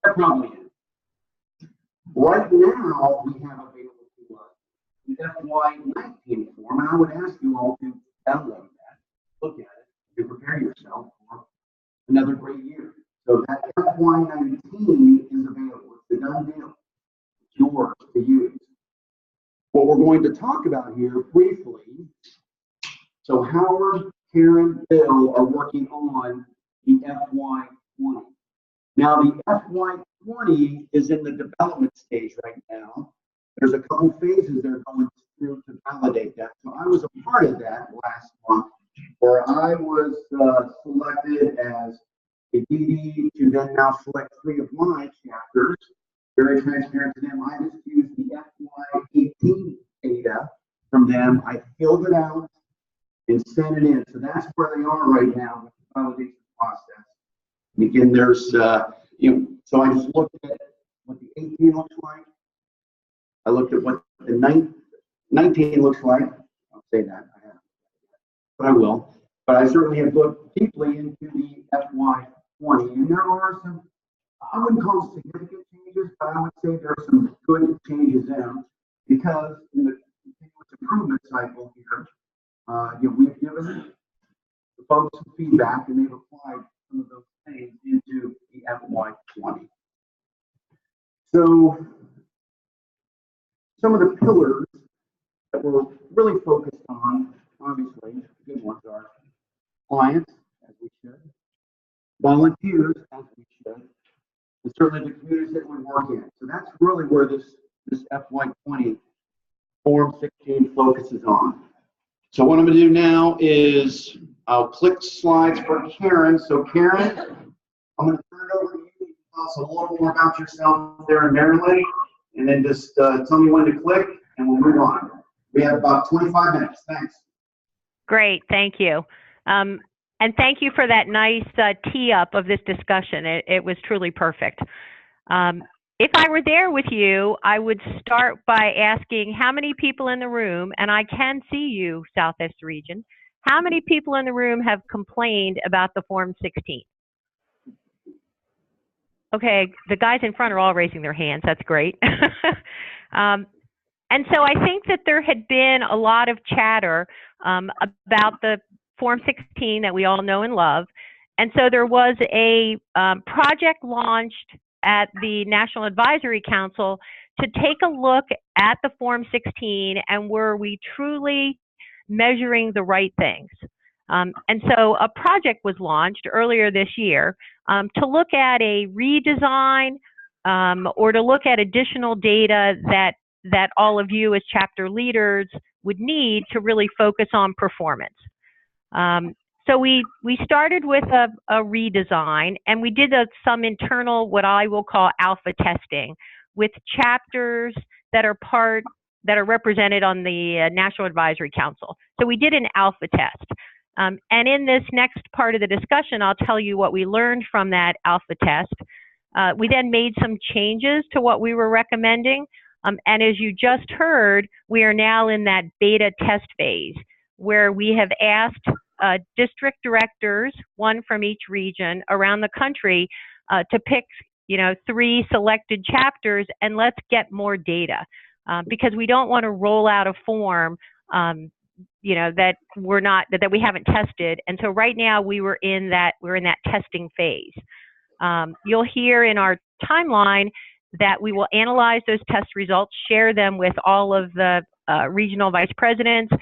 They're probably in. Right now, we have available to us the FY19 form, and I would ask you all to download that, look at it, and prepare yourself for another great year. So that FY19 is available. It's the done deal. It's yours to use. What we're going to talk about here briefly, so Howard, Karen, Bill are working on the FY20. Now the FY20 is in the development stage right now. There's a couple phases they're going through to validate that. So I was a part of that last month, where I was selected as a DD to then now select 3 of my chapters. Very transparent to them. I just used the FY18 data from them. I filled it out and sent it in. So that's where they are right now with the validation process. And again, there's, so I just looked at what the 18 looks like. I looked at what the 19 looks like. I'll say that, I haven't, but I will. But I certainly have looked deeply into the FY20, and there are some, I wouldn't call them significant changes, but I would say there are some good changes in them, because in the continuous improvement cycle here, we've given the folks some feedback, and they've applied some of those things into the FY20. So some of the pillars that we're really focused on, obviously, good ones are clients, as we should, volunteers, as we should, and certainly the communities that we work in. So that's really where this FY20 Form 16 focuses on. So what I'm going to do now is I'll click slides for Karen. So Karen, I'm going to turn it over to you. You can tell us a little more about yourself there in Maryland, and then just tell me when to click, and we'll move on. We have about 25 minutes. Thanks. Great, thank you. And thank you for that nice tee up of this discussion. It was truly perfect. If I were there with you, I would start by asking how many people in the room, and I can see you, Southeast Region, how many people in the room have complained about the Form 16? Okay, the guys in front are all raising their hands. That's great. And so I think that there had been a lot of chatter about the Form 16 that we all know and love. And so there was a project launched at the National Advisory Council to take a look at the Form 16 and were we truly measuring the right things. And so a project was launched earlier this year to look at a redesign or to look at additional data that all of you as chapter leaders would need to really focus on performance. So we started with a redesign, and we did some internal, what I will call alpha testing, with chapters that are represented on the National Advisory Council. So we did an alpha test. And in this next part of the discussion, I'll tell you what we learned from that alpha test. We then made some changes to what we were recommending. And as you just heard, we are now in that beta test phase, where we have asked district directors, one from each region around the country, to pick 3 selected chapters, and let's get more data, because we don't want to roll out a form that we haven't tested. And so right now we're in that testing phase. You'll hear in our timeline that we will analyze those test results, share them with all of the regional vice presidents,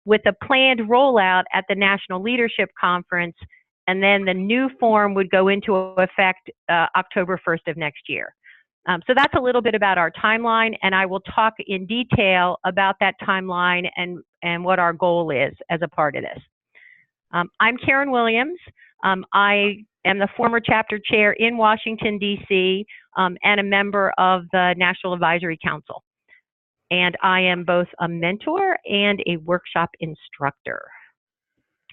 with a planned rollout at the National Leadership Conference, and then the new form would go into effect October 1st of next year. So that's a little bit about our timeline, and I will talk in detail about that timeline and what our goal is as a part of this. I'm Karen Williams. I am the former chapter chair in Washington, D.C., and a member of the National Advisory Council. And I am both a mentor and a workshop instructor.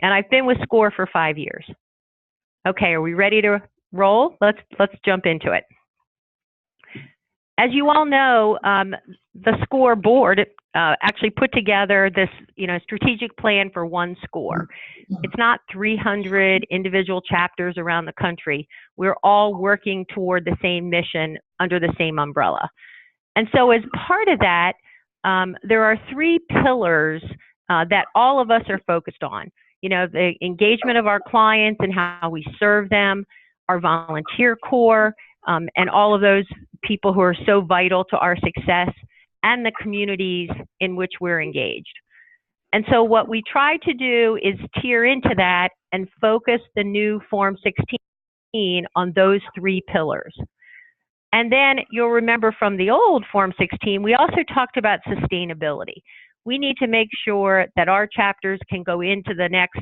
And I've been with SCORE for 5 years. Okay, are we ready to roll? Let's jump into it. As you all know, the SCORE board actually put together this, strategic plan for one SCORE. It's not 300 individual chapters around the country. We're all working toward the same mission under the same umbrella. And so as part of that, there are 3 pillars that all of us are focused on. The engagement of our clients and how we serve them, our volunteer corps, and all of those people who are so vital to our success, and the communities in which we're engaged. And so what we try to do is tier into that and focus the new Form 16 on those 3 pillars. And then you'll remember from the old Form 16, we also talked about sustainability. We need to make sure that our chapters can go into the next,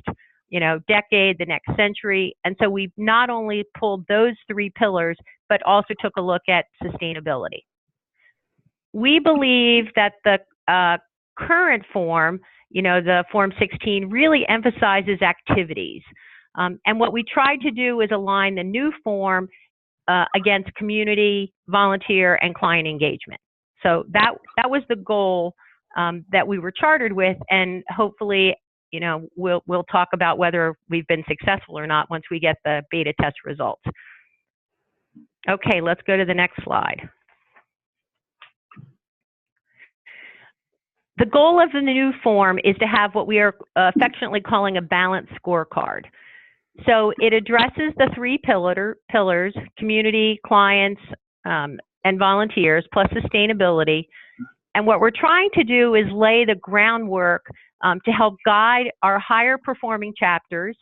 decade, the next century. And so we've not only pulled those 3 pillars, but also took a look at sustainability. We believe that the current form, the Form 16, really emphasizes activities. And what we tried to do is align the new form against community, volunteer, and client engagement. So that was the goal that we were chartered with, and hopefully, we'll talk about whether we've been successful or not once we get the beta test results. Okay, let's go to the next slide. The goal of the new form is to have what we are affectionately calling a balanced scorecard. So it addresses the 3 pillars, community, clients, and volunteers, plus sustainability. And what we're trying to do is lay the groundwork to help guide our higher performing chapters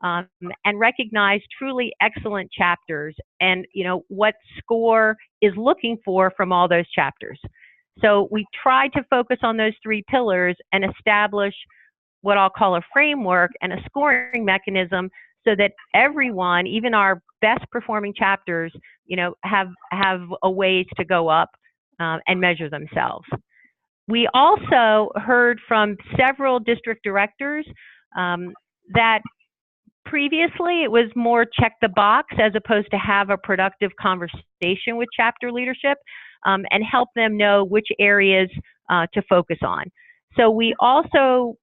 and recognize truly excellent chapters and, what SCORE is looking for from all those chapters. So we tried to focus on those 3 pillars and establish what I'll call a framework and a scoring mechanism so that everyone, even our best performing chapters, have a ways to go up and measure themselves. We also heard from several district directors that previously it was more check the box as opposed to have a productive conversation with chapter leadership and help them know which areas to focus on. So we also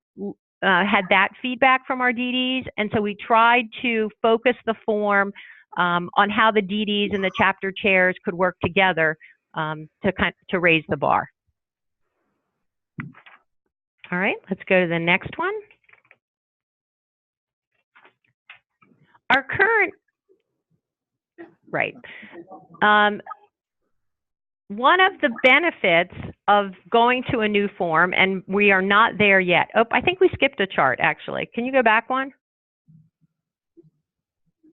had that feedback from our DDs, and so we tried to focus the form on how the DDs and the chapter chairs could work together to raise the bar. All right, let's go to the next one. Our current, right. One of the benefits of going to a new form, and we are not there yet. Oh, I think we skipped a chart, actually. Can you go back one?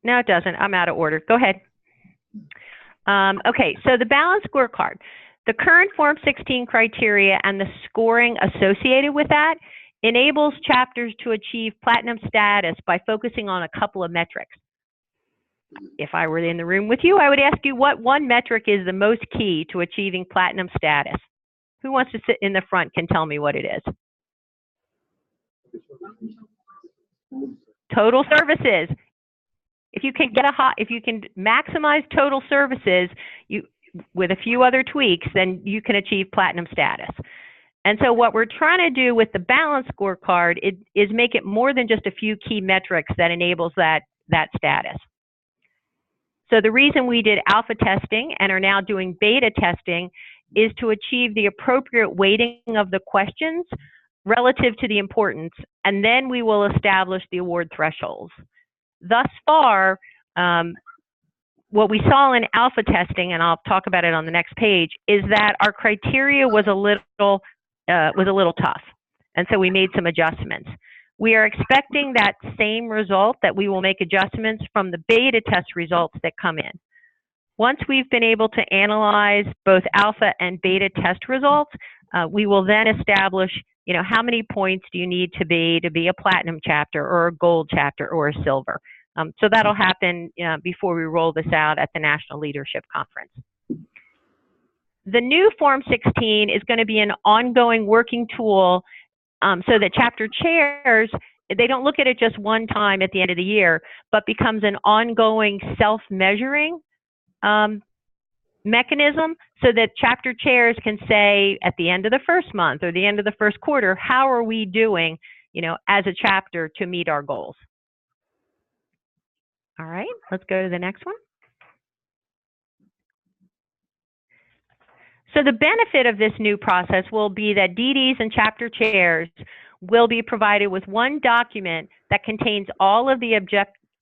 No, it doesn't. I'm out of order. Go ahead. Okay, so the balanced scorecard. The current Form 16 criteria and the scoring associated with that enables chapters to achieve platinum status by focusing on a couple of metrics. If I were in the room with you, I would ask you what one metric is the most key to achieving platinum status. Who wants to sit in the front can tell me what it is? Total services. If you can get if you can maximize total services, with a few other tweaks, then you can achieve platinum status. And so what we're trying to do with the balanced scorecard is make it more than just a few key metrics that enables that status. So the reason we did alpha testing and are now doing beta testing is to achieve the appropriate weighting of the questions relative to the importance, and then we will establish the award thresholds. Thus far, what we saw in alpha testing, and I'll talk about it on the next page, is that our criteria was a little tough, and so we made some adjustments. We are expecting that same result, that we will make adjustments from the beta test results that come in. Once we've been able to analyze both alpha and beta test results, we will then establish, how many points do you need to be a platinum chapter or a gold chapter or a silver. So that'll happen before we roll this out at the National Leadership Conference. The new Form 16 is going to be an ongoing working tool so that chapter chairs, they don't look at it just one time at the end of the year, but becomes an ongoing self-measuring mechanism so that chapter chairs can say at the end of the first month or the end of the first quarter, how are we doing, as a chapter to meet our goals? All right, let's go to the next one. So the benefit of this new process will be that DDs and chapter chairs will be provided with one document that contains all of the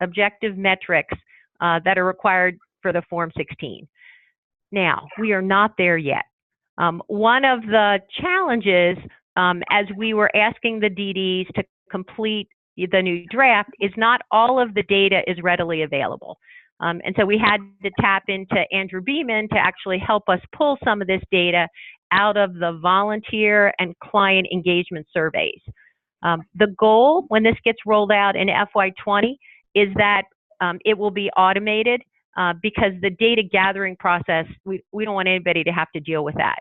objective metrics that are required for the Form 16. Now, we are not there yet. One of the challenges as we were asking the DDs to complete the new draft is not all of the data is readily available. And so we had to tap into Andrew Beeman to actually help us pull some of this data out of the volunteer and client engagement surveys. The goal when this gets rolled out in FY20 is that it will be automated because the data gathering process, we don't want anybody to have to deal with that.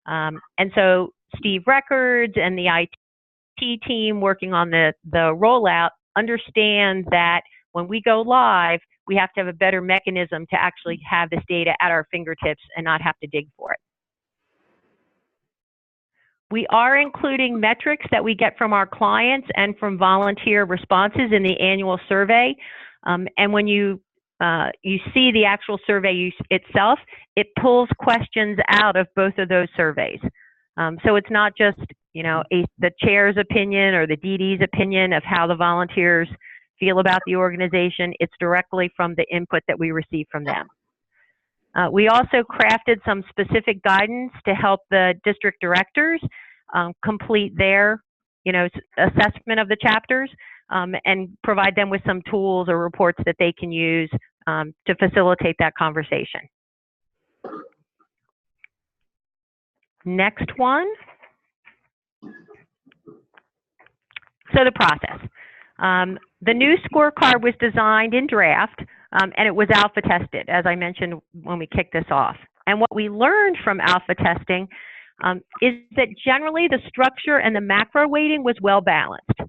And so Steve Records and the IT team working on the rollout understand that when we go live, we have to have a better mechanism to actually have this data at our fingertips and not have to dig for it. We are including metrics that we get from our clients and from volunteer responses in the annual survey. And when you see the actual survey itself, it pulls questions out of both of those surveys. So it's not just, the chair's opinion or the DD's opinion of how the volunteers feel about the organization. It's directly from the input that we receive from them. We also crafted some specific guidance to help the district directors complete their, assessment of the chapters and provide them with some tools or reports that they can use to facilitate that conversation. Next one. So the process. The new scorecard was designed in draft, and it was alpha tested, as I mentioned when we kicked this off. And what we learned from alpha testing is that generally the structure and the macro weighting was well balanced.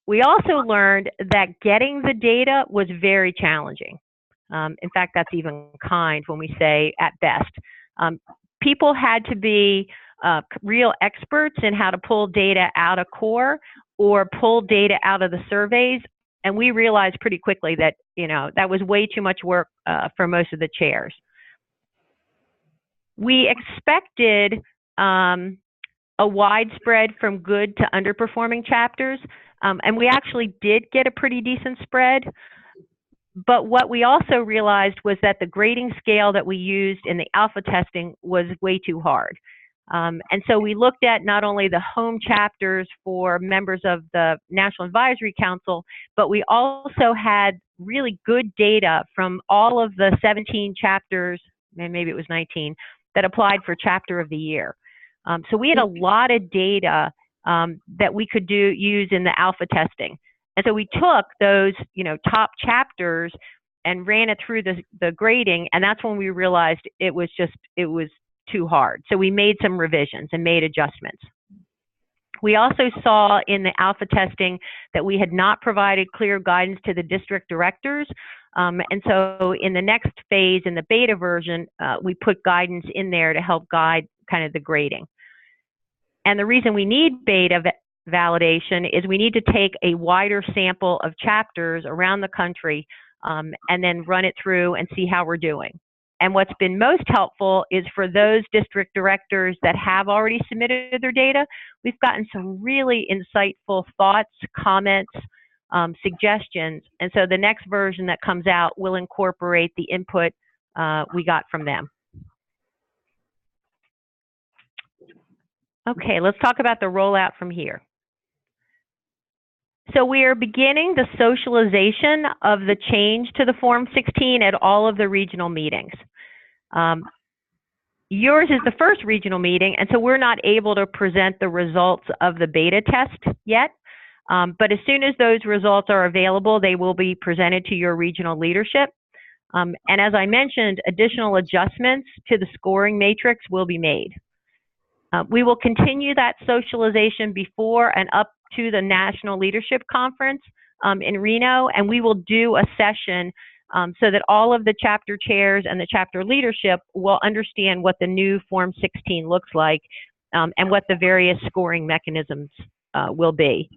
We also learned that getting the data was very challenging. In fact, that's even kind when we say at best. People had to be real experts in how to pull data out of core or pull data out of the surveys. And we realized pretty quickly that, that was way too much work for most of the chairs. We expected a widespread from good to underperforming chapters, and we actually did get a pretty decent spread. But what we also realized was that the grading scale that we used in the alpha testing was way too hard. And so we looked at not only the home chapters for members of the National Advisory Council, but we also had really good data from all of the 17 chapters, and maybe it was 19, that applied for Chapter of the Year. So we had a lot of data that we could use in the alpha testing. And so we took those, top chapters and ran it through the grading, and that's when we realized it was too hard. So we made some revisions and made adjustments. We also saw in the alpha testing that we had not provided clear guidance to the district directors. And so in the next phase, in the beta version, we put guidance in there to help guide kind of the grading. And the reason we need beta validation is we need to take a wider sample of chapters around the country and then run it through and see how we're doing. And what's been most helpful is for those district directors that have already submitted their data, we've gotten some really insightful thoughts, comments, suggestions. And so the next version that comes out will incorporate the input we got from them. Okay, let's talk about the rollout from here. So we are beginning the socialization of the change to the Form 16 at all of the regional meetings. Yours is the first regional meeting, and so we're not able to present the results of the beta test yet. But as soon as those results are available, they will be presented to your regional leadership. And as I mentioned, additional adjustments to the scoring matrix will be made. We will continue that socialization before and up to the National Leadership Conference in Reno, and we will do a session so that all of the chapter chairs and the chapter leadership will understand what the new Form 16 looks like and what the various scoring mechanisms will be.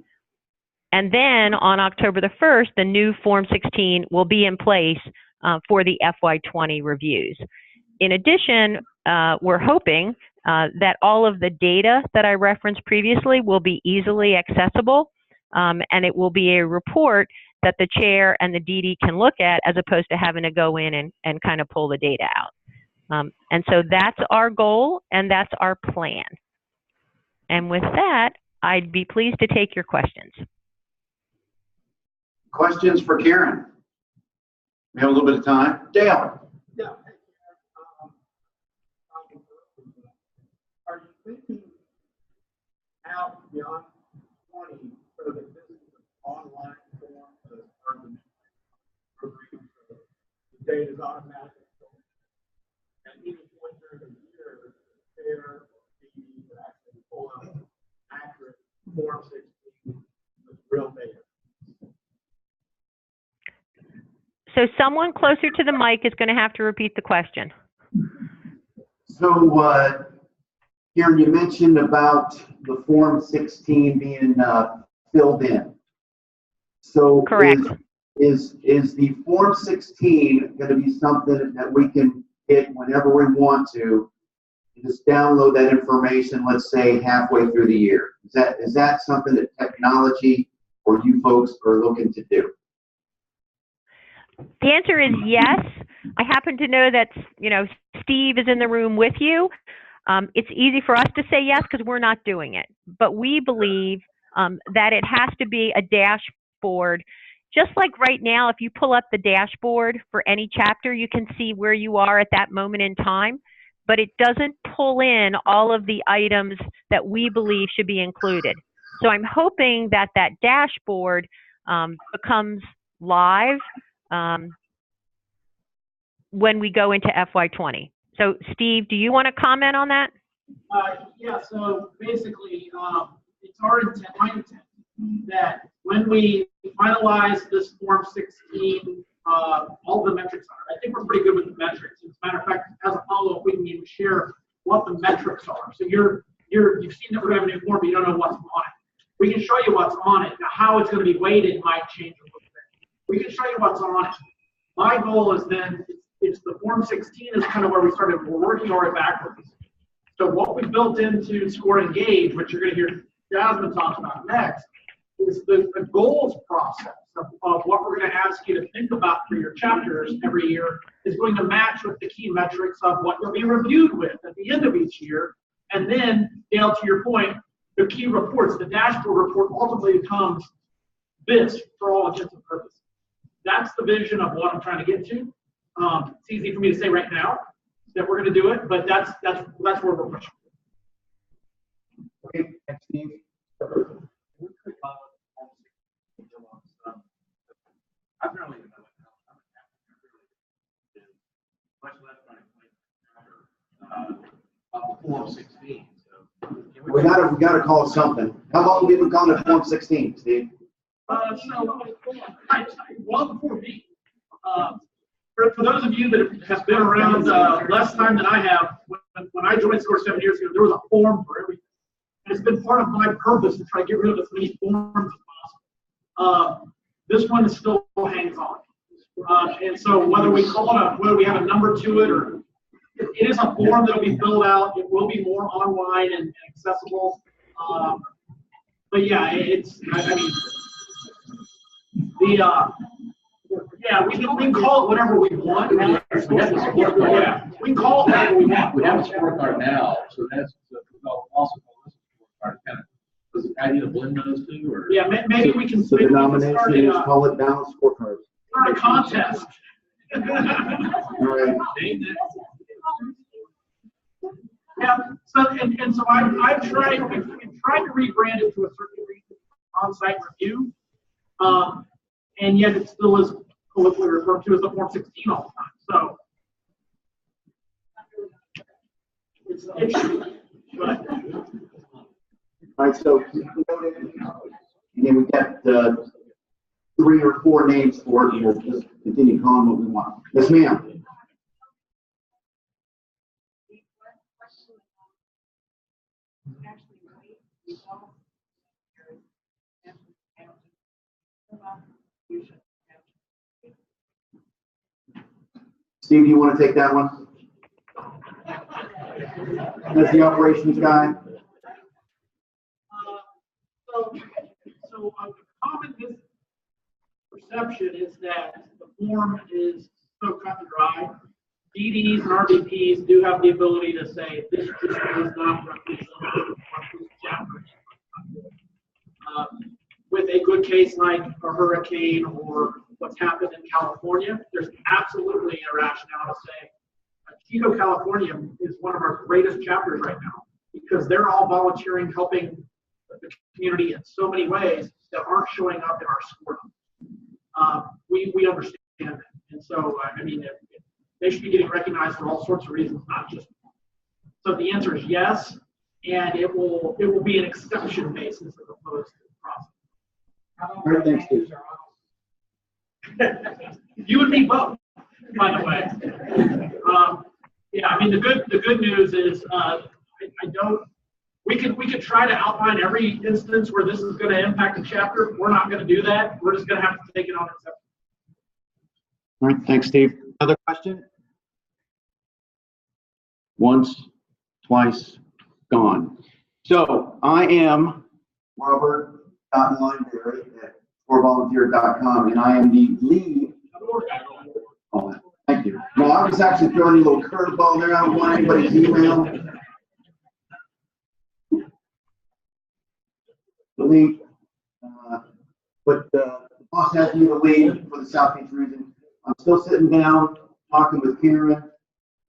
And then on October the 1st, the new Form 16 will be in place for the FY20 reviews. In addition, we're hoping that all of the data that I referenced previously will be easily accessible, and it will be a report that the chair and the DD can look at as opposed to having to go in and kind of pull the data out. And so that's our goal and that's our plan. And with that, I'd be pleased to take your questions. Questions for Karen? We have a little bit of time. Dale. Yeah. Are you thinking out beyond 20 so that this is an online form as part of the program, so the data is automatic? At any point during the year, there would actually pull out accurate Form 16 with real data. So someone closer to the mic is going to have to repeat the question. So, Karen, you mentioned about the Form 16 being filled in. So correct. Is the Form 16 going to be something that we can hit whenever we want to and just download that information, let's say halfway through the year? Is that something that technology or you folks are looking to do? The answer is yes. I happen to know that, Steve is in the room with you. It's easy for us to say yes because we're not doing it. But we believe that it has to be a dashboard. Just like right now, if you pull up the dashboard for any chapter, you can see where you are at that moment in time. But it doesn't pull in all of the items that we believe should be included. So I'm hoping that that dashboard becomes live when we go into FY20. So Steve, do you want to comment on that? Yeah, so basically, it's our intent, my intent, that when we finalize this Form 16, all the metrics are. I think we're pretty good with the metrics. As a matter of fact, as a follow-up, we can even share what the metrics are. So you've seen the revenue form, but you don't know what's on it. We can show you what's on it. Now, how it's going to be weighted might change a little bit. We can show you what's on it. My goal is then, it's the Form 16 is kind of where we started. We're working our way backwards. So what we built into Score and Gauge, which you're going to hear Jasmine talk about next, is the goals process of what we're going to ask you to think about for your chapters every year is going to match with the key metrics of what you'll be reviewed with at the end of each year. And then, Dale, to your point, the key reports, the dashboard report ultimately becomes this for all intents and purposes. That's the vision of what I'm trying to get to. It's easy for me to say right now that we're going to do it, but that's where we're pushing. Okay, thanks, Steve. I don't even know much less on the Form 16. So We gotta call it something. How long have we been calling it Form 16, Steve? Well before me. For those of you that have been around less time than I have, when I joined SCORE 7 years ago, there was a form for everything. And it's been part of my purpose to try to get rid of as many forms as possible. This one still hangs on. And so whether we whether we have a number to it or it is a form that'll be filled out, it will be more online and accessible. But yeah, we can call it whatever we want. Yeah, we can call it whatever we want. We have a scorecard now, so that's also scorecard. Does it idea to blend those two, or yeah, maybe we can. So the nomination is call it balanced scorecards. Start a contest. All right. Yeah. So so I've tried. We've tried to rebrand it to a certain degree on-site review, and yet it still is colloquially referred to as the Form 16 all the time. So it's All right, so again, we got 3 or 4 names for it. We'll just continue calling what we want. Yes, ma'am. Steve, do you want to take that one? That's the operations guy. So a common misperception is that the form is so cut and dry. DDs and RVPs do have the ability to say this just does not represent what this chapter is. With a good case like a hurricane or what's happened in California, there's absolutely a rationale to say Chico, California is one of our greatest chapters right now because they're all volunteering, helping the community in so many ways that aren't showing up in our score. We understand that. And so, I mean, they should be getting recognized for all sorts of reasons, not just one. So the answer is yes, and it will be an exception basis as opposed to the process. All right, thanks, Steve. You and me both, by the way. Yeah, I mean the good news is I don't. We could try to outline every instance where this is going to impact a chapter. We're not going to do that. We're just going to have to take it on exception. All right, thanks, Steve. Another question? Once, twice, gone. So I am Robert Lineberry at scorevolunteer.com, and I am the lead. Oh, thank you. No, I was actually throwing you a little curveball there. I don't want anybody's email. The lead, but the boss has me the lead for the Southeast region. I'm still sitting down talking with Karen,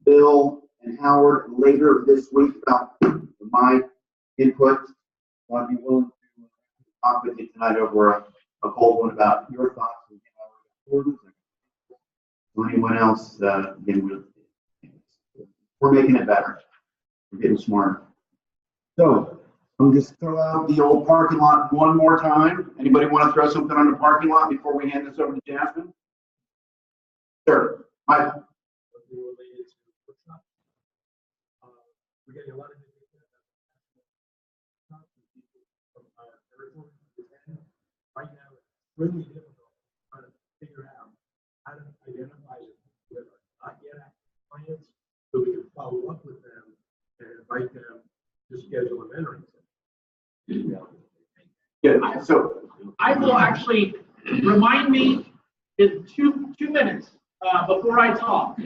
Bill, and Howard later this week about my input. I'd be willing to talk with you tonight over a cold one about your thoughts and or anyone else. Again, we're making it better. We're getting smarter. So I'm just throw out the old parking lot one more time. Anybody want to throw something on the parking lot before we hand this over to Jasmine? Sure. Mike. We're getting a lot of right now. It's really difficult trying to figure out how to identify them with our not yet active clients, so we can follow up with them and invite them to schedule a mentoring session. Yeah. So I will actually remind me in two minutes before I talk.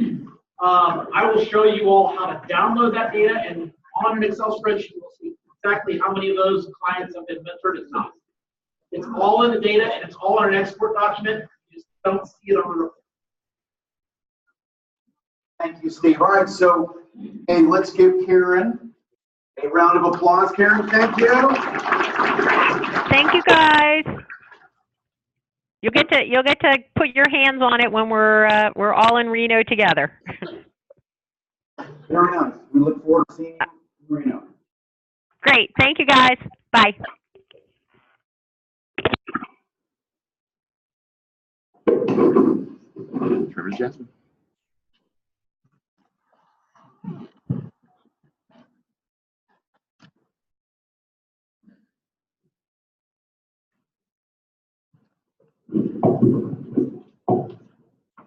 I will show you all how to download that data, and on an Excel spreadsheet, we'll see exactly how many of those clients have been mentored and not. It's all in the data, and it's all in an export document. You just don't see it on the report. thank you, Steve. All right, so hey, let's give Karen a round of applause. Karen, thank you. Thank you, guys. You'll get to put your hands on it when we're all in Reno together. Very nice. We look forward to seeing you in Reno. Great. Thank you, guys. Bye. Trevor Jasmine.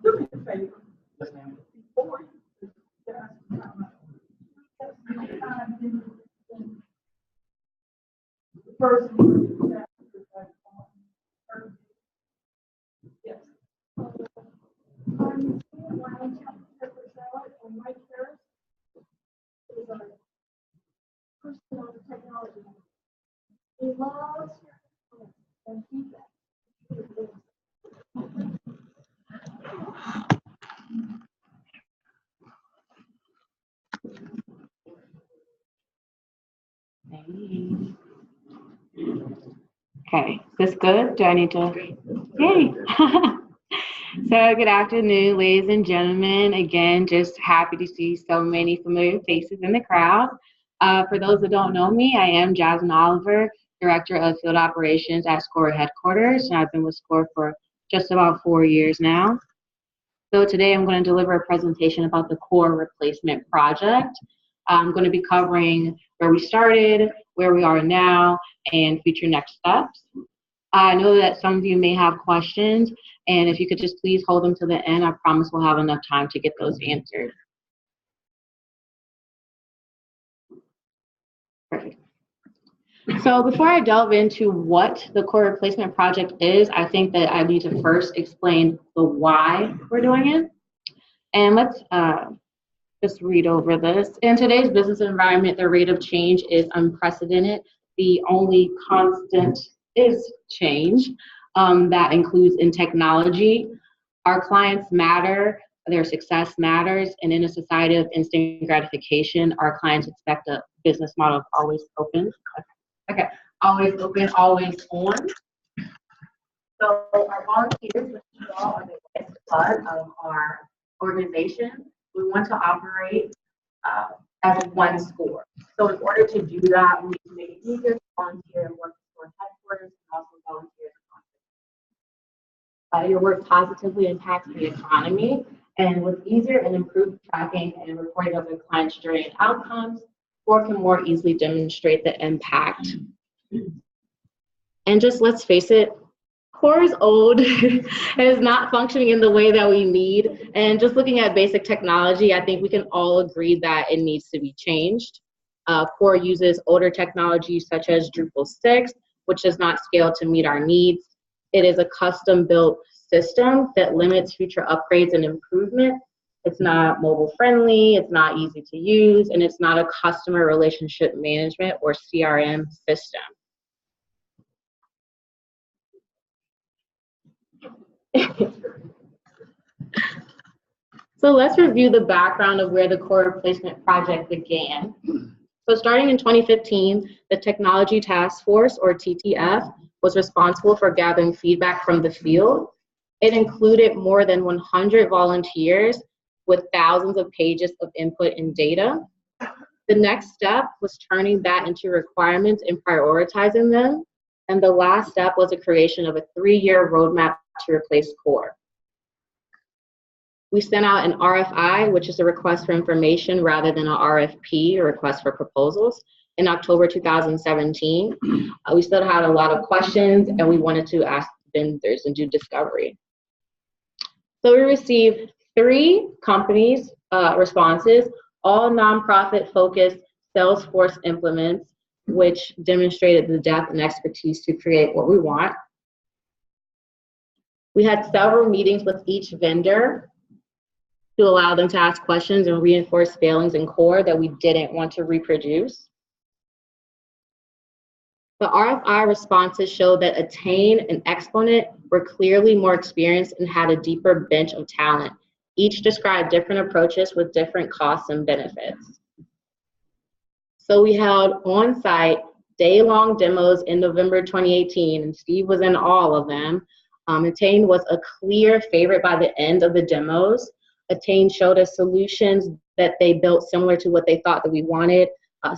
Do me a favor. Yes, ma'am. Before you the person who yes. I'm Ryan and Mike Harris is a person on the technology. He loves and feedback. Okay, is this good? Do I need to? Yay! So good afternoon, ladies and gentlemen. Again, just happy to see so many familiar faces in the crowd. For those that don't know me, I am Jasmine Oliver, Director of Field Operations at SCORE Headquarters, and I've been with SCORE for just about 4 years now. So today I'm going to deliver a presentation about the core replacement project. I'm going to be covering where we started, where we are now, and future next steps. I know that some of you may have questions, and if you could just please hold them to the end, I promise we'll have enough time to get those answered. Perfect. So before I delve into what the core replacement project is, I think that I need to first explain the why we're doing it. And let's just read over this. In today's business environment, the rate of change is unprecedented. The only constant is change. That includes in technology. Our clients matter, their success matters, and in a society of instant gratification, our clients expect a business model of always open. Okay, always open, always on. So our volunteers, which you all are the lifeblood of our organization, we want to operate as one score. So in order to do that, we need to make it easier to volunteer and work for headquarters and also volunteer. Your work positively impacts the economy, and with easier and improved tracking and reporting of the client's journey and outcomes, CORE can more easily demonstrate the impact. And just let's face it, CORE is old and is not functioning in the way that we need. And just looking at basic technology, I think we can all agree that it needs to be changed. CORE uses older technologies such as Drupal 6, which does not scale to meet our needs. It is a custom-built system that limits future upgrades and improvement. It's not mobile friendly, it's not easy to use, and it's not a customer relationship management or CRM system. So let's review the background of where the core replacement project began. So starting in 2015, the Technology Task Force, or TTF, was responsible for gathering feedback from the field. It included more than 100 volunteers with thousands of pages of input and data. The next step was turning that into requirements and prioritizing them. And the last step was the creation of a 3-year roadmap to replace CORE. We sent out an RFI, which is a request for information rather than an RFP, a request for proposals, in October 2017. We still had a lot of questions, and we wanted to ask vendors and do discovery. So we received 3 companies' responses, all nonprofit-focused Salesforce implements, which demonstrated the depth and expertise to create what we want. We had several meetings with each vendor to allow them to ask questions and reinforce failings in CORE that we didn't want to reproduce. The RFI responses showed that Attain and Exponent were clearly more experienced and had a deeper bench of talent. Each described different approaches with different costs and benefits. So we held on-site day-long demos in November 2018, and Steve was in all of them. Attain was a clear favorite by the end of the demos. Attain showed us solutions that they built similar to what they thought that we wanted,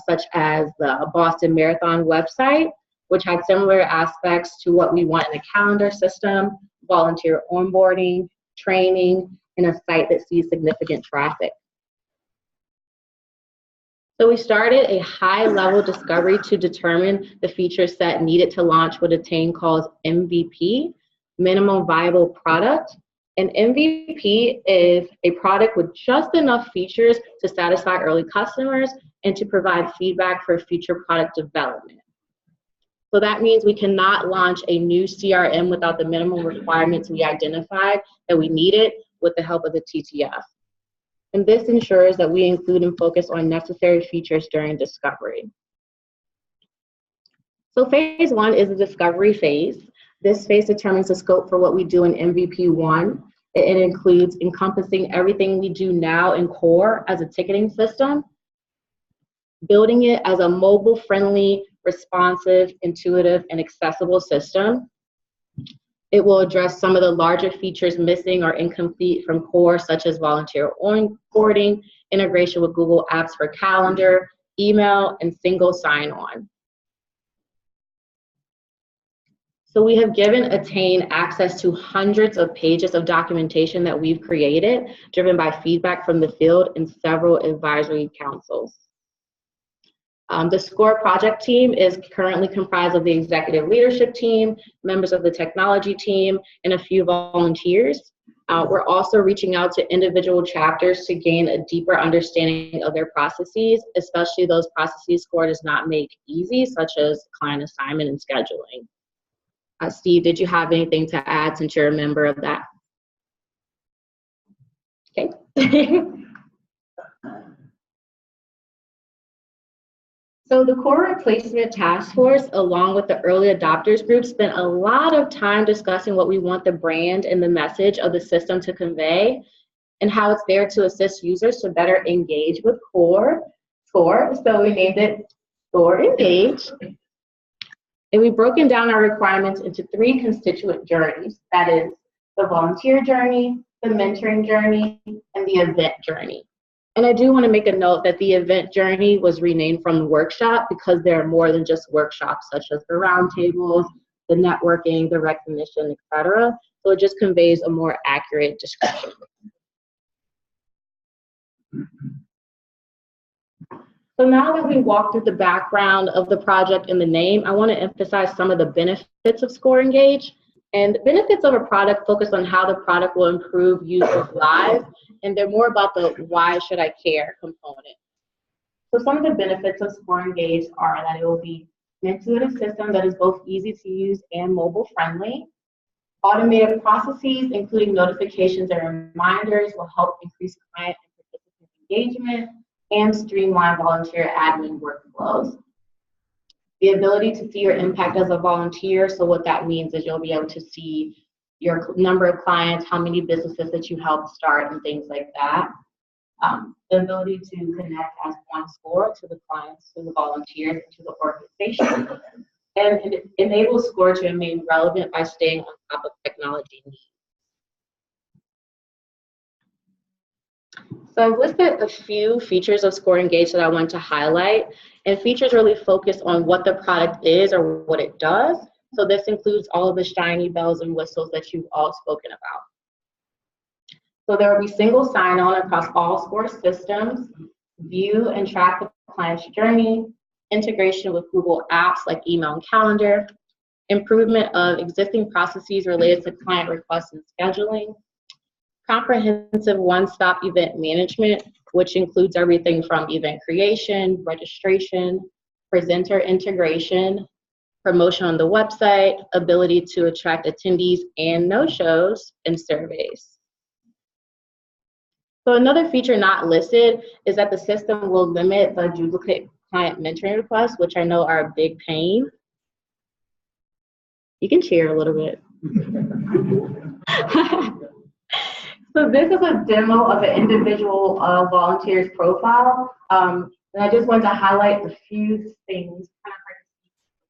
such as the Boston Marathon website, which had similar aspects to what we want in a calendar system, volunteer onboarding, training, and a site that sees significant traffic. So we started a high-level discovery to determine the feature set needed to launch what Attain calls MVP, minimum viable product. An MVP is a product with just enough features to satisfy early customers and to provide feedback for future product development. So that means we cannot launch a new CRM without the minimum requirements we identified that we needed with the help of the TTF. And this ensures that we include and focus on necessary features during discovery. So phase 1 is the discovery phase. This phase determines the scope for what we do in MVP 1. It includes encompassing everything we do now in CORE as a ticketing system, building it as a mobile-friendly, responsive, intuitive, and accessible system. It will address some of the larger features missing or incomplete from CORE, such as volunteer onboarding, integration with Google Apps for calendar, email, and single sign-on. So we have given Attain access to hundreds of pages of documentation that we've created, driven by feedback from the field and several advisory councils. The SCORE project team is currently comprised of the executive leadership team, members of the technology team, and a few volunteers. We're also reaching out to individual chapters to gain a deeper understanding of their processes, especially those processes SCORE does not make easy, such as client assignment and scheduling. Steve, did you have anything to add since you're a member of that? Okay. So the core replacement task force, along with the early adopters group, spent a lot of time discussing what we want the brand and the message of the system to convey and how it's there to assist users to better engage with SCORE. So we named it SCORE Engage. And we've broken down our requirements into 3 constituent journeys. That is the volunteer journey, the mentoring journey, and the event journey. And I do want to make a note that the event journey was renamed from the workshop because there are more than just workshops, such as the roundtables, the networking, the recognition, etc. So it just conveys a more accurate description. So now that we walked through the background of the project and the name, I want to emphasize some of the benefits of SCORE Engage. And the benefits of a product focus on how the product will improve users' lives, and they're more about the why should I care component. So some of the benefits of SCORE Engage are that it will be an intuitive system that is both easy to use and mobile friendly. Automated processes, including notifications and reminders, will help increase client and participant engagement and streamline volunteer admin workflows. The ability to see your impact as a volunteer, so what that means is you'll be able to see your number of clients, how many businesses that you helped start, and things like that. The ability to connect as one SCORE to the clients, to the volunteers, and to the organization. And it enables SCORE to remain relevant by staying on top of technology needs. So I've listed a few features of SCORE Engage that I want to highlight, and features really focus on what the product is or what it does. So this includes all of the shiny bells and whistles that you've all spoken about. So there will be single sign-on across all SCORE systems, view and track the client's journey, integration with Google Apps like email and calendar, improvement of existing processes related to client requests and scheduling, comprehensive one-stop event management, which includes everything from event creation, registration, presenter integration, promotion on the website, ability to attract attendees and no-shows, and surveys. So another feature not listed is that the system will limit the duplicate client mentoring requests, which I know are a big pain. You can cheer a little bit. So this is a demo of an individual volunteer's profile. And I just want to highlight a few things. Kind of hard to see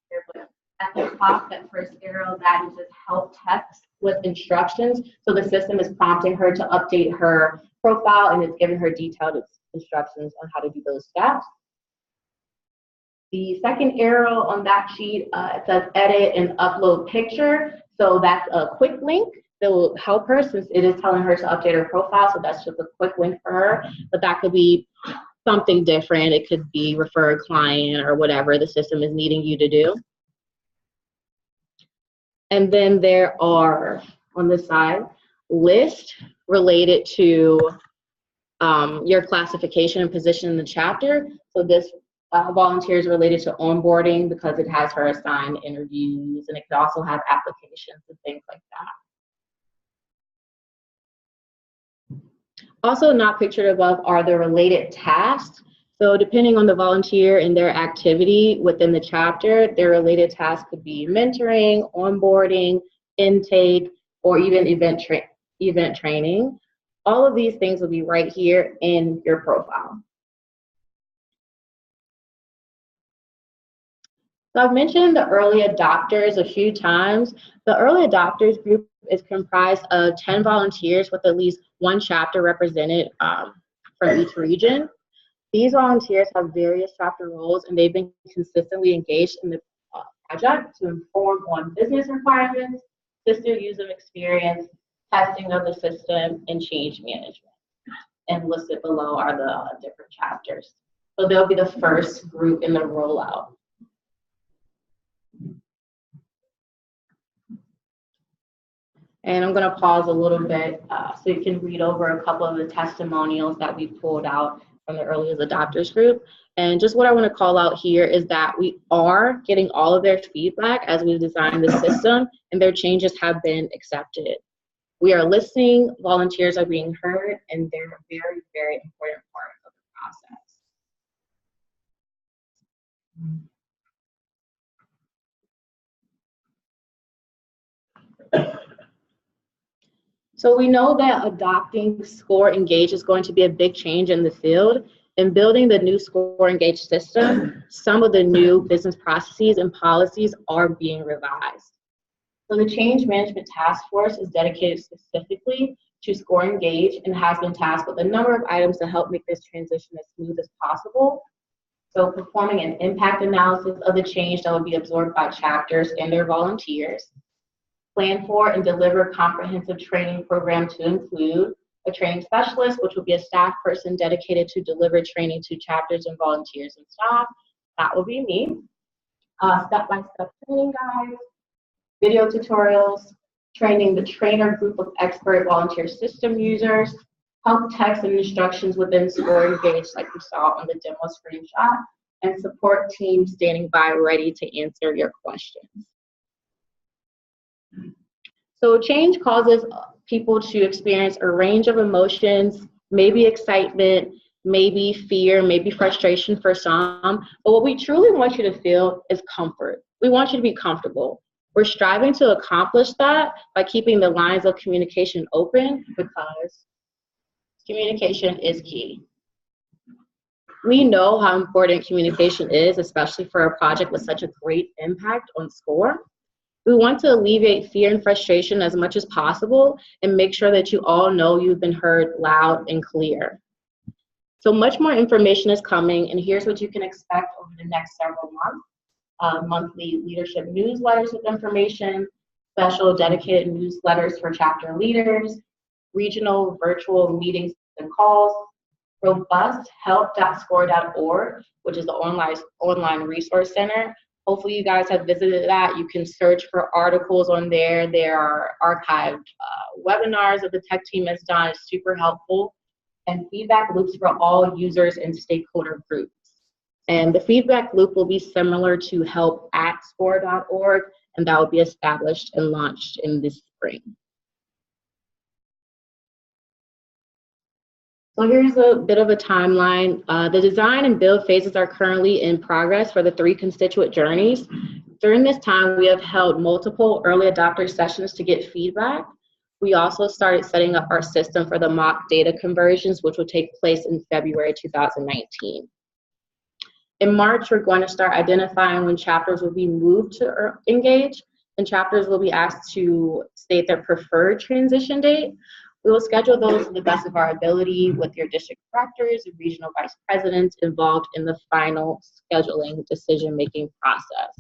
here, but at the top, that first arrow, that is just help text with instructions. So the system is prompting her to update her profile, and it's giving her detailed instructions on how to do those steps. The second arrow on that sheet, it says edit and upload picture. So that's a quick link that will help her since it is telling her to update her profile. So that's just a quick link for her, but that could be something different. It could be refer a client or whatever the system is needing you to do. And then there are, on this side, lists related to your classification and position in the chapter. So this volunteer is related to onboarding because it has her assigned interviews, and it could also have applications and things like that. Also not pictured above are the related tasks. So depending on the volunteer and their activity within the chapter, their related tasks could be mentoring, onboarding, intake, or even event training. All of these things will be right here in your profile. So I've mentioned the early adopters a few times. The early adopters group is comprised of 10 volunteers with at least one chapter represented from each region. These volunteers have various chapter roles, and they've been consistently engaged in the project to inform on business requirements, system user experience, testing of the system, and change management. And listed below are the different chapters. So they'll be the first group in the rollout. And I'm going to pause a little bit so you can read over a couple of the testimonials that we pulled out from the earliest adopters group. And just what I want to call out here is that we are getting all of their feedback as we design the system, and their changes have been accepted. We are listening, volunteers are being heard, and they're a very, very important part of the process. So we know that adopting SCORE Engage is going to be a big change in the field. In building the new SCORE Engage system, some of the new business processes and policies are being revised. So the Change Management Task Force is dedicated specifically to SCORE Engage and has been tasked with a number of items to help make this transition as smooth as possible. So performing an impact analysis of the change that will be absorbed by chapters and their volunteers. Plan for and deliver comprehensive training program to include a training specialist, which will be a staff person dedicated to deliver training to chapters and volunteers and staff. That will be me. Step-by-step training guides, video tutorials, training the trainer group of expert volunteer system users, help text and instructions within SCORE Engage like we saw on the demo screenshot, and support teams standing by ready to answer your questions. So change causes people to experience a range of emotions, maybe excitement, maybe fear, maybe frustration for some, but what we truly want you to feel is comfort. We want you to be comfortable. We're striving to accomplish that by keeping the lines of communication open because communication is key. We know how important communication is, especially for a project with such a great impact on SCORE. We want to alleviate fear and frustration as much as possible and make sure that you all know you've been heard loud and clear. So much more information is coming, and here's what you can expect over the next several months. Monthly leadership newsletters with information, special dedicated newsletters for chapter leaders, regional virtual meetings and calls, robust help.score.org, which is the online resource center. Hopefully you guys have visited that. You can search for articles on there. There are archived webinars that the tech team has done. It's super helpful. And feedback loops for all users and stakeholder groups. And the feedback loop will be similar to help@score.org, and that will be established and launched in this spring. So here's a bit of a timeline. The design and build phases are currently in progress for the 3 constituent journeys. During this time, we have held multiple early adopter sessions to get feedback. We also started setting up our system for the mock data conversions, which will take place in February 2019. In March, we're going to start identifying when chapters will be moved to Engage, and chapters will be asked to state their preferred transition date. We will schedule those to the best of our ability with your district directors and regional vice presidents involved in the final scheduling decision-making process.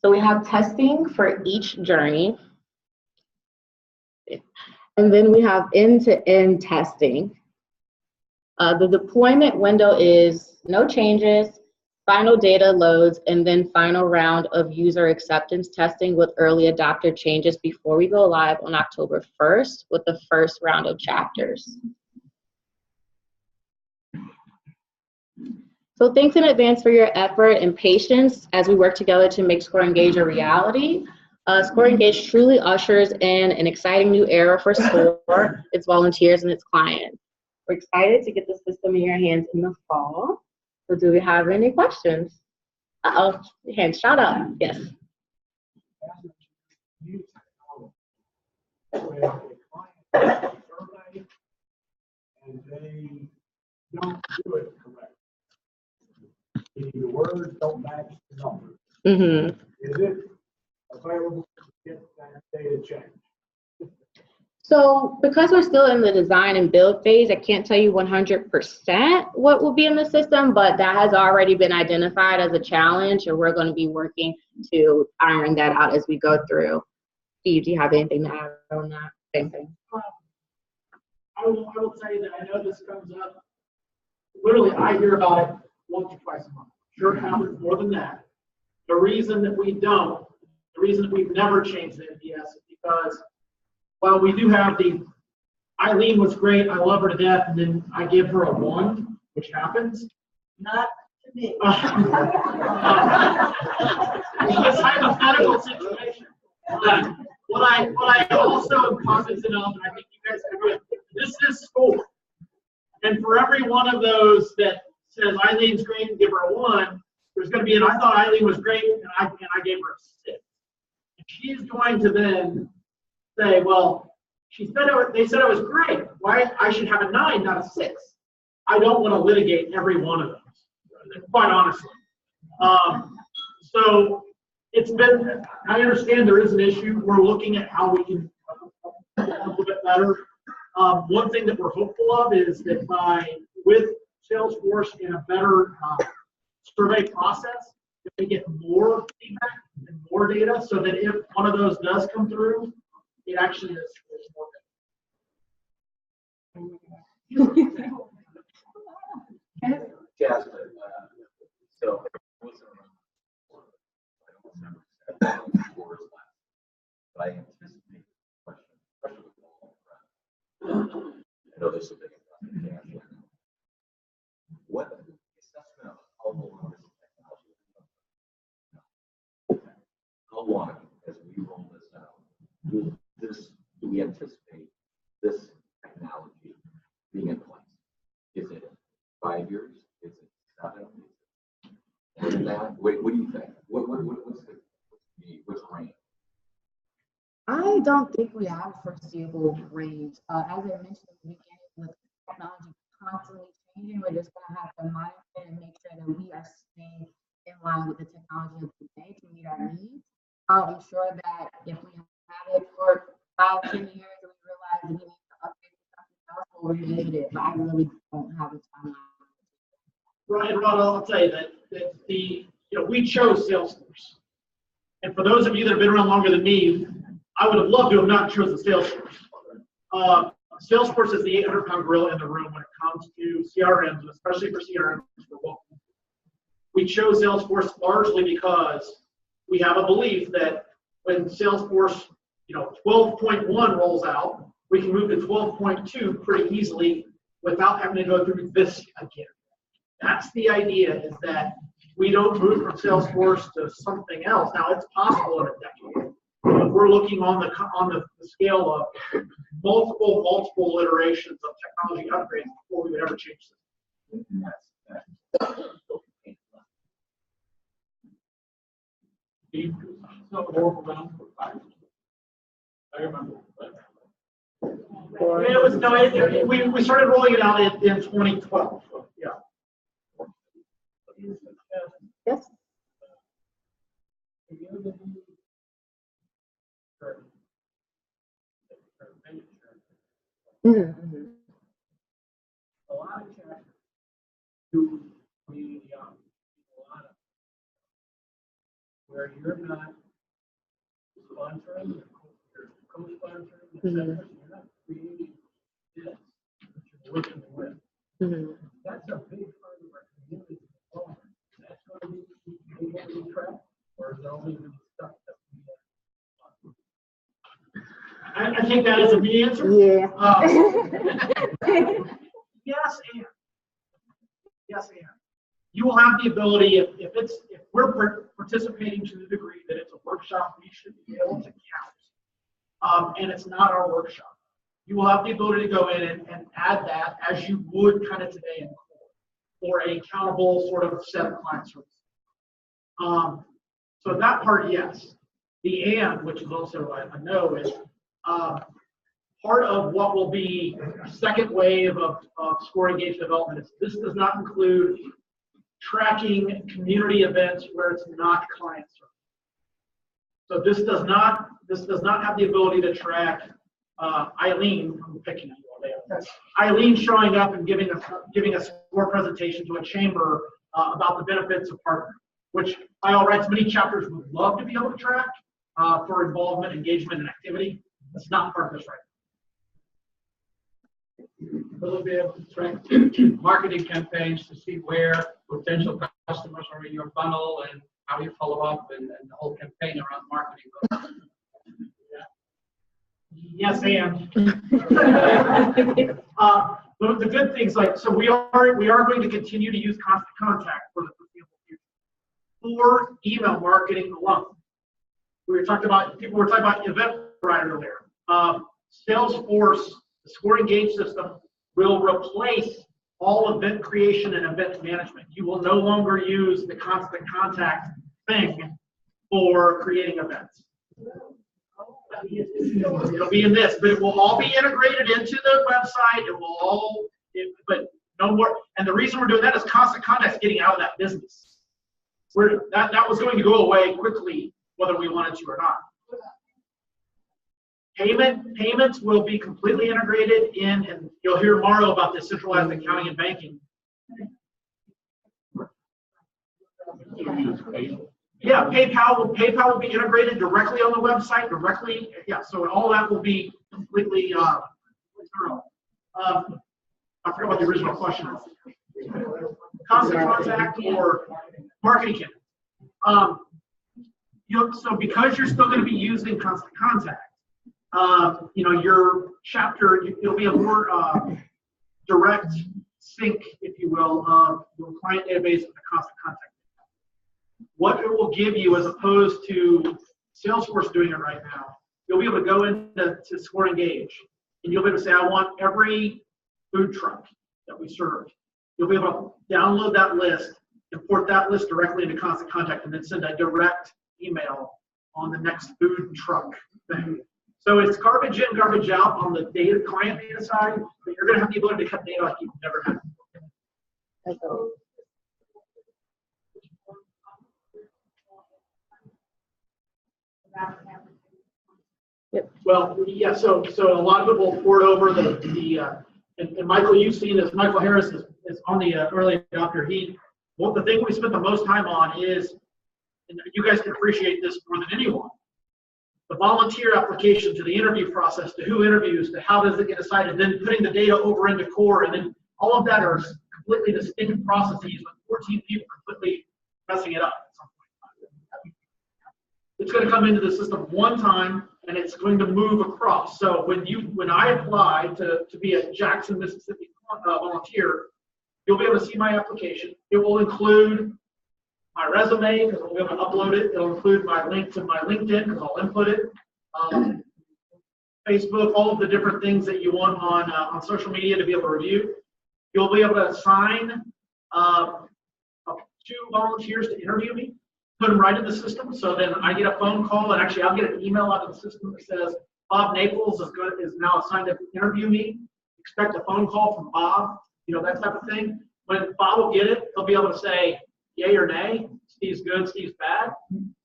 So we have testing for each journey. And then we have end-to-end testing. The deployment window is no changes, final data loads, and then final round of user acceptance testing with early adopter changes before we go live on October 1st with the first round of chapters. So thanks in advance for your effort and patience as we work together to make SCORE Engage a reality. SCORE Engage truly ushers in an exciting new era for SCORE, its volunteers, and its clients. We're excited to get the system in your hands in the fall. So do we have any questions? Uh-oh, hand shot up, yes. When a client does a survey and they don't do it correctly, meaning the words don't match the numbers, is it available to get that data changed? So because we're still in the design and build phase, I can't tell you 100% what will be in the system, but that has already been identified as a challenge, and we're going to be working to iron that out as we go through. Steve, do you have anything to add on that? Same thing. I will say that I know this comes up. Literally, I hear about it once or twice a month. Sure, it happens more than that. The reason that we don't, the reason that we've never changed the NPS is because, well, we do have the, Eileen was great, I love her to death, and then I give her a 1, which happens. Not to me. This hypothetical situation. What I also am cognizant of, and I think you guys agree with, this is school. And for every one of those that says Eileen's great and give her a 1, there's going to be an I thought Eileen was great and I gave her a 6. And she's going to then say, well, they said it was great. Why I should have a 9, not a 6. I don't want to litigate every one of those, quite honestly. So it's been, I understand there is an issue. We're looking at how we can a little bit better. One thing that we're hopeful of is that with Salesforce in a better survey process, that we get more feedback and more data so that if one of those does come through, it actually is more Jasmine, so but I anticipate the question I know this is a big one. What assessment of how long is technology? How long, as we roll this out, do we anticipate this technology being in place? Is it 5 years? Is it 7? More than that? What do you think? What's the range? I don't think we have a foreseeable range. As I mentioned in the beginning, with technology constantly changing, we're just going to have to monitor and make sure that we are staying in line with the technology of the day to meet our needs. I'm sure that if we have it for 5, 10 years and we realize that we need to update something else, we'll remake it, but I really don't have a timeline. Rod, I'll tell you that we chose Salesforce. And for those of you that have been around longer than me, I would have loved to have not chosen Salesforce. Salesforce is the 800-pound gorilla in the room when it comes to CRMs, and especially for CRMs for local. We chose Salesforce largely because we have a belief that when Salesforce 12.1 rolls out, we can move to 12.2 pretty easily without having to go through this again. That's the idea, is that we don't move from Salesforce to something else. Now, it's possible in a decade, but we're looking on the scale of multiple iterations of technology upgrades before we would ever change them. I remember. We started rolling it out in 2012. Yeah. Yes. Mm-hmm. A lot of chapters do community outreach, a lot of where you're not sponsoring, you're co-sponsoring, etc. You're not creating this, but you're working with. Mm-hmm. That's a big part of our community development. That's going to be able to be tracked, or is it only going to be stuff that we I think that is a good answer. Yeah. Yes, and you will have the ability, if we're participating to the degree that it's a workshop, we should be able to count. And it's not our workshop. You will have the ability to go in and add that as you would kind of today in core for a countable sort of set of client services. So that part, yes. The and, which is also a no, is part of what will be a second wave of score engaged development is this does not include tracking community events where it's not client service. So this does not have the ability to track Eileen, I'm picking on you all day. Eileen showing up and giving a SOSR presentation to a chamber about the benefits of partnering, which by all rights, many chapters would love to be able to track for involvement, engagement, and activity. That's not part of this right now. Will be able to track marketing campaigns to see where potential customers are in your funnel and how you follow up and the whole campaign around marketing. Yes, and the good things, like, so we are going to continue to use constant contact for the foreseeable future for email marketing alone. People were talking about Eventbrite earlier. Salesforce, the SOSR Engage system, will replace all event creation and event management. You will no longer use the constant contact thing for creating events. It'll be in this, but it will all be integrated into the website. It will all, but no more. And the reason we're doing that is constant contact's getting out of that business. That was going to go away quickly, whether we wanted to or not. Payments will be completely integrated in, and you'll hear tomorrow about this centralized accounting and banking. Yeah, PayPal will be integrated directly on the website, directly. Yeah, so all that will be completely thorough. I forgot what the original question was. Constant contact or marketing kit. So because you're still going to be using constant contact, your chapter, it'll be a more direct sync, if you will, of your client database with the constant contact. What it will give you, as opposed to Salesforce doing it right now, you'll be able to go into SOSR Engage, and you'll be able to say, I want every food truck that we serve. You'll be able to download that list, import that list directly into Constant Contact, and then send a direct email on the next food truck thing. So it's garbage in, garbage out on the data client data side, but you're going to have the ability to cut data like you've never had before. Well, yeah, so a lot of it will port over and Michael, you've seen this, Michael Harris is on the early adopter. The thing we spent the most time on is, and you guys can appreciate this more than anyone, the volunteer application to the interview process, to who interviews, to how does it get decided, then putting the data over into core, and then all of that are completely distinct processes with 14 people completely messing it up at some point. It's going to come into the system one time, and it's going to move across. So when I apply to be a Jackson, Mississippi volunteer, you'll be able to see my application. It will include my resume, because I'll be able to upload it. It'll include my link to my LinkedIn, because I'll input it. Facebook, all of the different things that you want on social media to be able to review. You'll be able to assign 2 volunteers to interview me, put them right in the system. So then I get a phone call, and actually I'll get an email out of the system that says Bob Naples is now assigned to interview me. Expect a phone call from Bob, that type of thing. When Bob will get it, he'll be able to say yay or nay. Steve's good, Steve's bad.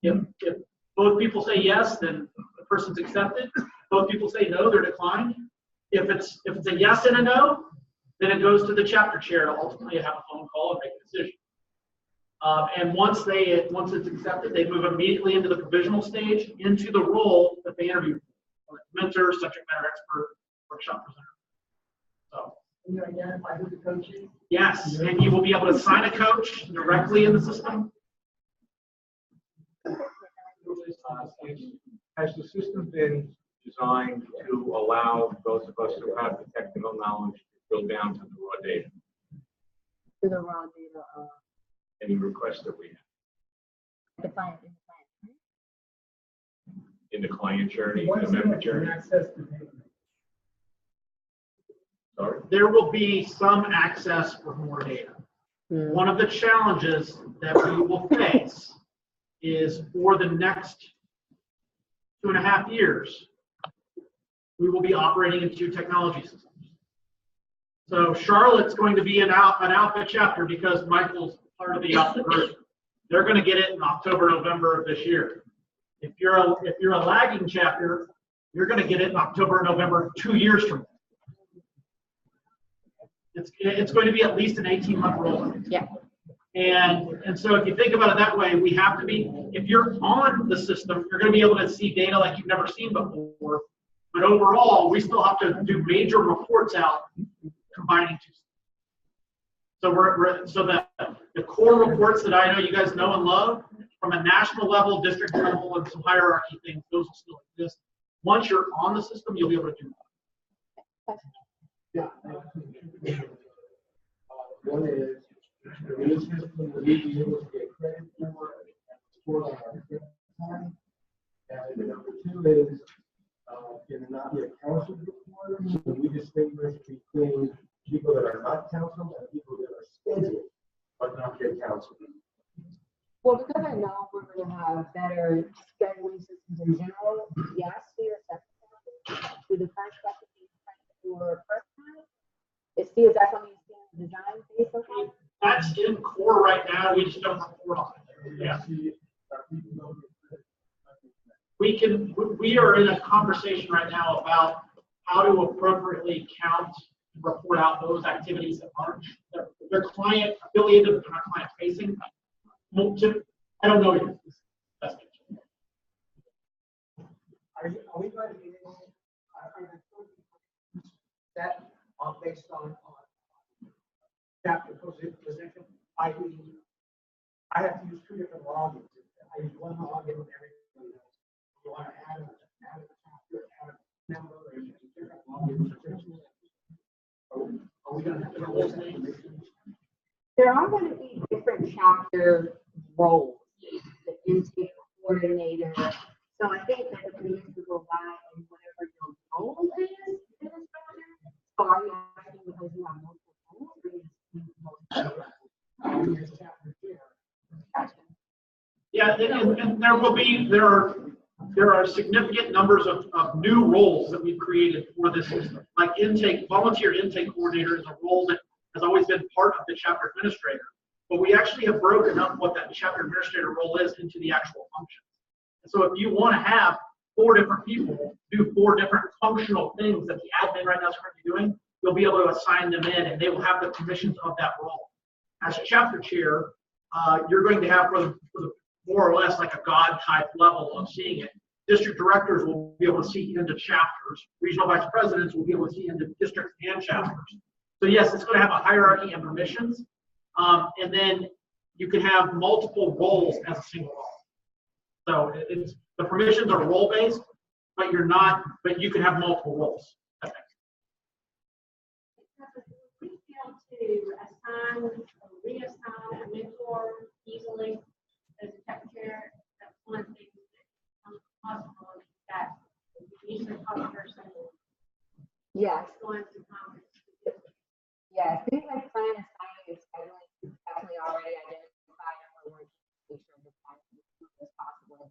If both people say yes, then the person's accepted. Both people say no, they're declined. If it's a yes and a no, then it goes to the chapter chair to ultimately have a phone call and make a decision. And once it's accepted, they move immediately into the provisional stage, into the role that they interviewed for, mentor, subject matter expert, workshop presenter. So. Can you identify who the coach is? Yes, and you will be able to assign a coach directly in the system. Has the system been designed to allow those of us who have the technical knowledge to go down to the raw data? To the raw data of Any requests that we have the client. in the client journey, What's the member the journey? access to data? Sorry? There will be some access for more data. One of the challenges that we will face is for the next 2.5 years, we will be operating in 2 technology systems. So Charlotte's going to be an alpha chapter because Michael's part of the alpha version. They're going to get it in October, November of this year. If you're a lagging chapter, you're going to get it in October, November, 2 years from now. It's going to be at least an 18-month rollout. Yeah. And so if you think about it that way, we have to be, if you're on the system, you're going to be able to see data like you've never seen before. But overall, we still have to do major reports out combining two. So so the core reports that I know you guys know and love, from a national level, district level, and some hierarchy things, those will still exist. Once you're on the system, you'll be able to do that. Yeah. One is, the new system will be able to get credit for our credit time. And number two is, can it not be a council report? So we distinguish between people that are not council and people that are scheduled but not yet council. Well, because I know we're gonna have better scheduling systems in general, yes, we are separate. Do the first step for first time? Is that something you see in the design phase so far? That's in core right now. We just don't report on it. Yeah. We are in a conversation right now about how to appropriately count and report out those activities that aren't they're client affiliated, but they're not client facing. I don't know yet. That's it. Are we going to be able that based on chapter position? I have to use two different logins. I use one login with everything else. You want to add a chapter, add a number, or different logins. Are we going to have to roll things? There are going to be different chapter roles, the intake coordinator. So I think that the community will rely on whatever your role is in this project. So are you asking because you have multiple roles, or you just Yeah, and there are significant numbers of new roles that we've created for this system. Like volunteer intake coordinator is a role that has always been part of the chapter administrator. But we actually have broken up what that chapter administrator role is into the actual functions. And so if you want to have 4 different people do 4 different functional things that the admin right now is currently doing, you'll be able to assign them in, and they will have the permissions of that role. As a chapter chair, you're going to have for the more or less like a God type level of seeing it. District directors will be able to see into chapters. Regional vice presidents will be able to see into districts and chapters. So yes, it's going to have a hierarchy and permissions. And then you can have multiple roles as a single role. So the permissions are role based, but you can have multiple roles. We fail to assign or reassign a mentor easily as a tech chair. That's one thing that possible that usually a person yes. going to conference. Yes, things like plan assignment and scheduling definitely already identified in our work. Make sure the time is as soon as possible.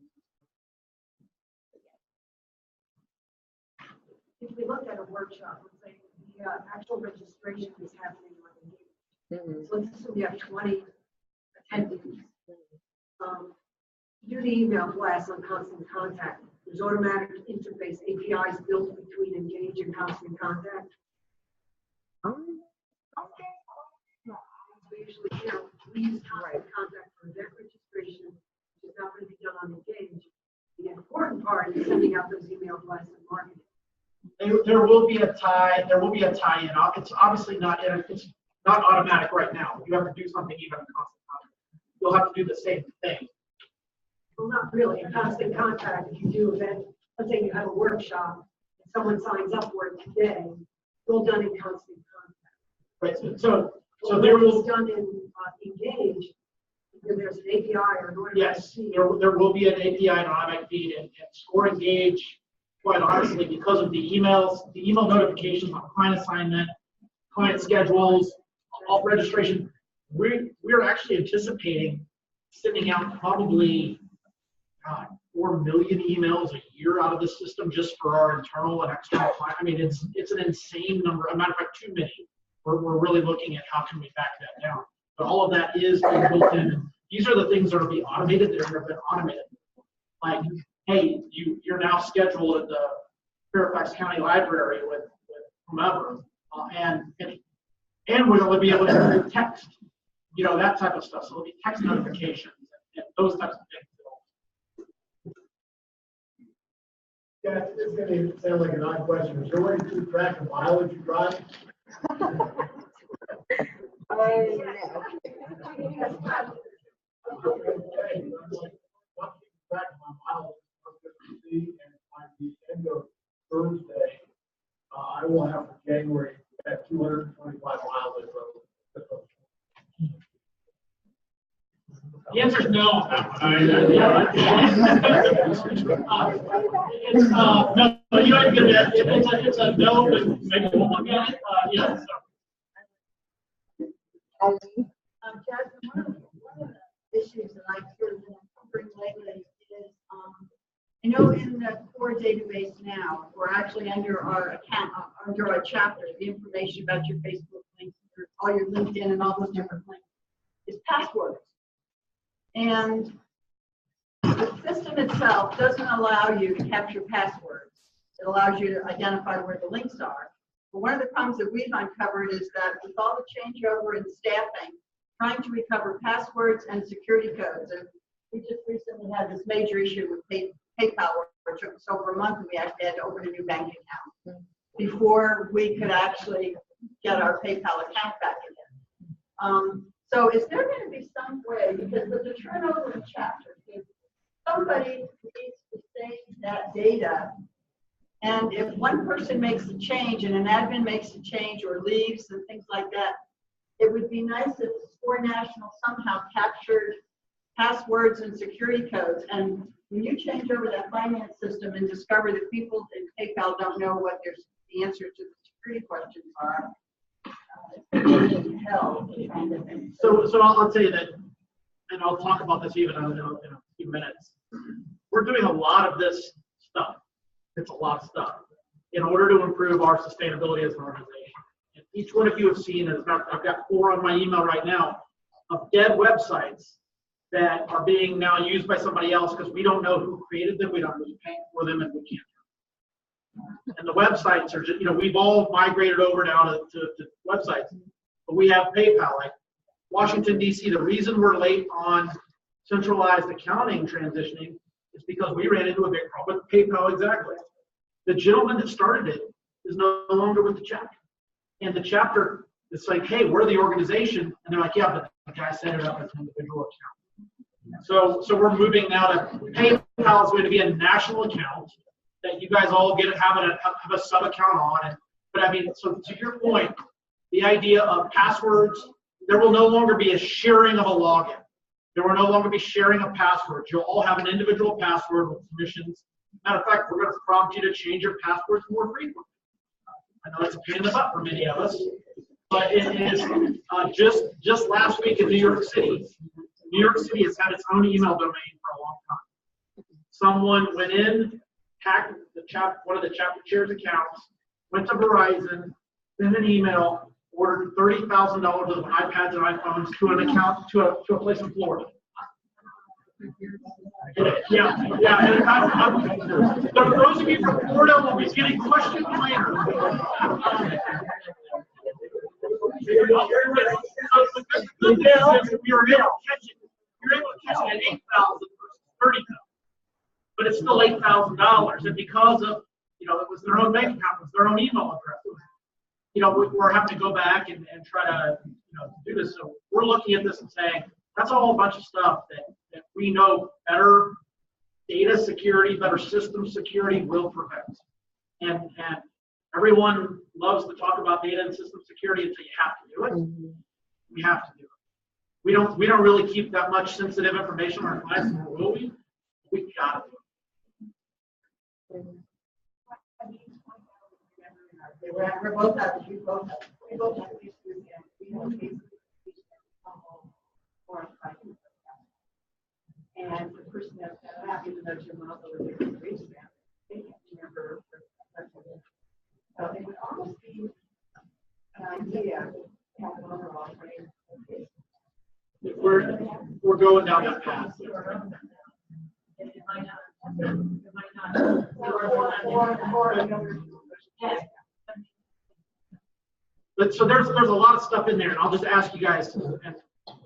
If we look at a workshop, let's say the actual registration is happening on the meeting. So let's assume we have 20 attendees. Do the email blast on constant contact. There's automatic interface APIs built between Engage and constant contact. We use constant contact for event registration, which is not going to be done on Engage. The important part is sending out those email blasts and marketing. There will be a tie. There will be a tie-in. It's obviously not. It's not automatic right now. You have to do something even in constant contact. You'll have to do the same thing. Well, not really. In constant contact, if you do event, let's say you have a workshop, and someone signs up for it today, it's all done in constant contact. Right. So Well, there it's will. done in Engage. Because there's an API or an automatic Yes, feed. there will be an API and automatic feed, and Score Engage, quite honestly, because of the email notifications on client assignment, client schedules, all registration, we're actually anticipating sending out probably 4 million emails a year out of the system just for our internal and external client. I mean, it's an insane number. As a matter of fact, too many. We're really looking at how can we back that down. But all of that is built in. These are the things that will be automated that have been automated. Like, hey, you're now scheduled at Fairfax County Library with whomever, and we're going to be able to text, that type of stuff. So there'll be text notifications and those types of things. Yeah, it's going to sound like an odd question. Is there a way to keep track of mileage you drive? By the end of Thursday, I will have for January at 225 miles of road. The answer is no on that one. No, but you ain't gonna get it. It's a no, but maybe we'll look at it. Yeah. So. Jasmine, one of the issues that I've sort of been covering lately is, I know in the core database now, we're actually under our account, under our chapter, the information about your Facebook links, all your LinkedIn and all those different links, is passwords. And the system itself doesn't allow you to capture passwords. It allows you to identify where the links are. But one of the problems that we've uncovered is that with all the changeover in staffing, trying to recover passwords and security codes. And we just recently had this major issue with PayPal, where it took us over a month and we actually had to open a new bank account before we could actually get our PayPal account back again. So is there going to be some way, because with the turnover in chapters, somebody needs to save that data, and if one person makes a change and an admin makes a change or leaves and things like that, it would be nice if SCORE National somehow captured passwords and security codes. And when you change over that finance system and discover that people in PayPal don't know what the answer to the security questions are, hell. So I'll tell you that, and I'll talk about this even in a few minutes. We're doing a lot of this stuff. It's a lot of stuff in order to improve our sustainability as an organization. And each one of you have seen, I've got 4 on my email right now, of dead websites that are being now used by somebody else because we don't know who created them, we don't know who's paying for them, and we can't. And the websites are just, we've all migrated over now to websites, but we have PayPal. Like Washington, D.C., the reason we're late on centralized accounting transitioning is because we ran into a big problem with PayPal. Exactly. The gentleman that started it is no longer with the chapter. And the chapter is like, hey, we're the organization. And they're like, yeah, but the guy set it up as an individual account. So we're moving now to PayPal is going to be a national account that you guys all have a sub account on. But I mean, so to your point, the idea of passwords, there will no longer be a sharing of a login. There will no longer be sharing of passwords. You'll all have an individual password with permissions. Matter of fact, we're going to prompt you to change your passwords more frequently. I know it's a pain in the butt for many of us, but it is just last week in New York City. New York City has had its own email domain for a long time. Someone went in, hacked one of the chapter chair's accounts, went to Verizon, sent an email, ordered $30,000 of iPads and iPhones to an account to a place in Florida. Yeah. So those of you from Florida will be getting questions later. The good news is that we were able to catch it. You're able to catch it at $8,000 versus $30,000, but it's still $8,000. And because of it was their own bank account, it was their own email address. We're having to go back and try to do this. So we're looking at this and saying that's all a bunch of stuff that we know better data security, better system security will prevent. And everyone loves to talk about data and system security until you have to do it. We have to do it. We don't really keep that much sensitive information on our clients, nor will we. We gotta do it. We're both have we both have issues, and we have cases and the person that's not even though your mother was able to reach them, they can't remember. So it would almost be an idea to have an overall training. We're going down that path. It might not But so there's a lot of stuff in there, and I'll just ask you guys and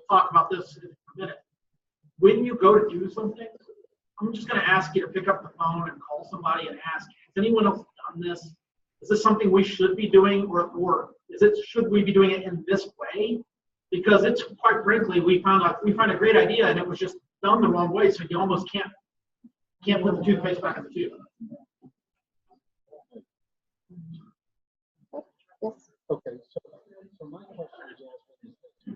talk about this in a minute. When you go to do something, I'm just going to ask you to pick up the phone and call somebody and ask, has anyone else done this? Is this something we should be doing, or should we be doing it in this way? Because it's quite frankly, we find a great idea and it was just done the wrong way, so you almost can't put the toothpaste back in the tube. Okay, so my question is,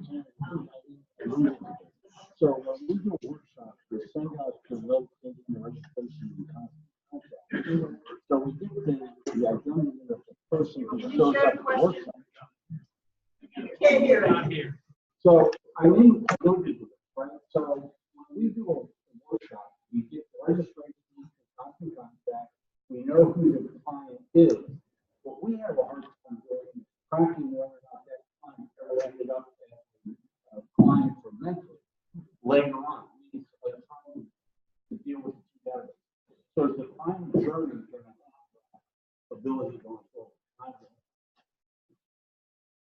so when we do a workshop, we send out the note in the registration and contract. So we give the identity of the person who shows up at the workshop. Can't hear it. Not here. So I need identity, right? So when we do a workshop, we get the registration, the contract, we know who the client is. What we have a hard time doing is tracking whether or not that client ever ended up as a client or mentor later on. We need time to deal with it together. So it's a client journey for the ability going forward.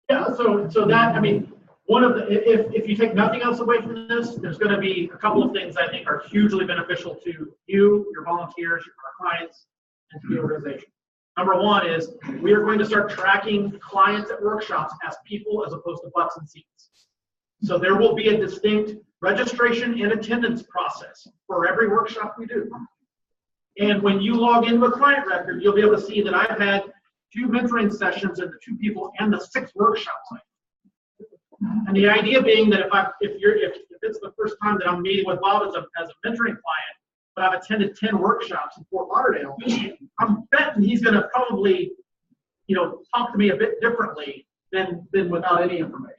Yeah, so that, I mean, one of the, if you take nothing else away from this, there's going to be a couple of things I think are hugely beneficial to you, your volunteers, our clients, and to the organization. Number one is we are going to start tracking clients at workshops as people as opposed to butts and seats. So there will be a distinct registration and attendance process for every workshop we do. And when you log into a client record, you'll be able to see that I've had 2 mentoring sessions and the 2 people and the 6 workshops. And the idea being that if it's the first time that I'm meeting with Bob as a mentoring client, but I've attended 10 workshops in Fort Lauderdale, I'm betting he's going to probably, talk to me a bit differently than without any information.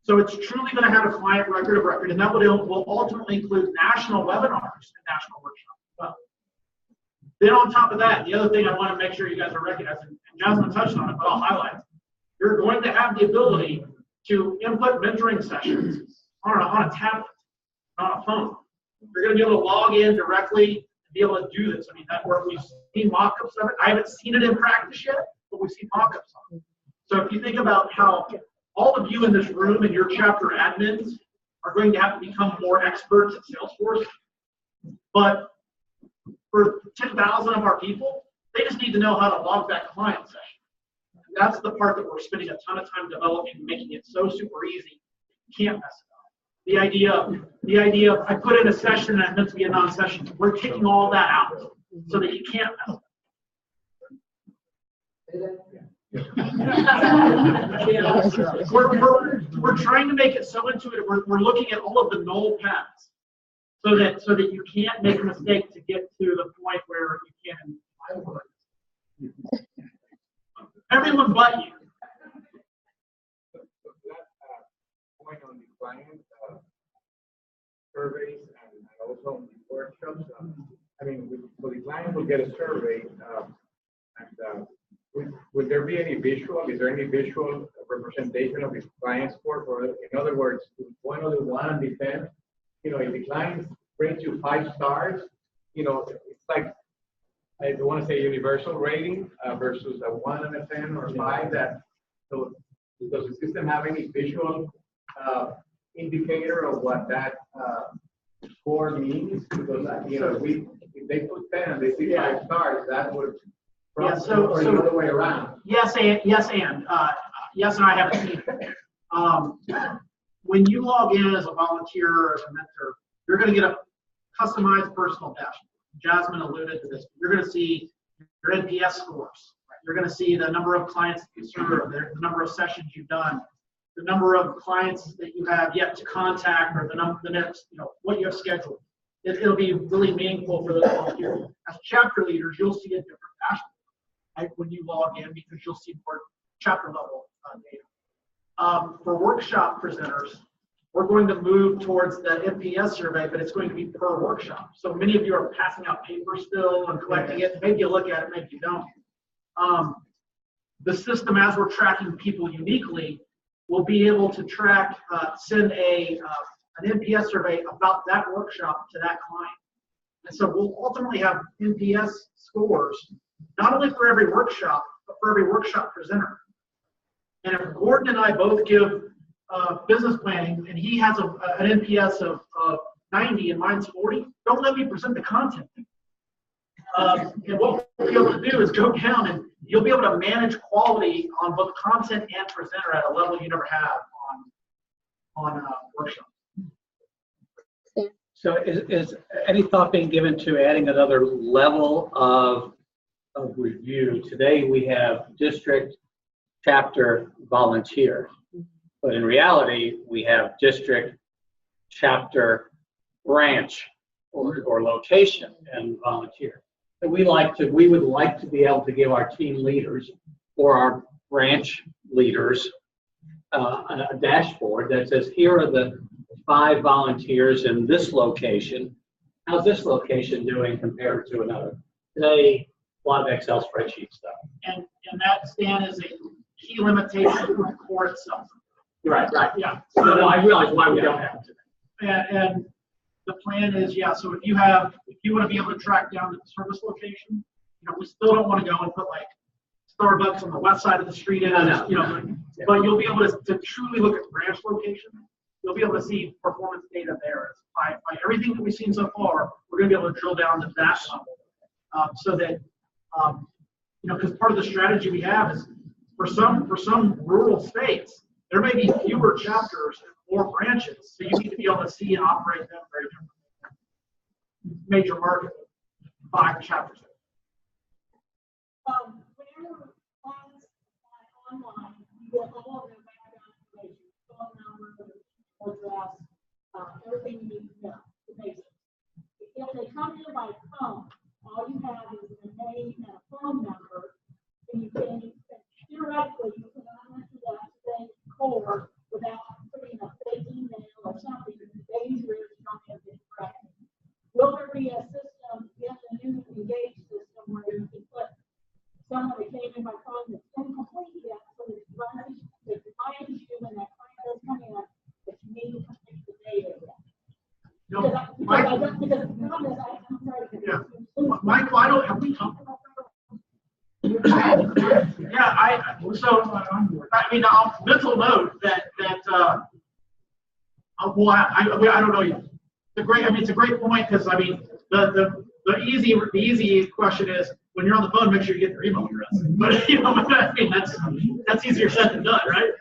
So it's truly going to have a client record of record, and that will ultimately include national webinars and national workshops as well. Then on top of that, the other thing I want to make sure you guys are recognizing, and Jasmine touched on it, but I'll highlight it. You're going to have the ability to input mentoring sessions on a tablet, on a phone. You're going to be able to log in directly and be able to do this. I mean, that work, we've seen mock-ups of it. I haven't seen it in practice yet, but we've seen mock-ups of it. So if you think about how all of you in this room and your chapter admins are going to have to become more experts at Salesforce, but for 10,000 of our people, they just need to know how to log that client session. And that's the part that we're spending a ton of time developing, making it so super easy. You can't mess it up. The idea of I put in a session and it's meant to be a non-session. We're taking all that out so that you can't mess it up. We're trying to make it so intuitive. We're looking at all of the null paths so that you can't make a mistake to get to the point where you can. Everyone but you. Point on the client surveys and also workshops. I mean, so the client will get a survey, and would there be any visual? Is there any visual representation of the client score? Or in other words, 1 on the 1 and the 10. If the client rates you 5 stars, it's like, I don't want to say universal rating versus a 1 and a 10 or 5. So does the system have any visual indicator of what that score means? Because if they put 10 and they see 5 stars, that would or the other way around. Yes, and I haven't seen it. When you log in as a volunteer or as a mentor, you're going to get a customized personal dashboard. Jasmine alluded to this. You're going to see your NPS scores. Right? You're going to see the number of clients that you serve, the number of sessions you've done, the number of clients that you have yet to contact, or the next, what you have scheduled. It'll be really meaningful for those volunteers. As chapter leaders, you'll see a different dashboard when you log in, because you'll see more chapter level data. For workshop presenters, we're going to move towards the NPS survey, but it's going to be per workshop. So many of you are passing out paper still and collecting it. Maybe you look at it, maybe you don't. The system, as we're tracking people uniquely, will be able to send an NPS survey about that workshop to that client. And so we'll ultimately have NPS scores, not only for every workshop, but for every workshop presenter. And if Gordon and I both give business planning, and he has an NPS of 90 and mine's 40, don't let me present the content. And what we'll be able to do is go down, and you'll be able to manage quality on both content and presenter at a level you never have on workshops. So is any thought being given to adding another level of review? Today we have district, chapter, volunteer. But in reality, we have district, chapter, branch, or location and volunteer. And we would like to be able to give our team leaders or our branch leaders a dashboard that says, here are the 5 volunteers in this location. How's this location doing compared to another? Today, a lot of Excel spreadsheet stuff. And that, Stan, is a key limitation of the core itself. Right. Yeah. So no, I realize why we don't have it today. And the plan is, yeah, so if you want to be able to track down the service location, we still don't want to go and put like Starbucks on the west side of the street, but you'll be able to truly look at branch location. You'll be able to see performance data there. By everything that we've seen so far, we're going to be able to drill down to that level, so that because part of the strategy we have is for some rural states, there may be fewer chapters and more branches, so you need to be able to see and operate them very differently. Major market, 5 chapters. Whenever clients apply online, you get all of their background information, phone number, address, everything you need to know, the basics. If they come in by phone, all you have is a name and a phone number, and you can theoretically you can enter that same core without putting a fake email or something. The dangerous something incorrect. Will there be a system in the new engaged system where you can put someone that came in by phone that's incomplete yet, so that the client is human, that client does come in, but you need to complete the data yet. No, Michael, I don't have we talked about that? Yeah, mental note that I don't know yet. It's a great point, because the easy question is, when you're on the phone, make sure you get their email address. But that's easier said than done, right?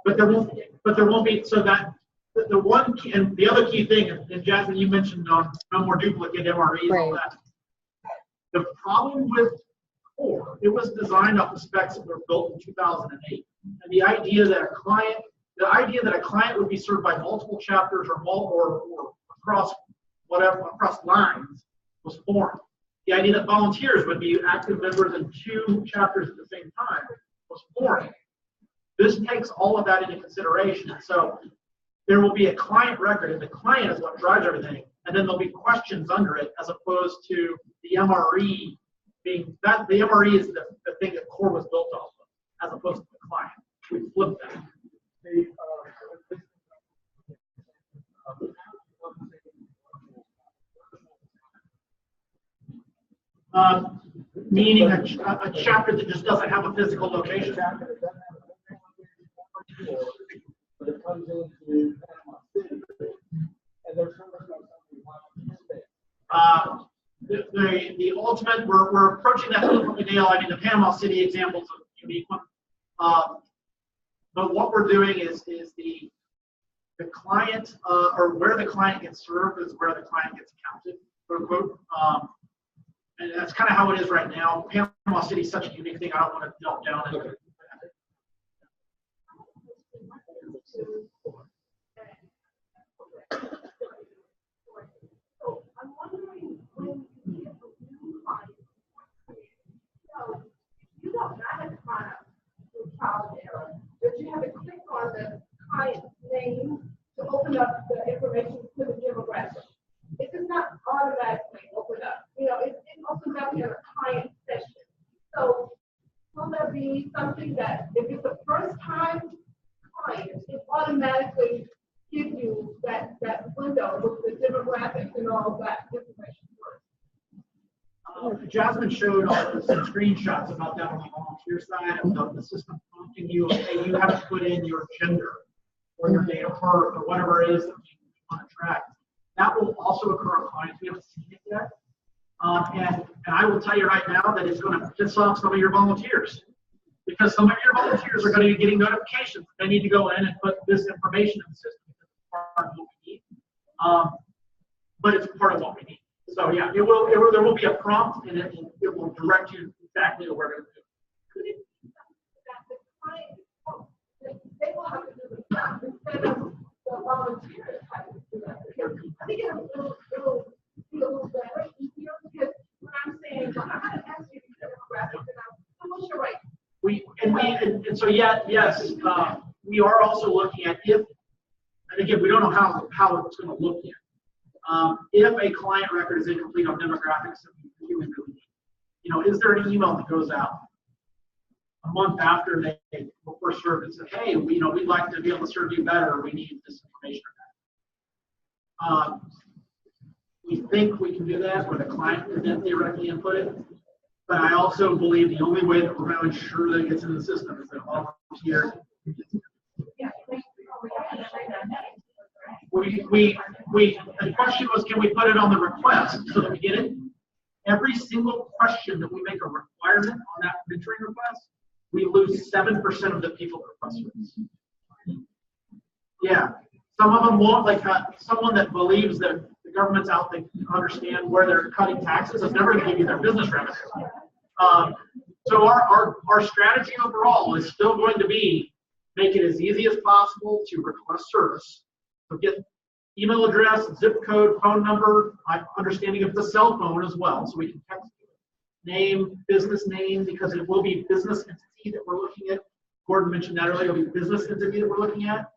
But there won't be, so that the one key, and the other key thing, and Jasmine, you mentioned on no more duplicate MREs and all that. The problem with core, it was designed off the specs that were built in 2008, and the idea that a client would be served by multiple chapters or across lines was foreign. The idea that volunteers would be active members in 2 chapters at the same time was foreign. This takes all of that into consideration. And so there will be a client record, and the client is what drives everything. And then there'll be questions under it, as opposed to the MRE being that. The MRE is the thing that core was built off of, as opposed to the client. We flipped that. Meaning a chapter that just doesn't have a physical location. But it comes into Panama City, and there's so much the ultimate, we're approaching that differently, Dale. The Panama City example is a unique one. But what we're doing is the client, or where the client gets served is where the client gets counted, quote unquote. And that's kind of how it is right now. Panama City is such a unique thing. I don't want to delve down into it. So I'm wondering, when you get a new client, so you don't have a product with child care, but you have to click on the client's name to open up the information to the demographic. It does not automatically open up. It opens up in a client session. So will there be something that, if it's the first time client, it automatically gives you that with the demographics and all that information first. Jasmine showed some screenshots about that on the volunteer side of the system prompting you, hey, you have to put in your gender or your date of birth or whatever it is that you want to track. That will also occur on clients. We haven't seen it yet. And I will tell you right now that it's going to piss off some of your volunteers, because some of your volunteers are going to be getting notifications. They need to go in and put this information in the system because it's part of what we need. But it's part of what we need. So yeah, there will be a prompt, and it will direct you exactly to where to do. Could it be that the client, they will have to do the job instead of the volunteers having to do that? I think it will be a little better, easier, because when I'm saying, well, I'm going to ask you to do demographics, and what's your right? And so yes, we are also looking at and again, we don't know how it's going to look yet. If a client record is incomplete on demographics, is there an email that goes out a month after they were first served and said, hey, we'd like to be able to serve you better, we need this information or that. We think we can do that where the client can then theoretically input it. But I also believe the only way that we're going to ensure that it gets in the system is that all volunteers. The question was, can we put it on the request so that we get it? Every single question that we make a requirement on that mentoring request, we lose 7% of the people that request it. Yeah, some of them won't, like someone that believes that the government's out there to understand where they're cutting taxes is never going to give you their business revenue. So our strategy overall is still going to be make it as easy as possible to request service. So get email address, zip code, phone number, understanding of the cell phone as well, so we can text you. Name, business name, because it will be business entity that we're looking at. Gordon mentioned that earlier, it'll be business entity that we're looking at.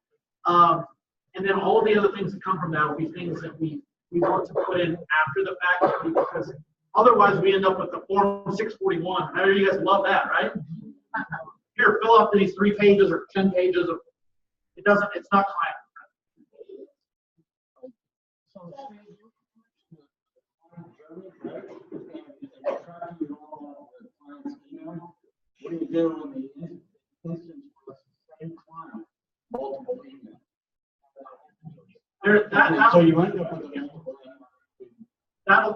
And then all of the other things that come from that will be things that we want to put in after the fact, because otherwise we end up with the form 641. I know you guys love that, right? Here, fill out these 3 pages or 10 pages of, it's not client. What do you do when the instance was the same client, multiple emails? So you end up with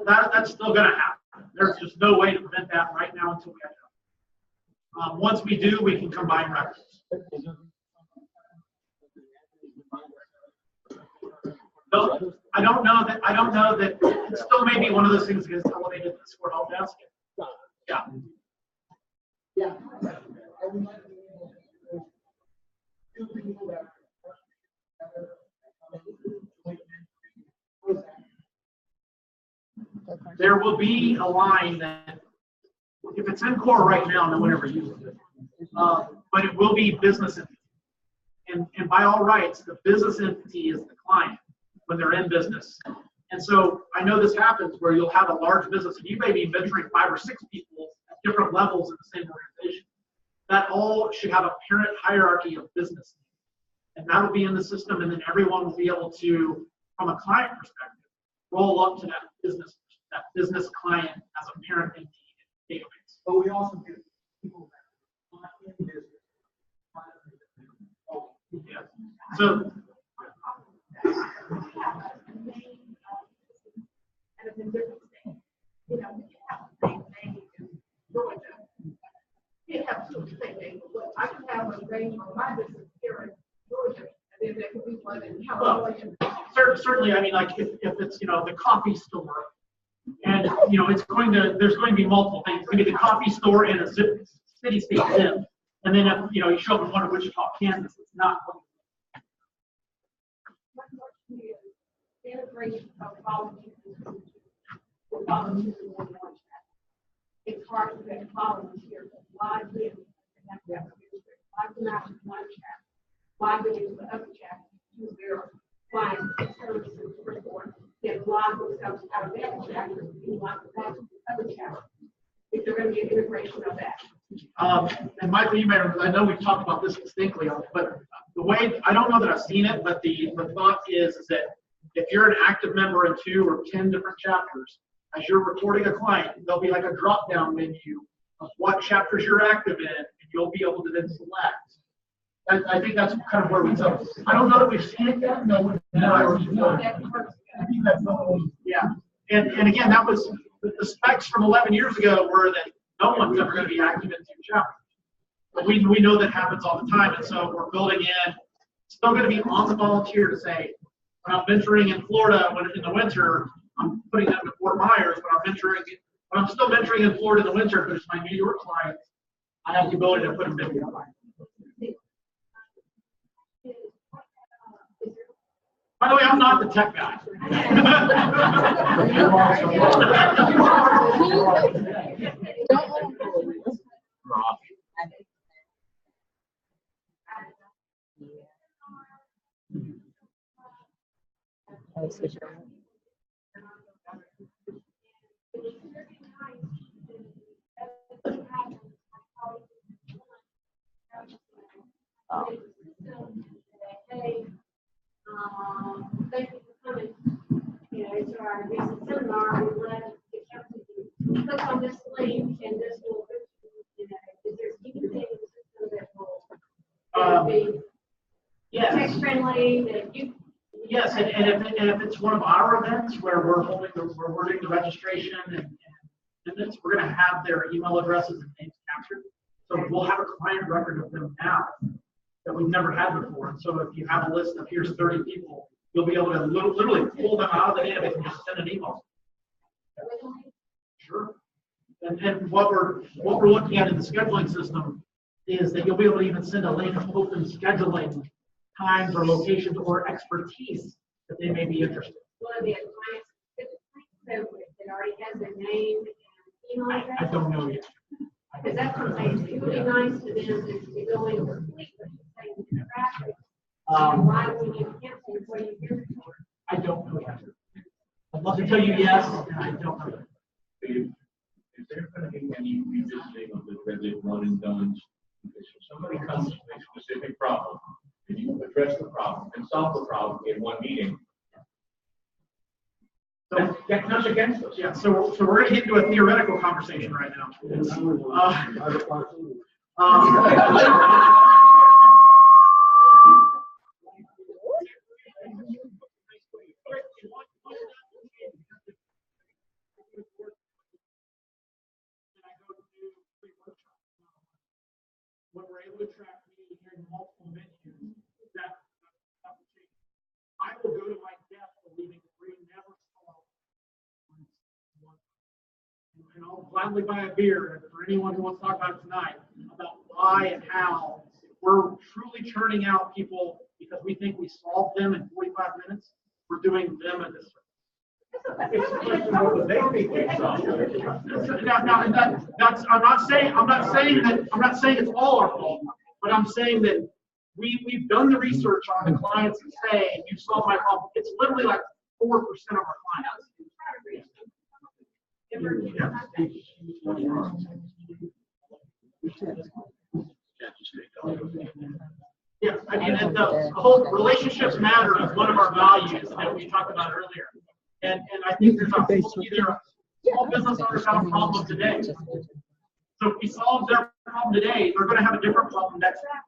that's still going to happen. There's just no way to prevent that right now until we have to. Once we do, we can combine records. No, I don't know that it still may be one of those things that gets elevated to the score help desk. Yeah. Yeah. There will be a line that, if it's in core right now, no one ever uses it. But it will be business entity. And by all rights, the business entity is the client when they're in business. And so I know this happens where you'll have a large business and you may be mentoring 5 or 6 people at different levels in the same organization. That all should have a parent hierarchy of business. And that'll be in the system, and then everyone will be able to, from a client perspective, roll up to that business client as a parent entity database. But we also get people that are not in business. Yeah. So I can have a range on my business here in Georgia, and then there could be one in California. Certainly, I mean, like if it's the coffee store, and there's going to be multiple things. It's going to be the coffee store and a city state zip, and then if you show up in one of Wichita, Kansas, it's not. Integration of volunteers. It's hard to get volunteers. Why do why not one chat? Why do the other chat use their client services report? Then log themselves out of that chat and log that to the other chat. If they're going to be an integration of that. And Michael, you may I know we've talked about this distinctly, but the way I don't know that I've seen it, but the thought is that if you're an active member in 2 or 10 different chapters, as you're recording a client, there'll be like a drop-down menu of what chapters you're active in, and you'll be able to then select. I think that's kind of where we go. I don't know that we've seen it yet. No. Yeah. And again, that was the specs from 11 years ago were that no one's ever going to be active in 2 chapters. But we know that happens all the time, and so we're building in. Still going to be on the volunteer to say, when I'm venturing in Florida in the winter, I'm putting them in Fort Myers. When I'm still venturing in Florida in the winter, but it's my New York clients, I have the ability to put them in. By the way, I'm not the tech guy. Thank you for coming, to our recent seminar. We're glad to come to you. Click on this link and this will, if there's anything in the system that will be text friendly, that you. Yes, and if it's one of our events where we're doing the registration and we're going to have their email addresses and names captured. So we'll have a client record of them now that we've never had before. And so if you have a list of here's 30 people, you'll be able to literally pull them out of the database and just send an email. Sure. And what we're looking at in the scheduling system is that you'll be able to even send a link of open scheduling times or locations or expertise that they may be interested in. Will it be a client so it already has their name and email address? I don't know yet. Because that's something it would be nice to them to go in completely saying the traffic. Why would you cancel what you here for? I don't know yet. I'd love to tell you yes, and I don't know. Is there going to be any revisiting of the dreaded one and done? Because if somebody comes with a specific problem, and you address the problem and solve the problem in one meeting, So that comes against us. yeah, so we're going to get into a theoretical conversation right now. When we're able to track me here in multiple venues, that will change. I will go to my desk believing that we never saw one. And I'll gladly buy a beer for anyone who wants to talk about it tonight about why and how we're truly churning out people because we think we solved them in 45 minutes. We're doing them a disservice. It's a question of what they think they solved. I'm not saying it's all our fault, but I'm saying that we've done the research on the clients and say, you solved my problem. It's literally like 4% of our clients. Yeah, I mean, and the whole relationships matter is one of our values that we talked about earlier. And I think there's either small business owners have a problem today. So if we solve their problem today, they're going to have a different problem next time.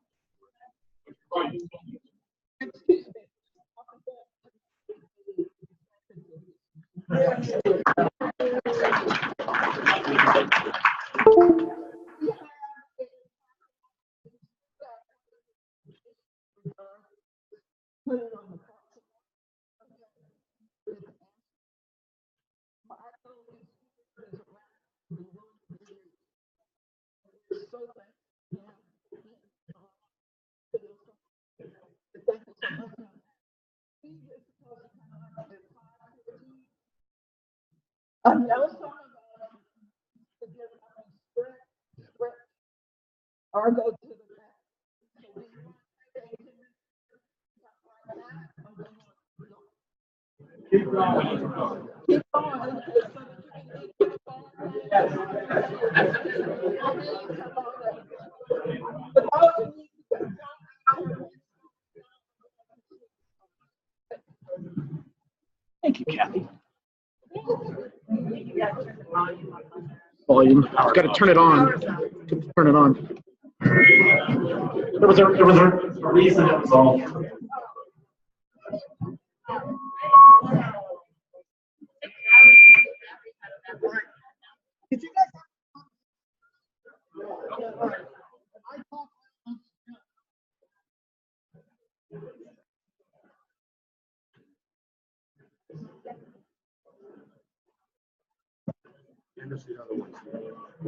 I know some of us to get script or go to the back. Keep going. Keep going. Thank you, Kathy. Volume. I've got to turn it on. Turn it on. There was a reason it was all.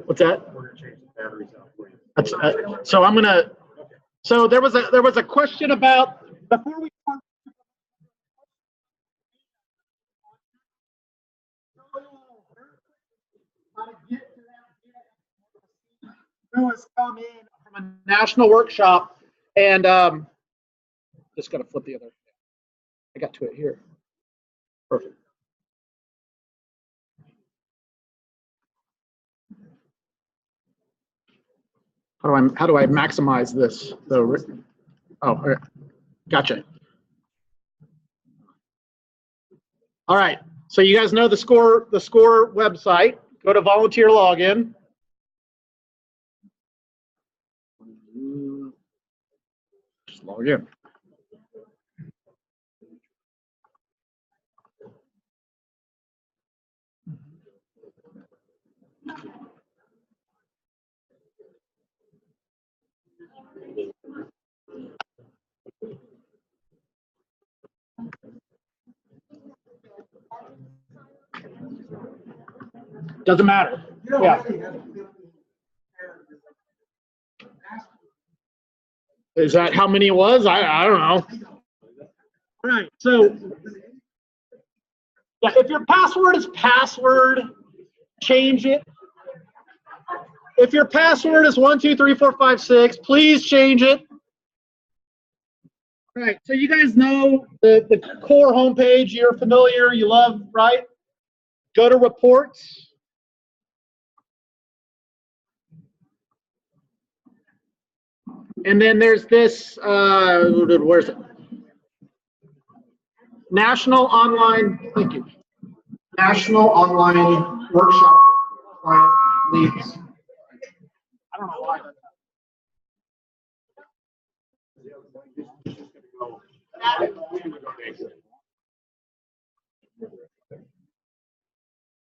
What's that? We're gonna change the batteries out for you. That's, so I'm gonna. So there was a question about before we. Who has come in from a national workshop and just gotta flip the other. I got to it here. Perfect. How do I maximize this? Oh, gotcha. All right. So you guys know the SCORE website. Go to volunteer login. Just log in. Doesn't matter. Yeah. Is that how many it was? I don't know. All right. So yeah, if your password is password, change it. If your password is 1, 2, 3, 4, 5, 6, please change it. All right. So you guys know the core homepage. You're familiar. You love, right? Go to reports. And then there's this, where's it? National Online, thank you. National Online Workshop Client Leads. I don't know why.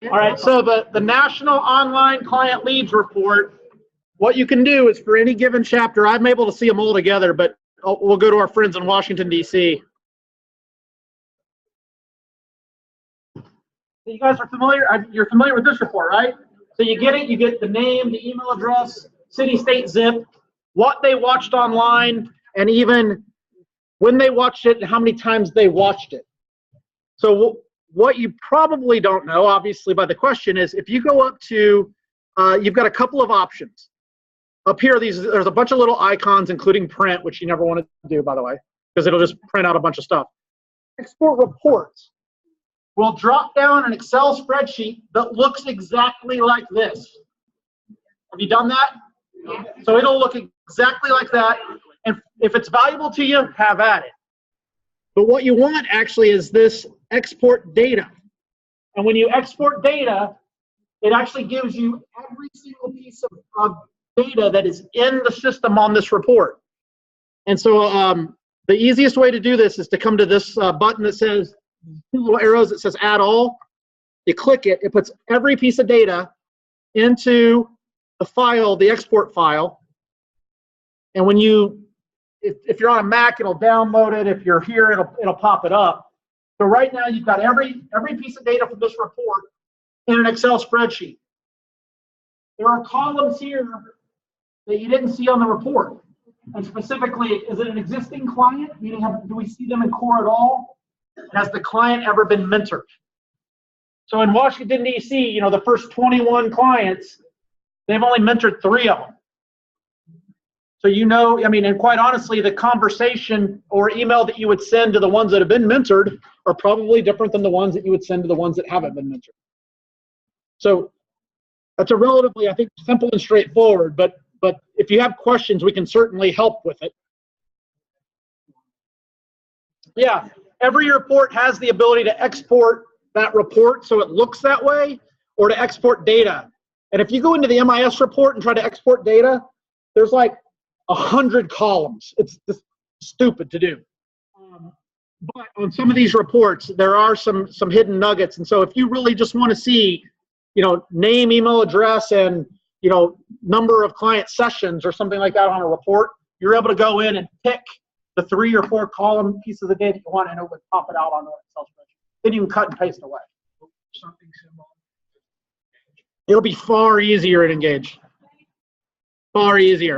All right, so the National Online Client Leads Report, what you can do is for any given chapter, I'm able to see them all together, but we'll go to our friends in Washington, D.C. You guys are familiar, you're familiar with this report, right? So you get it, you get the name, the email address, city, state, zip, what they watched online, and even when they watched it and how many times they watched it. So what you probably don't know, obviously by the question, is if you go up to, you've got a couple of options. Up here, there's a bunch of little icons, including print, which you never want to do, by the way, because it'll just print out a bunch of stuff. Export reports will drop down an Excel spreadsheet that looks exactly like this. Have you done that? Yeah. So it'll look exactly like that. And if it's valuable to you, have at it. But what you want actually is this export data. And when you export data, it actually gives you every single piece of data that is in the system on this report. And so the easiest way to do this is to come to this button that says, two little arrows that says add all. You click it, it puts every piece of data into the file, the export file. And when you, if you're on a Mac, it'll download it. If you're here, it'll pop it up. So right now you've got every piece of data from this report in an Excel spreadsheet. There are columns here that you didn't see on the report. And specifically, is it an existing client? Meaning, do we see them in core at all? Has the client ever been mentored? So in Washington, D.C., you know, the first 21 clients, they've only mentored 3 of them. So you know, I mean, and quite honestly, the conversation or email that you would send to the ones that have been mentored are probably different than the ones that you would send to the ones that haven't been mentored. So that's a relatively, I think, simple and straightforward, but if you have questions, we can certainly help with it. Yeah, every report has the ability to export that report so it looks that way, or to export data. And if you go into the MIS report and try to export data, there's like 100 columns. It's just stupid to do. But on some of these reports, there are some hidden nuggets. And so if you really just want to see, name, email address, and, number of client sessions or something like that on a report, you're able to go in and pick the 3 or 4 column pieces of data you want, and it would pop it out on an Excel spreadsheet. Then you can cut and paste away. Something similar. It'll be far easier in Engage. Far easier.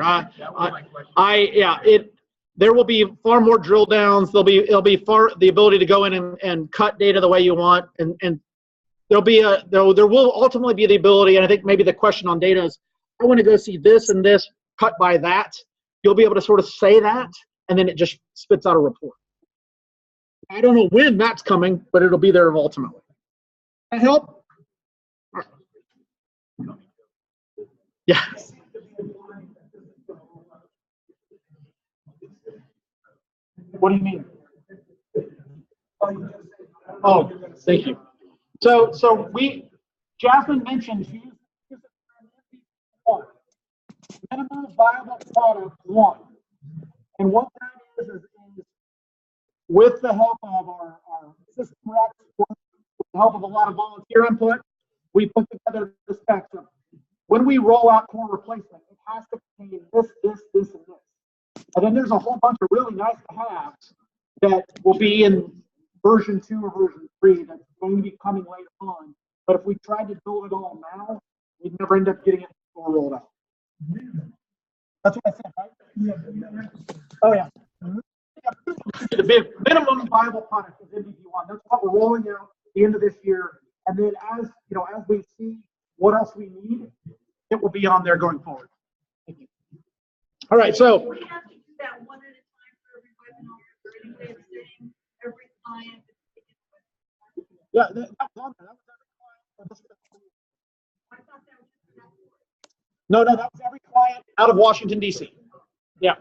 There will be far more drill downs. It'll be far the ability to go in and cut data the way you want, and there will ultimately be the ability, and I think maybe the question on data is, I want to go see this and this cut by that. You'll be able to sort of say that, and then it just spits out a report. I don't know when that's coming, but it'll be there ultimately. That help? Yeah. What do you mean? Oh, thank you. So Jasmine mentioned minimum viable product 1. And what that is with the help of our system reps, with the help of a lot of volunteer input, we put together the specs of when we roll out core replacement, it has to contain this, and this. And then there's a whole bunch of really nice to haves that will be in version 2 or version 3 that's going to be coming later on. But if we tried to build it all now, we'd never end up getting it all rolled out. That's what I said, right? Oh, yeah. The big minimum viable product is MVP1. That's what we're rolling out at the end of this year. And then as we see what else we need, it will be on there going forward. Thank you. All right, so. We have to do that one at a time for every webinar, or any way of saying every client. Yeah, that was on there. That was every client. I thought that was just No, that was every client out of Washington, D.C. Yeah.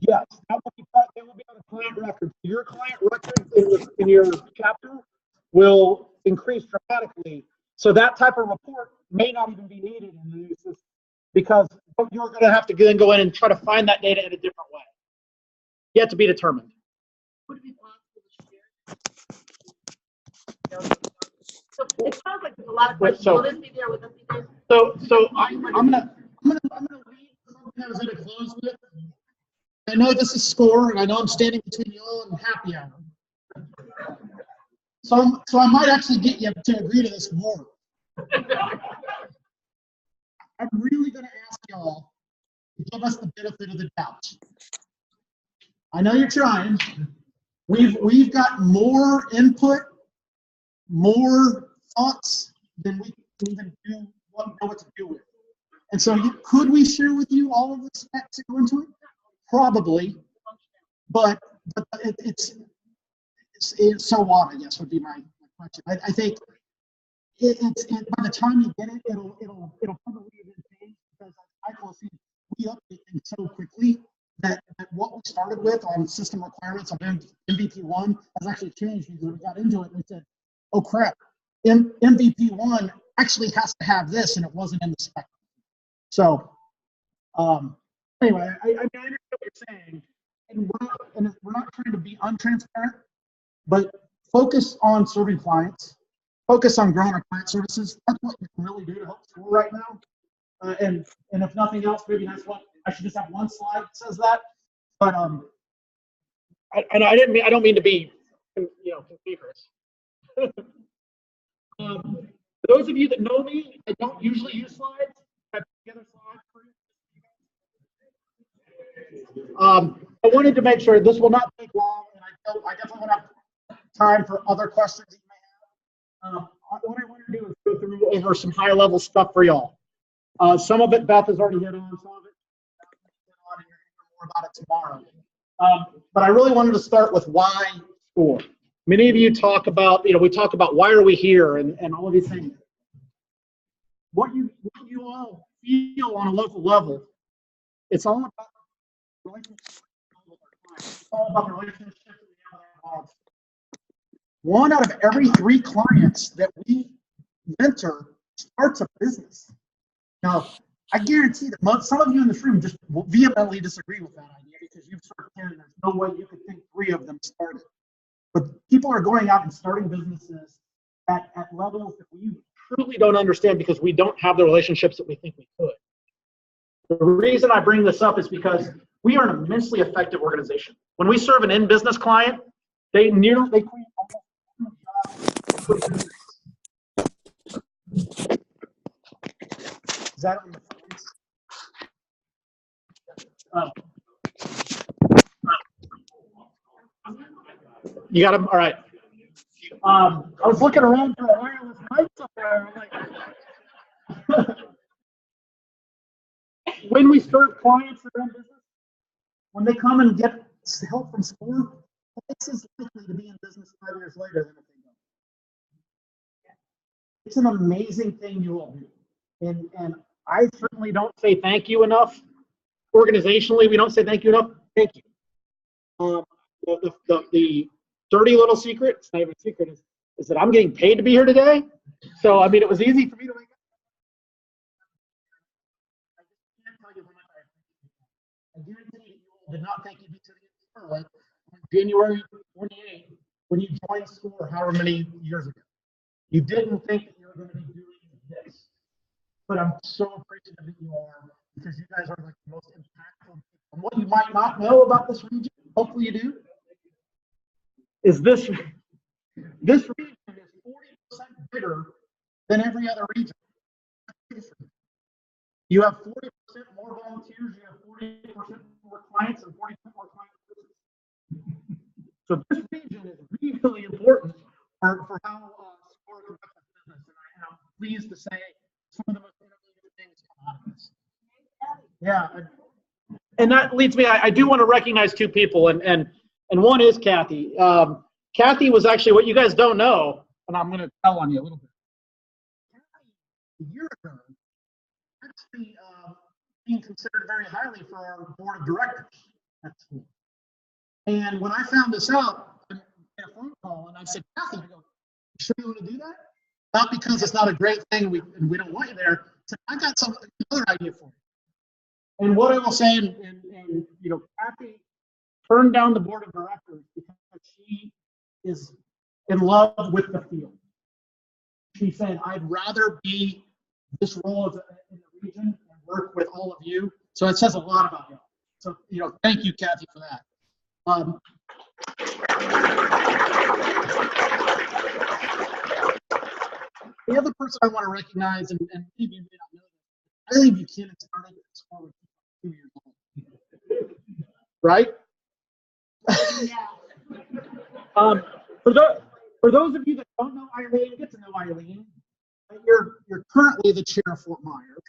Yes, that will be on the client record. Your client record in your chapter will increase dramatically. So that type of report may not even be needed in the new system, because you're going to have to then go in and try to find that data in a different way. Yet to be determined. Would it be possible to share? So it sounds like there's a lot of questions. Will this be there? Will this be there? So I'm gonna leave something I was gonna close with. I know this is SCORE, and I know I'm standing between y'all and happy hour. So I might actually get you to agree to this more. I'm really gonna ask y'all to give us the benefit of the doubt. I know you're trying. We've got more input, more thoughts than we can even know what to do with. And so could we share with you all of the specs that go into it? Probably, but it's so what, I guess, would be my question. I think by the time you get it, it'll probably even change, because I will see we update things so quickly that what we started with on system requirements on MVP1 has actually changed, because we got into it and we said, oh crap, MVP1 actually has to have this, and it wasn't in the spec. So anyway, I understand what you're saying, and we're not trying to be untransparent, but focus on serving clients, focus on growing our client services. That's what you can really do to help SCORE right now. And if nothing else, maybe that's what I should just have one slide that says that. But I don't mean to be conspicuous. For those of you that know me, I don't usually use slides. I put together slides for you. I wanted to make sure this will not take long, and I definitely want to have time for other questions that you may have. What I want to do is go through over some high-level stuff for y'all. Some of it Beth has already hit on, some of it and you're going to hear more about it tomorrow. But I really wanted to start with why SCORE. Many of you talk about, we talk about why are we here and all of these things. What you all feel on a local level, it's all about relationships with our clients. It's all about the relationships that we have with our clients. 1 out of every 3 clients that we mentor starts a business. Now, I guarantee that some of you in this room just vehemently disagree with that idea because you've started 10 and there's no way you could think 3 of them started. But people are going out and starting businesses at levels that we truly don't understand because we don't have the relationships that we think we could. The reason I bring this up is because we are an immensely effective organization. When we serve an in-business client, they create almost is that on the phones? You got them? All right. I was looking around for a wireless mic somewhere. I'm like, when we serve clients that are in business, when they come and get help from SOSR, this is likely to be in business 5 years later than if they don't. It's an amazing thing you all do. And I certainly don't say thank you enough. Organizationally, we don't say thank you enough. Thank you. The dirty little secret, it's not even a secret, is that I'm getting paid to be here today. So, I mean, it was easy for me to wake up. I just can't tell you how much I guarantee that you all did not think you'd be sitting in Sterling on January 28th when you joined SOSR however many years ago. You didn't think that you were going to be doing this. But I'm so appreciative that you are, because you guys are like the most impactful people. And what you might not know about this region, hopefully you do, is this region is 40% bigger than every other region. You have 40% more volunteers, you have 40% more clients, and 40% more client business. So this region is really important for how SOSR conducts business, and I'm pleased to say some of the most innovative things come out of this. Yeah, and that leads me, I do want to recognize 2 people, and one is Kathy. Kathy was actually, what you guys don't know, and I'm going to tell on you a little bit. Kathy, a year ago, actually being considered very highly for our board of directors at school. And when I found this out, I made a phone call, and I said, Kathy, you sure you want to do that? Not because it's not a great thing and we don't want you there. I said, I got another idea for you. And what I will say, and Kathy turned down the board of directors because she is in love with the field. She said, I'd rather be this role in the region and work with all of you. So it says a lot about you. So, thank you, Kathy, for that. The other person I want to recognize, and maybe you may not know this, Eileen Buchanan started at SOSR when she was 2 years old. Right? For those of you that don't know Eileen, get to know Eileen. You're currently the chair of Fort Myers,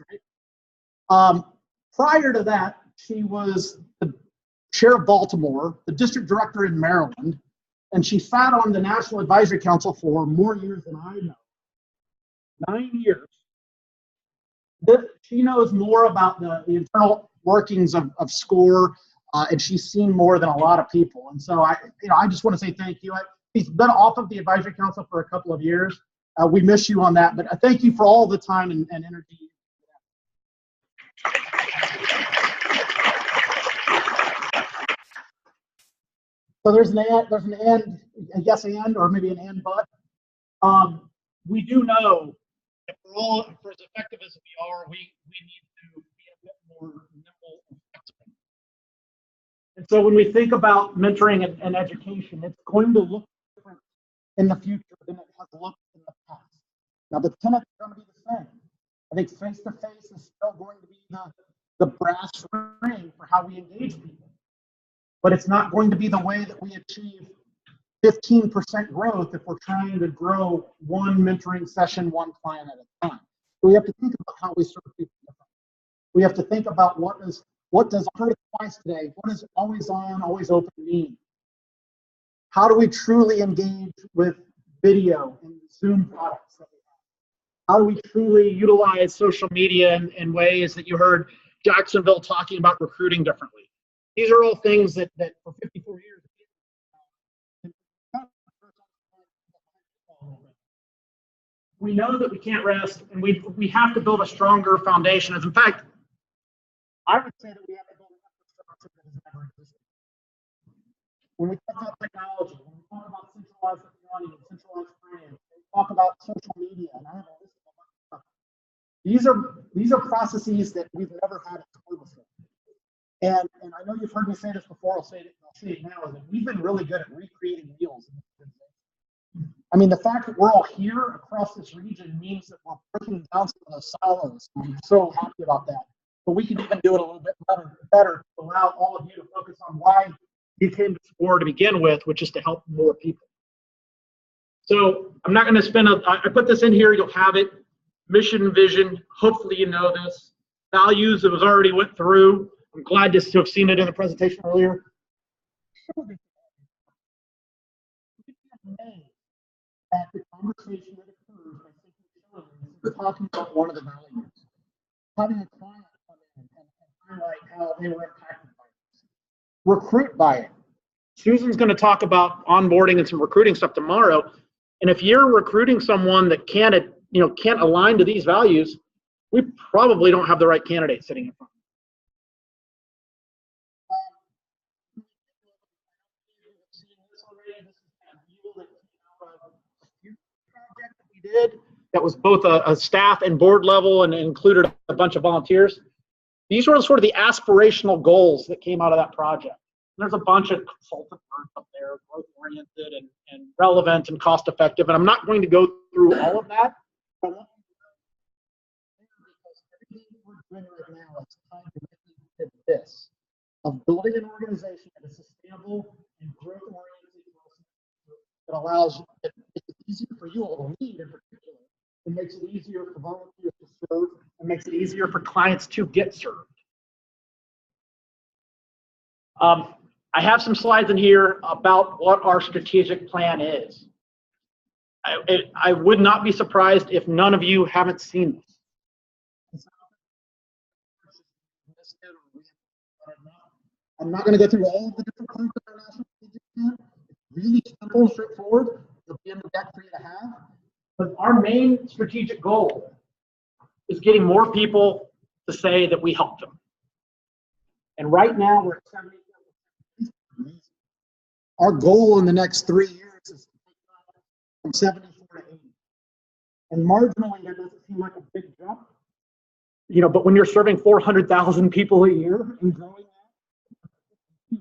right? Prior to that, she was the chair of Baltimore, the district director in Maryland, and she sat on the National Advisory Council for more years than I know. 9 years. She knows more about the internal workings of SOSR, and she's seen more than a lot of people. And so I just want to say thank you. She's been off of the advisory council for a couple of years. We miss you on that, but thank you for all the time and energy. So there's an and, a yes and, or maybe an and but. We do know that for as effective as we are, we need to be a bit more nimble and flexible. And so when we think about mentoring and education, it's going to look different in the future than it has looked in the past. Now the tenets are going to be the same. I think face-to-face is still going to be the brass ring for how we engage people. But it's not going to be the way that we achieve 15% growth if we're trying to grow one mentoring session, one client at a time. So we have to think about how we serve people differently. We have to think about what does I heard it twice today, what does always on, always open mean? How do we truly engage with video and Zoom products that we have? How do we truly utilize social media in ways that you heard Jacksonville talking about recruiting differently? These are all things that for 54 years, we know that we can't rest, and we have to build a stronger foundation. As in fact, I would say that we have to build an infrastructure that has never existed. When we talk about technology, when we talk about centralized accounting and centralized finance, when we talk about social media, and I have a list of a bunch of stuff. These are processes that we've never had at Core before. And I know you've heard me say this before, I'll say it now, is that we've been really good at recreating wheels in this organization. I mean, the fact that we're all here across this region means that we're breaking down some of those silos. I'm so happy about that. But we can even do it a little bit better to allow all of you to focus on why you came to SOSR to begin with, which is to help more people. So I'm not going to I put this in here, you'll have it. Mission and vision, hopefully you know this. Values, it was already went through. I'm glad to have seen it in the presentation earlier. At the conversation that occurs by simply showing them, talking about one of the values, having a client come in and highlight how they were impacted by this. Recruit by it. Susan's going to talk about onboarding and some recruiting stuff tomorrow. And if you're recruiting someone that can't align to these values, we probably don't have the right candidate sitting in front. Did that was both a staff and board level and included a bunch of volunteers. These were sort of the aspirational goals that came out of that project. And there's a bunch of consultant words up there, growth oriented and relevant and cost effective. And I'm not going to go through all of that. I want you to know because everything we're doing right now is tied to this of building an organization that is sustainable and growth oriented that allows it easier for you all to lead in particular. It makes it easier for volunteers to serve. It makes it easier for clients to get served. I have some slides in here about what our strategic plan is. I would not be surprised if none of you haven't seen this. I'm not going to go through all of the different parts of our national strategic plan. Really simple and straightforward. It'll be in the deck for you to have. But our main strategic goal is getting more people to say that we helped them. And right now we're at 70%. Our goal in the next 3 years is to take from 74 to 80. And marginally, that doesn't seem like a big jump. But when you're serving 400,000 people a year and growing that,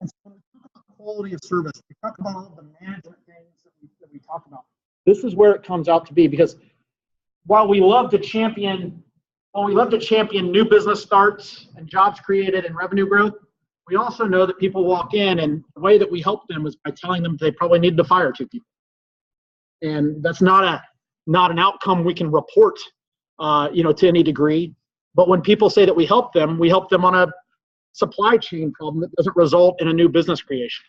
and so when we talk about quality of service, we talk about all the management things that we talk about. This is where it comes out to be, because while we love to champion new business starts and jobs created and revenue growth, we also know that people walk in, and the way that we help them is by telling them they probably need to fire 2 people. And that's not an outcome we can report, to any degree. But when people say that we help them on a supply chain problem that doesn't result in a new business creation.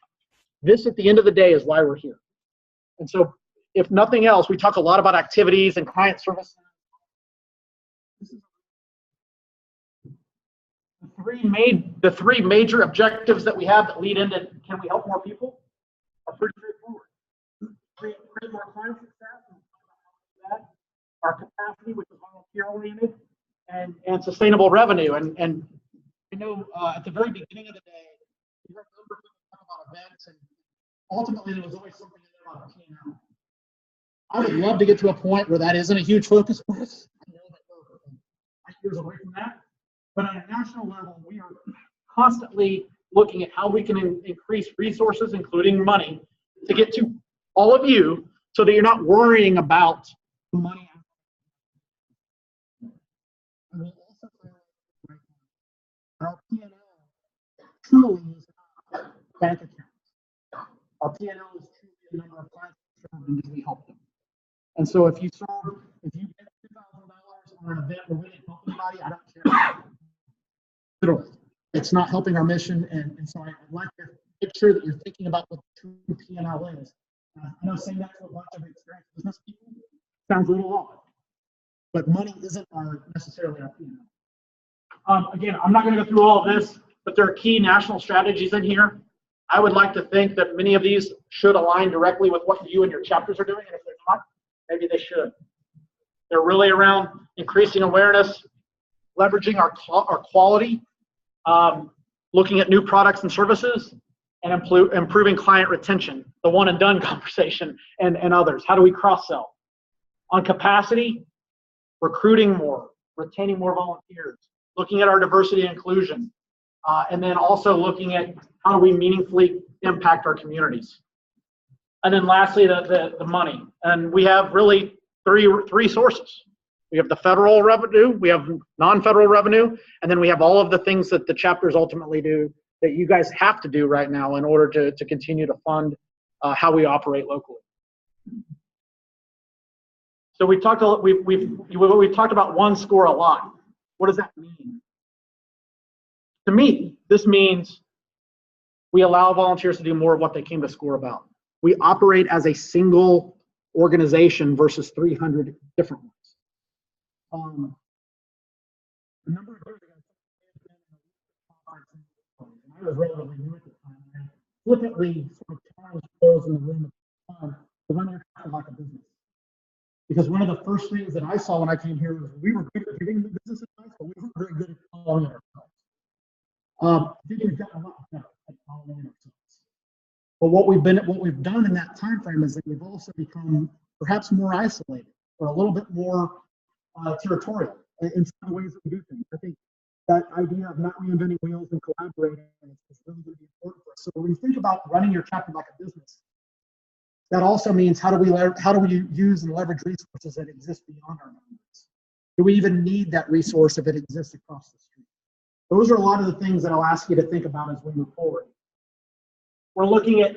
This, at the end of the day, is why we're here. And so, if nothing else, we talk a lot about activities and client service. The three major objectives that we have that lead into can we help more people are pretty straightforward. Create more client success, our capacity, which is volunteer oriented, and sustainable revenue. And I know at the very beginning of the day, we heard a number of people talk about events, and ultimately there was always something in there about P&L. I would love to get to a point where that isn't a huge focus for us. I know that we're years away from that. But on a national level, we are constantly looking at how we can increase resources, including money, to get to all of you so that you're not worrying about money. And we also our P&L truly is not bank accounts. Our P&L is truly the number of clients and we help them. And so if you get $2,000 on an event where we didn't help anybody, I don't care. Literally, it's not helping our mission, and so I'd like to make make sure that you're thinking about what the true P&L is. I know saying that to a bunch of experienced business people sounds a little odd, but money isn't necessarily our P&L. Again, I'm not going to go through all of this, but there are key national strategies in here. I would like to think that many of these should align directly with what you and your chapters are doing, and if they're not, maybe they should. They're really around increasing awareness, leveraging our quality, looking at new products and services, and improving client retention, the one and done conversation, and others. How do we cross-sell? On capacity, recruiting more, retaining more volunteers, looking at our diversity and inclusion, and then also looking at how do we meaningfully impact our communities. And then lastly, the money. And we have really three sources. We have the federal revenue, we have non-federal revenue, and then we have all of the things that the chapters ultimately do that you guys have to do right now in order to continue to fund how we operate locally. So we've talked about one score a lot. What does that mean? To me, this means we allow volunteers to do more of what they came to SCORE about. We operate as a single organization versus 300 different ones. A number of years ago, I was relatively new at the time. I flippantly sort of challenged those in the room at the time to run your company like a business. Because one of the first things that I saw when I came here was we were good at giving the business advice, but we weren't very good at following it ourselves. I think we've gotten a lot better at following ourselves. But what we've done in that time frame is that we've also become perhaps more isolated or a little bit more territorial in some of the ways that we do things. I think that idea of not reinventing wheels and collaborating is really going to be important for us. So when you think about running your chapter like a business, that also means how do we use and leverage resources that exist beyond our members? Do we even need that resource if it exists across the street? Those are a lot of the things that I'll ask you to think about as we move forward. We're looking at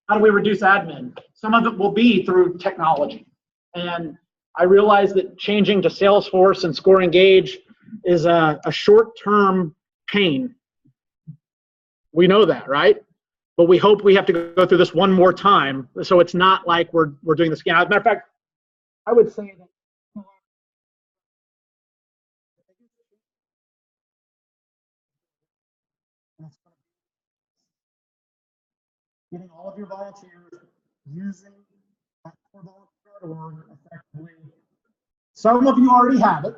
how do we reduce admin? Some of it will be through technology. And I realize that changing to Salesforce and SCORE Engage is a short-term pain. We know that, right? But we hope we have to go through this one more time, so it's not like we're doing this again. As a matter of fact, I would say that getting all of your volunteers using that volunteer.org effectively. Some of you already have it,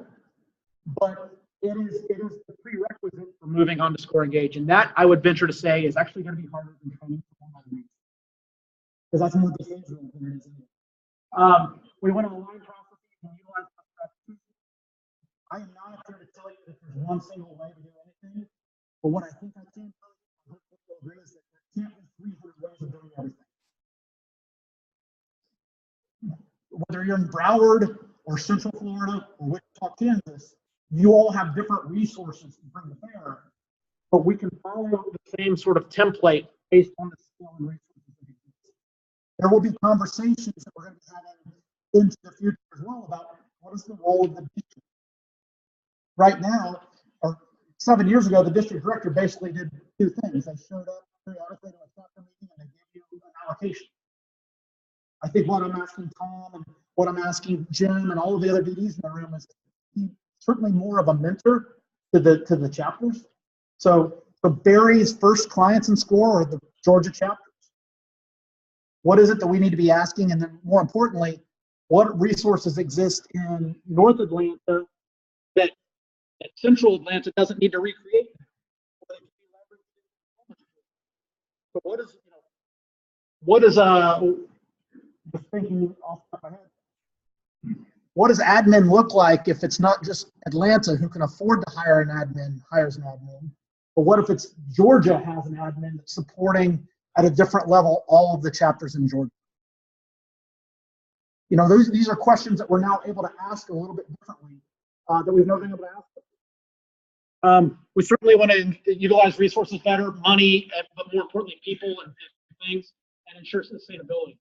but it is the prerequisite for moving on to SCORE Engage, and that I would venture to say is actually going to be harder than training for one week, because that's more behavioral than it is. We want to align processes and utilize best practices. I am not here to tell you that there's one single way to do anything, but what I think I can tell you, I hope you'll agree, is that there can't be 300 ways of doing everything. Whether you're in Broward or Central Florida or Wichita, Kansas, you all have different resources to bring to bear, but we can follow the same sort of template based on the skill and resources that exist. There will be conversations that we're going to be having into the future as well about what is the role of the district. Right now, or 7 years ago, the district director basically did two things. They showed up periodically to a chapter meeting and they gave you an allocation. I think what I'm asking Tom and what I'm asking Jim and all of the other DDs in the room is certainly more of a mentor to the chapters. So Barry's first clients in SCORE are the Georgia chapters. What is it that we need to be asking? And then more importantly, what resources exist in North Atlanta that Central Atlanta doesn't need to recreate? So what is just thinking off the top of my head, what does admin look like if it's not just Atlanta who can afford to hire an admin, hires an admin, but what if it's Georgia has an admin that's supporting at a different level all of the chapters in Georgia? You know, these are questions that we're now able to ask a little bit differently that we've never been able to ask. We certainly want to utilize resources better, money, but more importantly, people and things, and ensure sustainability.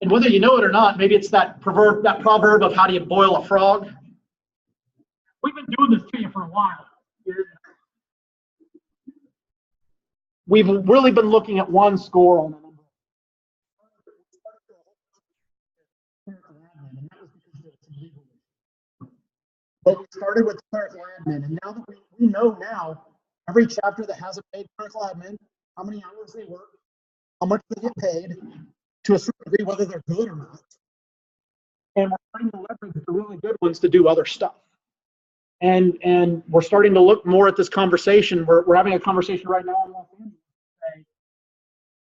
And whether you know it or not, maybe it's that proverb of how do you boil a frog? We've been doing this to you for a while. we've really been looking at one score on a number. But we started with clerical admin, and now that we know now every chapter that has a paid clerical admin, how many hours they work, how much they get paid, to a certain degree, whether they're good or not. And we're starting to leverage the really good ones to do other stuff. And we're starting to look more at this conversation. We're having a conversation right now in Los Angeles.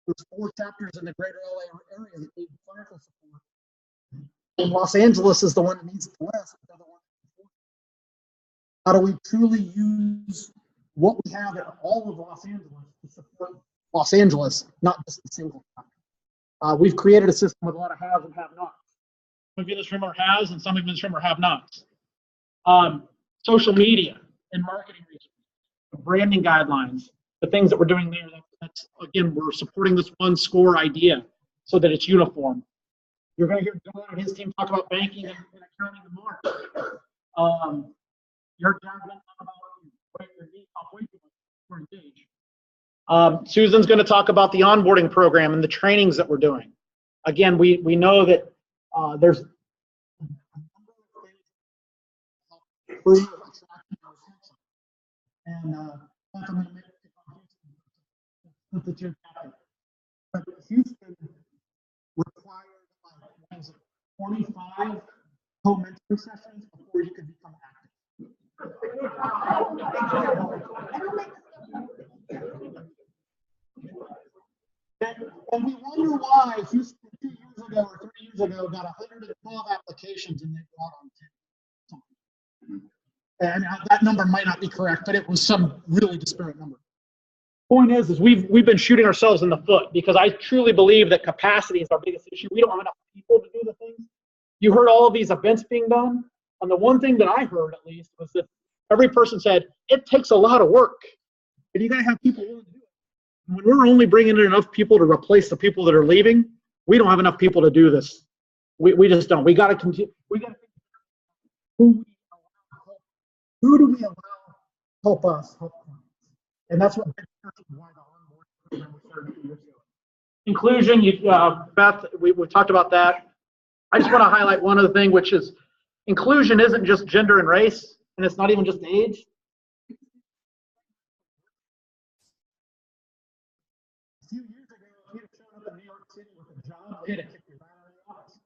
There's 4 chapters in the greater LA area that need clerical support. And Los Angeles is the one that needs it the less. How do we truly use what we have in all of Los Angeles to support Los Angeles, not just a single chapter? We've created a system with a lot of haves and have-nots. Some of you in this room are haves, and some of you in this room are have-nots. Social media and marketing research, branding guidelines, the things that we're doing there. That's again, we're supporting this one score idea so that it's uniform. You're going to hear John and his team talk about banking and accounting tomorrow. Your Jasmine talk about we're engaged. Susan's going to talk about the onboarding program and the trainings that we're doing. Again, we know that there's and but Houston required 25 co-mentoring sessions before you could become active. And we wonder why Houston 2 years ago or 3 years ago got 112 applications and they brought on 10. And that number might not be correct, but it was some really disparate number. Point is we've been shooting ourselves in the foot because I truly believe that capacity is our biggest issue. We don't have enough people to do the things. You heard all of these events being done, and the one thing that I heard at least was that every person said it takes a lot of work, and you got to have people willing to do it. When we're only bringing in enough people to replace the people that are leaving, we don't have enough people to do this. We just don't. We got to continue. We got to think who do we allow help us help clients, and that's what why the onboarding program was started 2 years ago. Inclusion, Beth, we talked about that. I just want to highlight one other thing, which is inclusion isn't just gender and race, and it's not even just age. A few years ago, if you had shown up in New York City with a job, they'd have kicked you right out of the office.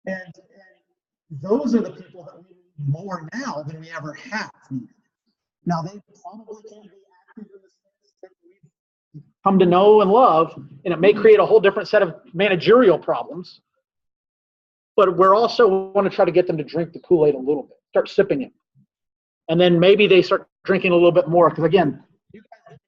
And those are the people that we need more now than we ever have needed. Now, they probably can't be active in the space that we've come to know and love, and it may create a whole different set of managerial problems. But we're also want to try to get them to drink the Kool-Aid a little bit, start sipping it. And then maybe they start drinking a little bit more. Because again, you guys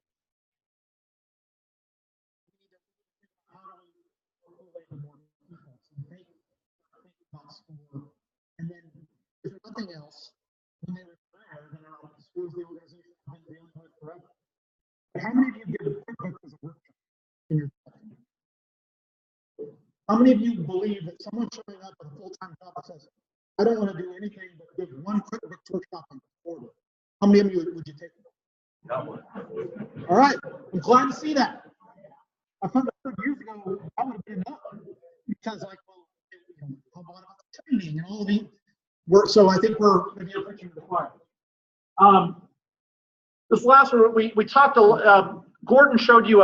and then if nothing else, when they retire, then our schools, the organization have been dealing with forever. But how many of you give QuickBooks as a workshop in your company? How many of you believe that someone showing up with a full-time job says, I don't want to do anything but give one QuickBooks workshop on order? How many of you would you take? No. All right, I'm glad to see that. I found out years ago I would have been up because like, well, how about the training and all the work? So I think we're maybe preaching to the choir. This last one, we talked to Gordon showed you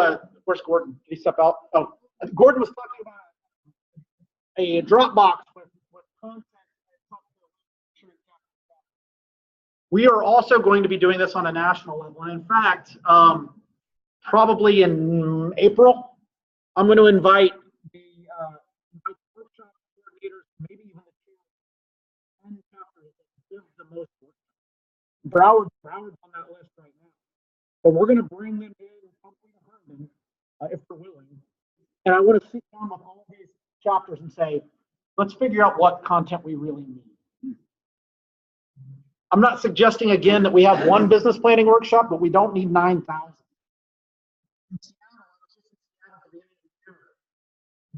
where's Gordon? Did he step out? Oh, Gordon was talking about a Dropbox with content. We are also going to be doing this on a national level. And in fact, probably in April, I'm going to invite the workshop coordinators, maybe even the chapters that give the most work. Broward's on that list right now. But we're going to bring them in and hopefully to Herndon, if they're willing. And I want to sit down with all these chapters and say, let's figure out what content we really need. I'm not suggesting again that we have one business planning workshop, but we don't need 9,000.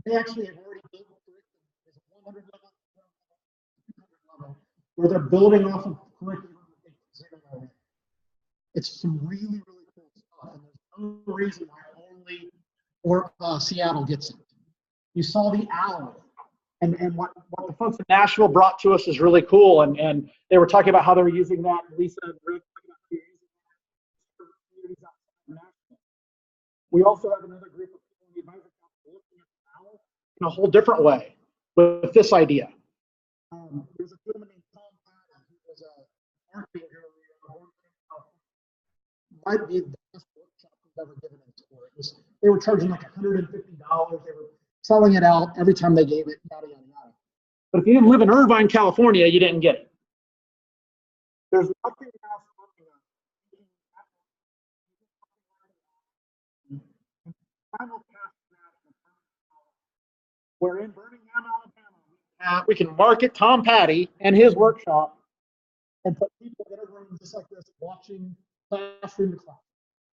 They actually have already built a 100 level where they're building off of curriculum. It's some really, really cool stuff. And there's no reason why only Seattle gets it. You saw the owl. And what the folks in Nashville brought to us is really cool. And they were talking about how they were using that. Lisa and Rick talking about how they're using that for communities outside of Nashville. We also have another group of people in the advisory council looking at the owl in a whole different way with this idea. There's a gentleman named Tom Patton who was a marketing guru. Might be the best workshop we've ever given in tour. They were charging like $150. They were selling it out every time they gave it, yada, yada, yada. But if you didn't live in Irvine, California, you didn't get it. There's nothing else we're in Birmingham, Alabama. We can market Tom Patty and his workshop and put people in a room just like this watching classroom to class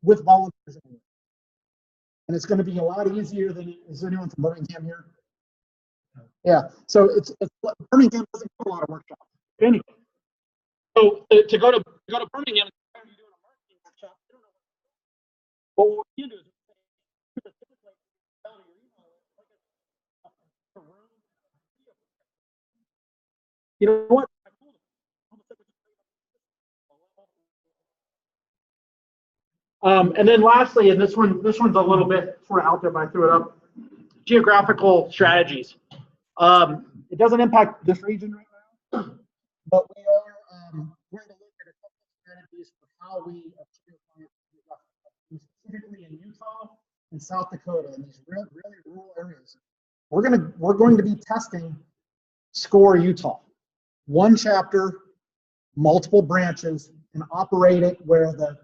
with volunteers in it. And it's going to be a lot easier than, is there anyone from Birmingham here? Yeah, so it's Birmingham doesn't do a lot of workshops. Anyway, so to go to Birmingham, and doing a marketing workshop, they don't know what to do. But what we can do is you know what? And then lastly, and this one's a little bit sort of out there, but I threw it up. Geographical strategies. It doesn't impact this region right now, but we are going to look at a couple of strategies for how we specifically in Utah and South Dakota in these really rural areas. We're going to be testing SCORE Utah. One chapter, multiple branches, and operate it where the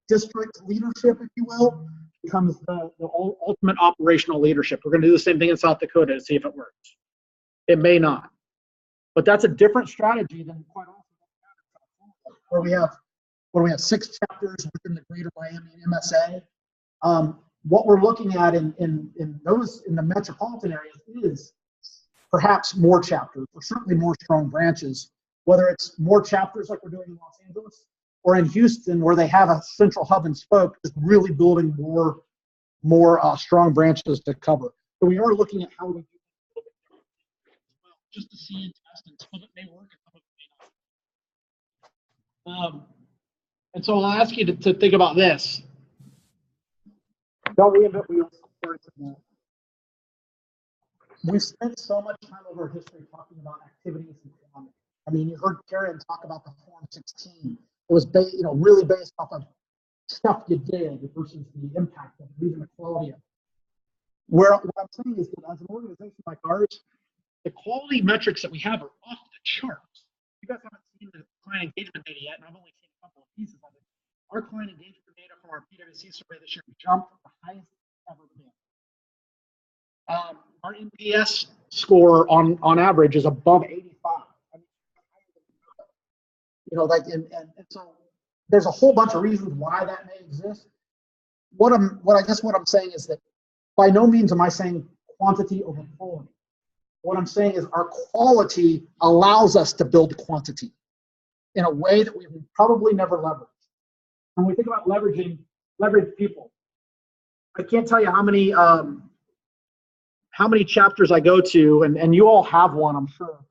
district leadership, if you will, becomes the ultimate operational leadership. We're going to do the same thing in South Dakota to see if it works. It may not, but that's a different strategy than quite often where we have 6 chapters within the Greater Miami MSA. What we're looking at in the metropolitan areas is perhaps more chapters, or certainly more strong branches. Whether it's more chapters like we're doing in Los Angeles, or in Houston, where they have a central hub and spoke, is really building more strong branches to cover. So we are looking at how we do it a little bit well, just to see and test, and some of it may work, and some of it may not. And so I'll ask you to think about this. Don't reinvent wheels. We've spent so much time over history talking about activities and quantity. I mean, you heard Karen talk about the Form 16. It was really based off of stuff you did versus the impact of it, even the quality of it. What I'm saying is that as an organization like ours, the quality metrics that we have are off the charts. You guys haven't seen the client engagement data yet, and I've only seen a couple of pieces of it. Our client engagement data from our PwC survey this year jumped the highest it's ever been. Our NPS score on average is above 85. And so there's a whole bunch of reasons why that may exist. What I'm saying is that by no means am I saying quantity over quality. What I'm saying is our quality allows us to build quantity in a way that we've probably never leveraged. When we think about leverage people, I can't tell you how many chapters I go to, and you all have one, I'm sure.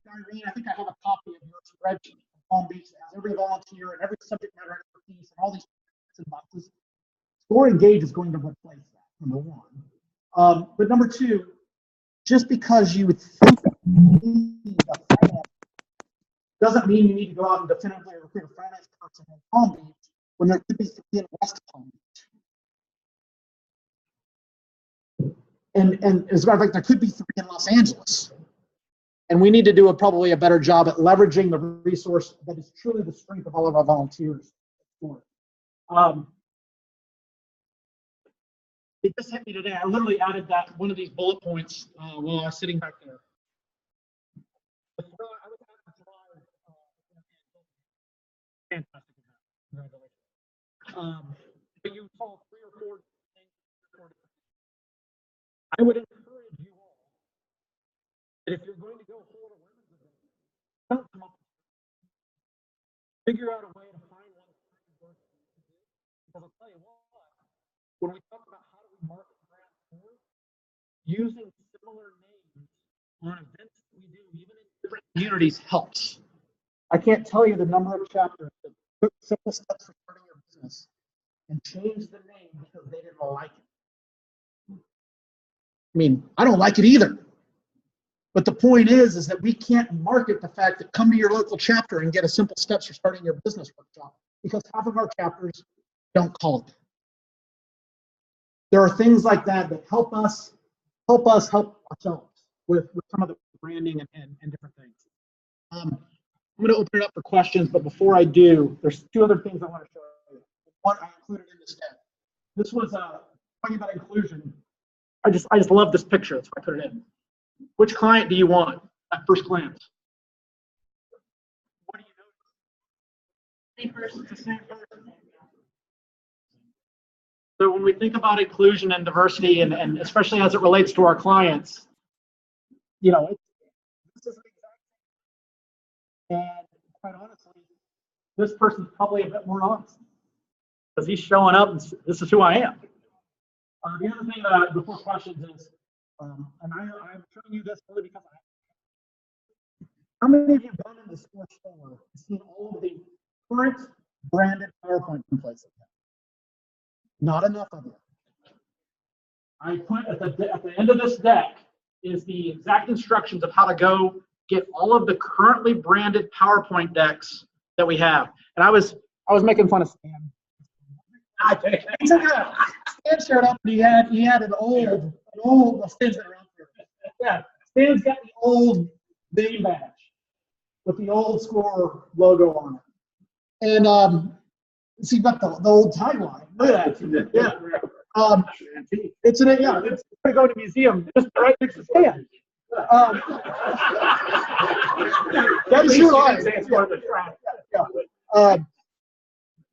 I think I have a copy of your spreadsheet from Palm Beach that has every volunteer and every subject matter expertise and all these boxes. SCORE Engage is going to replace that, number one. But number two, just because you would think you need a finance doesn't mean you need to go out and definitively recruit a finance person in Palm Beach when there could be 3 in West Palm Beach. And as a matter of fact, there could be 3 in Los Angeles. And we need to do probably a better job at leveraging the resource that is truly the strength of all of our volunteers. It just hit me today. I literally added that one of these bullet points while I was sitting back there. Fantastic. Congratulations. But you saw 3 or 4 things. I would encourage you all that if you're going to go hold a women's event, don't come up with figure out a way to find one that works for you. Because I'll tell you what, when we talk about how do we market brand more, using similar names on events that we do, even in different communities, helps. I can't tell you the number of chapters that took simple steps for starting your business and changed the name because they didn't like it. I mean, I don't like it either. But the point is that we can't market the fact that come to your local chapter and get a simple steps for starting your business workshop because half of our chapters don't call it. There are things like that that help us help ourselves with some of the branding and different things. I'm going to open it up for questions, but before I do, there's two other things I want to show you. One I included in this deck. This was talking about inclusion. I just love this picture, so I put it in. Which client do you want at first glance? What do you notice? Same person. It's the same person. So when we think about inclusion and diversity, and especially as it relates to our clients, you know, this is an exact same. And quite honestly, this person's probably a bit more honest because he's showing up and this is who I am. The other thing before questions is, and I'm showing you this only because how many of you have gone into the store and seen all of the current branded PowerPoint templates? Not enough of it. I put at the end of this deck is the exact instructions of how to go get all of the currently branded PowerPoint decks that we have. And I was making fun of Stan. Stan showed up and he had an old Stan's been around for. Yeah, Stan's got the old name badge with the old score logo on it. And so you've got the old tagline. Look at that. Yeah. It's going to go to a museum just right next to Stan. That is your line. Yeah.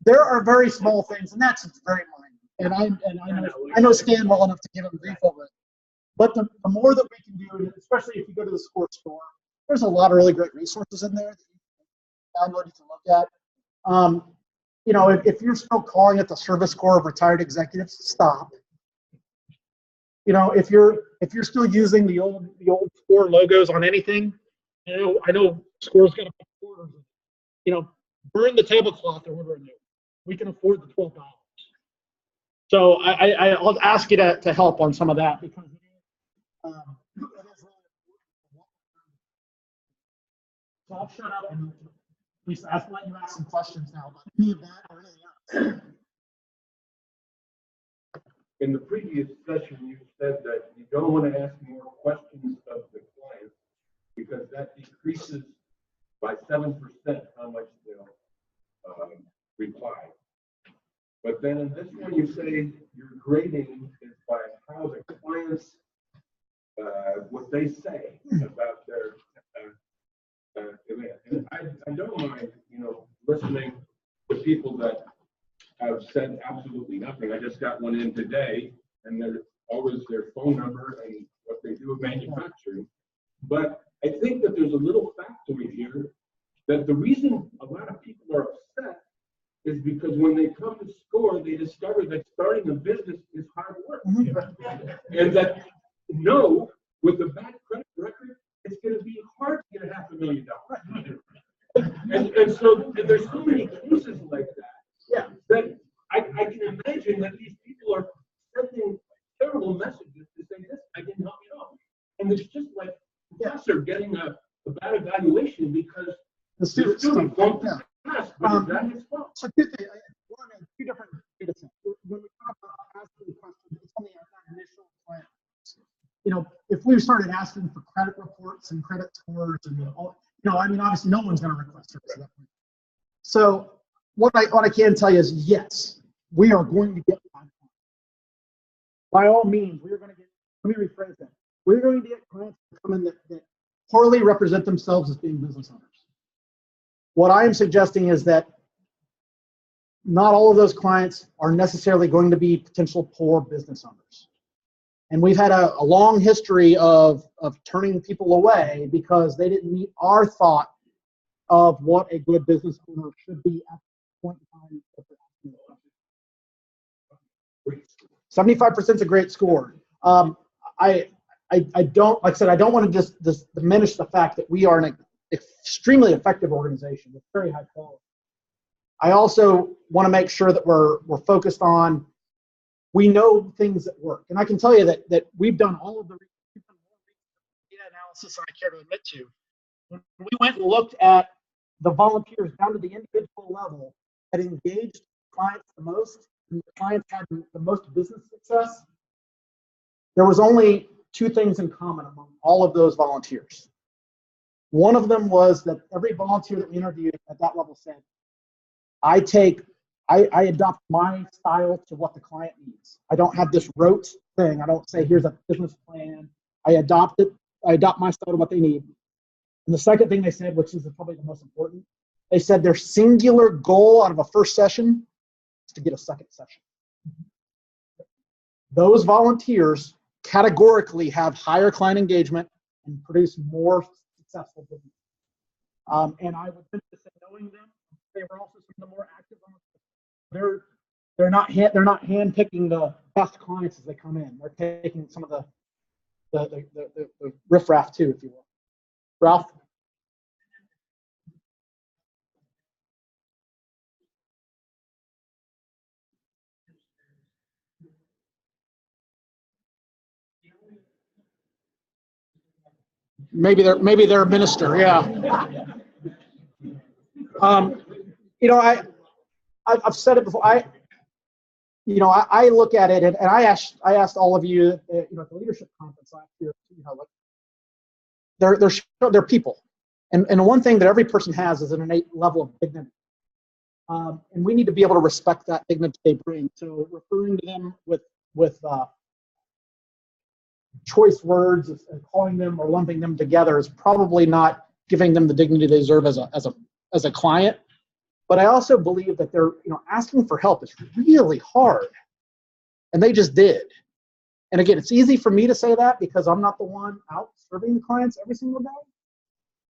There are very small things, and that's very minor. And I know Stan well enough to give him grief over it. But the more that we can do, and especially if you go to the sports store, there's a lot of really great resources in there that you can download, you can look at. You know, if you're still calling it the service corps of retired executives, stop. You know, if you're still using the old SCORE logos on anything, I know SCORE's got to put quarters in. You know, burn the tablecloth or whatever new. We can afford the $12. So I'll ask you to help on some of that because it is really important. So I'll shut up and Lisa, I'll let you ask some questions now about any of that or anything else. In the previous session, you said that you don't want to ask more questions of the client because that decreases by 7% how much they'll reply. But then in this one, you say your grading is by how the clients, what they say about their demand. And I don't mind, you know, listening to people that have said absolutely nothing. I just got one in today, and they're always their phone number and what they do with manufacturing. But I think that there's a little factoid here that the reason a lot of people are upset is because when they come to SCORE, they discover that starting a business is hard work. And that with a bad credit record, it's going to be hard to get $500,000. And so there's so many cases like that, that I can imagine that these people are sending terrible messages to say this, I can help you out. And it's just like professor getting a bad evaluation because the student won't pass, but is that his fault? So two things. One, two different data sets. When we talk about asking questions, it's only our initial plan. You know, if we started asking for credit reports and credit scores and all, you know, I mean, obviously no one's going to request service at that point. So what I can tell you is yes, we are going to get clients. By all means, we are going to get, let me rephrase that. We're going to get clients that come in that poorly represent themselves as being business owners. What I am suggesting is that not all of those clients are necessarily going to be potential poor business owners. And we've had a long history of turning people away because they didn't meet our thought of what a good business owner should be at the point in time that they're asking the question. 75% is a great score. I don't, like I said, I don't want to just diminish the fact that we are an extremely effective organization with very high quality. I also want to make sure that we're focused on, we know things that work. And I can tell you that we've done all of the data analysis that I care to admit to. When we went and looked at the volunteers down to the individual level that engaged clients the most, and the clients had the most business success, there was only two things in common among all of those volunteers. One of them was that every volunteer that we interviewed at that level said, I adopt my style to what the client needs. I don't have this rote thing. I don't say, here's a business plan. I adopt my style to what they need. And the second thing they said, which is probably the most important, they said their singular goal out of a first session is to get a second session. Those volunteers categorically have higher client engagement and produce more successful business. And I would think to say, knowing them, they were also some of the more active volunteers. They're not handpicking the best clients as they come in. They're taking some of the riffraff too, if you will. Ralph? Maybe they're a minister, yeah. You know, I've said it before. I look at it, and I asked all of you, at the leadership conference last year, they're people, and one thing that every person has is an innate level of dignity, and we need to be able to respect that dignity they bring. So referring to them with choice words and calling them or lumping them together is probably not giving them the dignity they deserve as a client. But I also believe that they're, asking for help is really hard, and they just did. And again, it's easy for me to say that because I'm not the one out serving the clients every single day.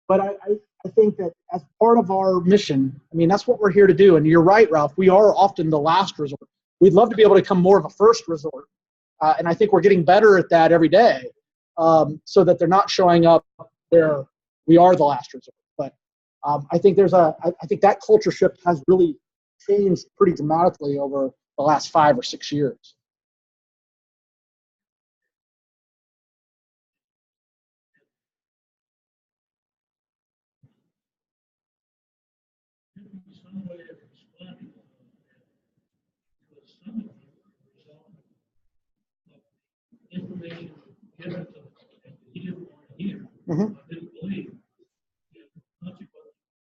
But I think that as part of our mission, that's what we're here to do. And you're right, Ralph, we are often the last resort. We'd love to be able to become more of a first resort. And I think we're getting better at that every day, so that they're not showing up where we are the last resort. But I think I think that culture shift has really changed pretty dramatically over the last 5 or 6 years. Information given to them that he didn't want to hear, Mm-hmm. didn't believe.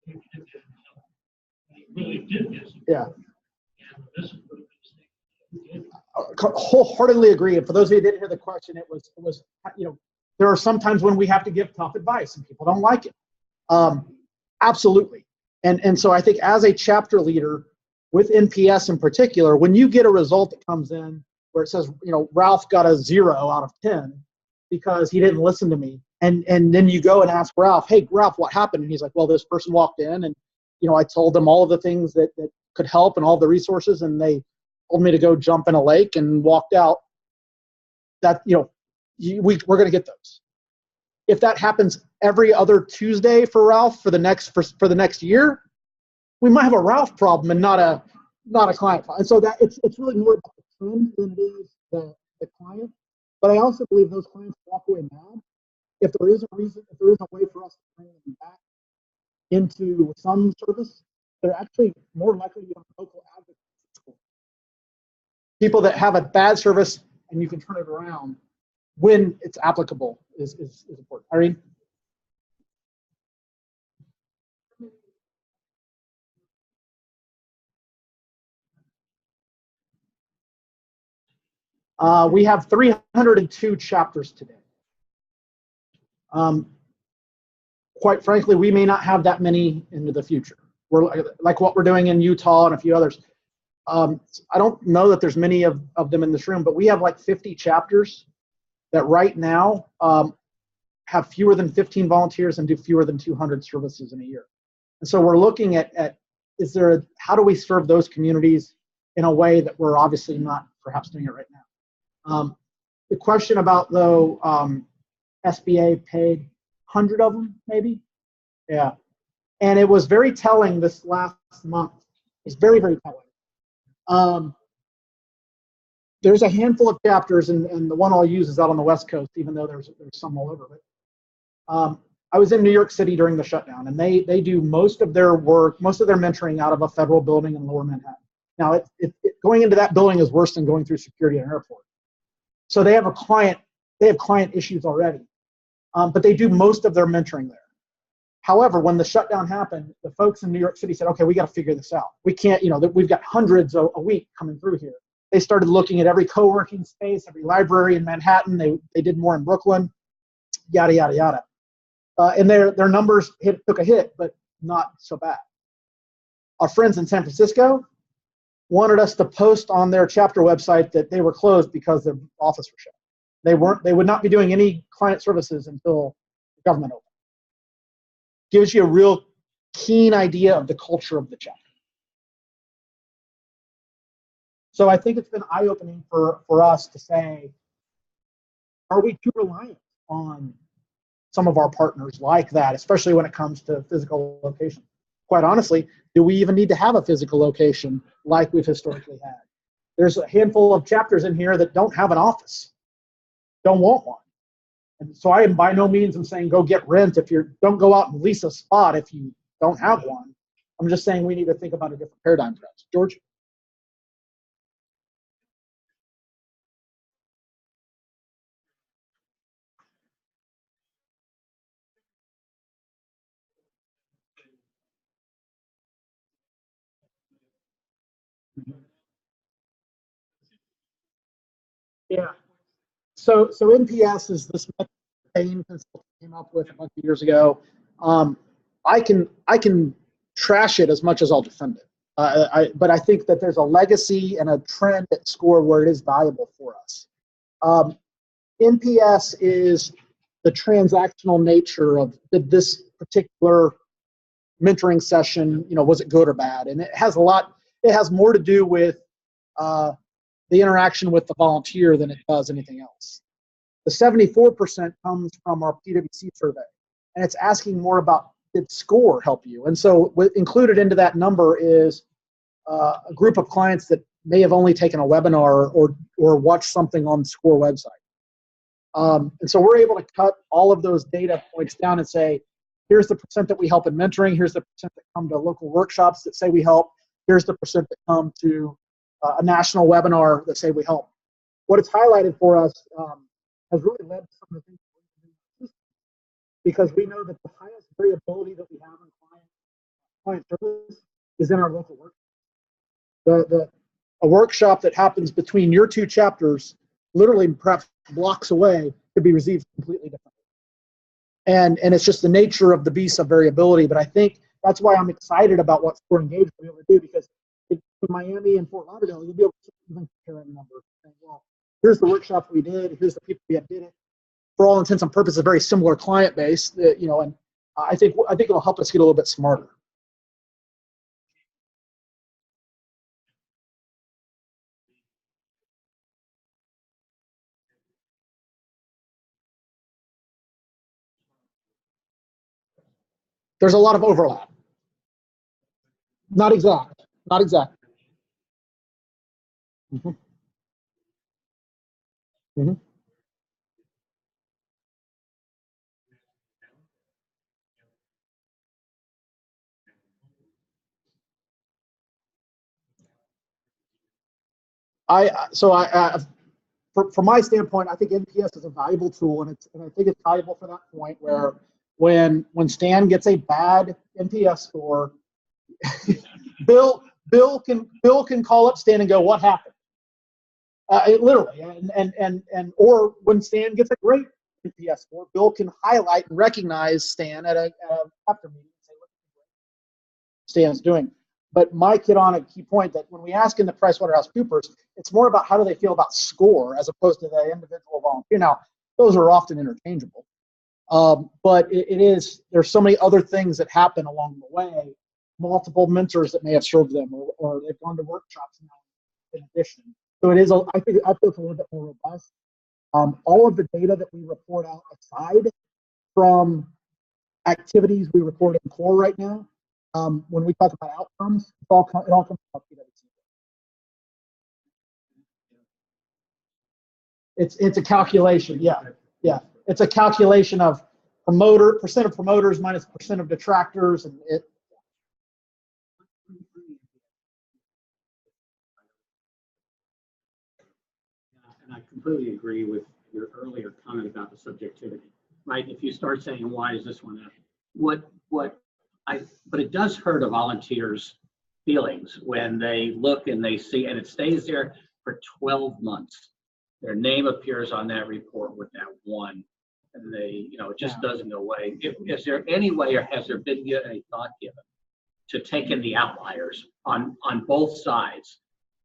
He really did get some. Yeah. And this is what he did. Wholeheartedly agree. And for those of you who didn't hear the question, it was there are some times when we have to give tough advice and people don't like it. Absolutely. And so I think as a chapter leader with NPS in particular, when you get a result that comes in where it says, Ralph got a 0 out of 10 because he didn't listen to me. And then you go and ask Ralph, hey, Ralph, what happened? And he's like, well, this person walked in and, I told them all of the things that could help and all the resources, and they told me to go jump in a lake and walked out. That, we're going to get those. If that happens every other Tuesday for Ralph for the next year, we might have a Ralph problem and not a client problem. And so that it's really more about the trend than it is the client. But I also believe those clients walk away mad. If there is a way for us to bring them back into some service, they're actually more likely to be on local advocates. People that have a bad service and you can turn it around when it's applicable is important. Irene? We have 302 chapters today. Quite frankly, we may not have that many into the future. We're like what we're doing in Utah and a few others. I don't know that there's many of them in this room, but we have like 50 chapters that right now have fewer than 15 volunteers and do fewer than 200 services in a year. And so we're looking at how do we serve those communities in a way that we're obviously not perhaps doing it right now. The question about though, SBA paid 100 of them, maybe? Yeah. And it was very telling this last month. It's very, very telling. There's a handful of chapters, and the one I'll use is out on the West Coast, even though there's some all over. But I was in New York City during the shutdown, and they do most of their work, most of their mentoring out of a federal building in Lower Manhattan. Now, going into that building is worse than going through security at an airport. So they have client issues already, but they do most of their mentoring there. However, when the shutdown happened, the folks in New York City said, okay, we got to figure this out. We can't, we've got hundreds a week coming through here. They started looking at every co-working space, every library in Manhattan. They did more in Brooklyn, yada, yada, yada. And their numbers took a hit, but not so bad. Our friends in San Francisco wanted us to post on their chapter website that they were closed because their office was shut. They would not be doing any client services until the government opened. Gives you a real keen idea of the culture of the chapter. So I think it's been eye-opening for us to say, are we too reliant on some of our partners like that, especially when it comes to physical location? Quite honestly, do we even need to have a physical location like we've historically had? There's a handful of chapters in here that don't have an office, don't want one. And so I am by no means I'm saying go get rent don't go out and lease a spot if you don't have one. I'm just saying we need to think about a different paradigm for us. George? Yeah. So NPS is this method Bain consultant came up with a bunch of years ago. I can trash it as much as I'll defend it. But I think that there's a legacy and a trend at SCORE where it is valuable for us. NPS is the transactional nature of this particular mentoring session, was it good or bad? And it has more to do with the interaction with the volunteer than it does anything else. The 74% comes from our PwC survey, and it's asking more about, did SCORE help you? And so included into that number is a group of clients that may have only taken a webinar or watched something on the SCORE website. And so we're able to cut all of those data points down and say, here's the percent that we help in mentoring, here's the percent that come to local workshops that say we help, here's the percent that come to a national webinar that say we help. What it's highlighted for us has really led to some of the things we're doing, because we know that the highest variability that we have in client service is in our local workshop. A workshop that happens between your two chapters, literally perhaps blocks away, could be received completely differently. And it's just the nature of the beast of variability. But I think that's why I'm excited about what SCORE Engage will be able to do, because in Miami and Fort Lauderdale, you'll be able to even compare a number. And, well, here's the workshop we did. Here's the people we had did it. For all intents and purposes, a very similar client base. And I think it'll help us get a little bit smarter. There's a lot of overlap. Not exact. Not exact. Mm-hmm. Mm-hmm. From my standpoint, I think NPS is a valuable tool, and I think it's valuable for that point where when Stan gets a bad NPS score, Bill can call up Stan and go, "What happened?" Literally, and or when Stan gets a great NPS score, Bill can highlight and recognize Stan at a chapter meeting and say, "Look what Stan's doing." But Mike hit on a key point that when we ask in the PricewaterhouseCoopers, it's more about how do they feel about SCORE as opposed to the individual volunteer. Now, those are often interchangeable, but there's so many other things that happen along the way, multiple mentors that may have served them, or they've gone to workshops now in addition. So I feel it's a little bit more robust. All of the data that we report out aside from activities we report in core right now, when we talk about outcomes, it all comes from PwC. It's a calculation, yeah. It's a calculation of percent of promoters minus percent of detractors, and it. And I completely agree with your earlier comment about the subjectivity, right? If you start saying, why is this one up? But it does hurt a volunteer's feelings when they look and they see, and it stays there for 12 months. Their name appears on that report with that one, and they, it just doesn't go away. Is there any way, or has there been any thought given to take in the outliers on both sides?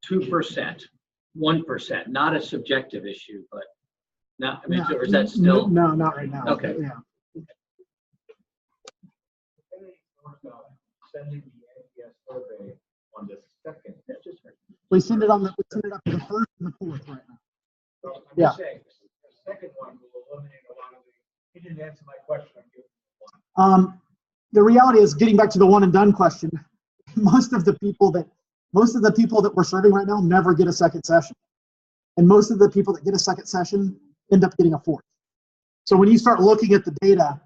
2%, 1%, not a subjective issue, but now, I mean, or is that still? No, not right now. Okay. Yeah. Sending the NPS survey on the second. We send it up to the first and the fourth right now. So I'm just saying, the second one will eliminate a lot of the. He didn't answer my question. I'm giving you one. The reality is, getting back to the one and done question, most of the people that we're serving right now never get a second session, and most of the people that get a second session end up getting a fourth. So when you start looking at the data,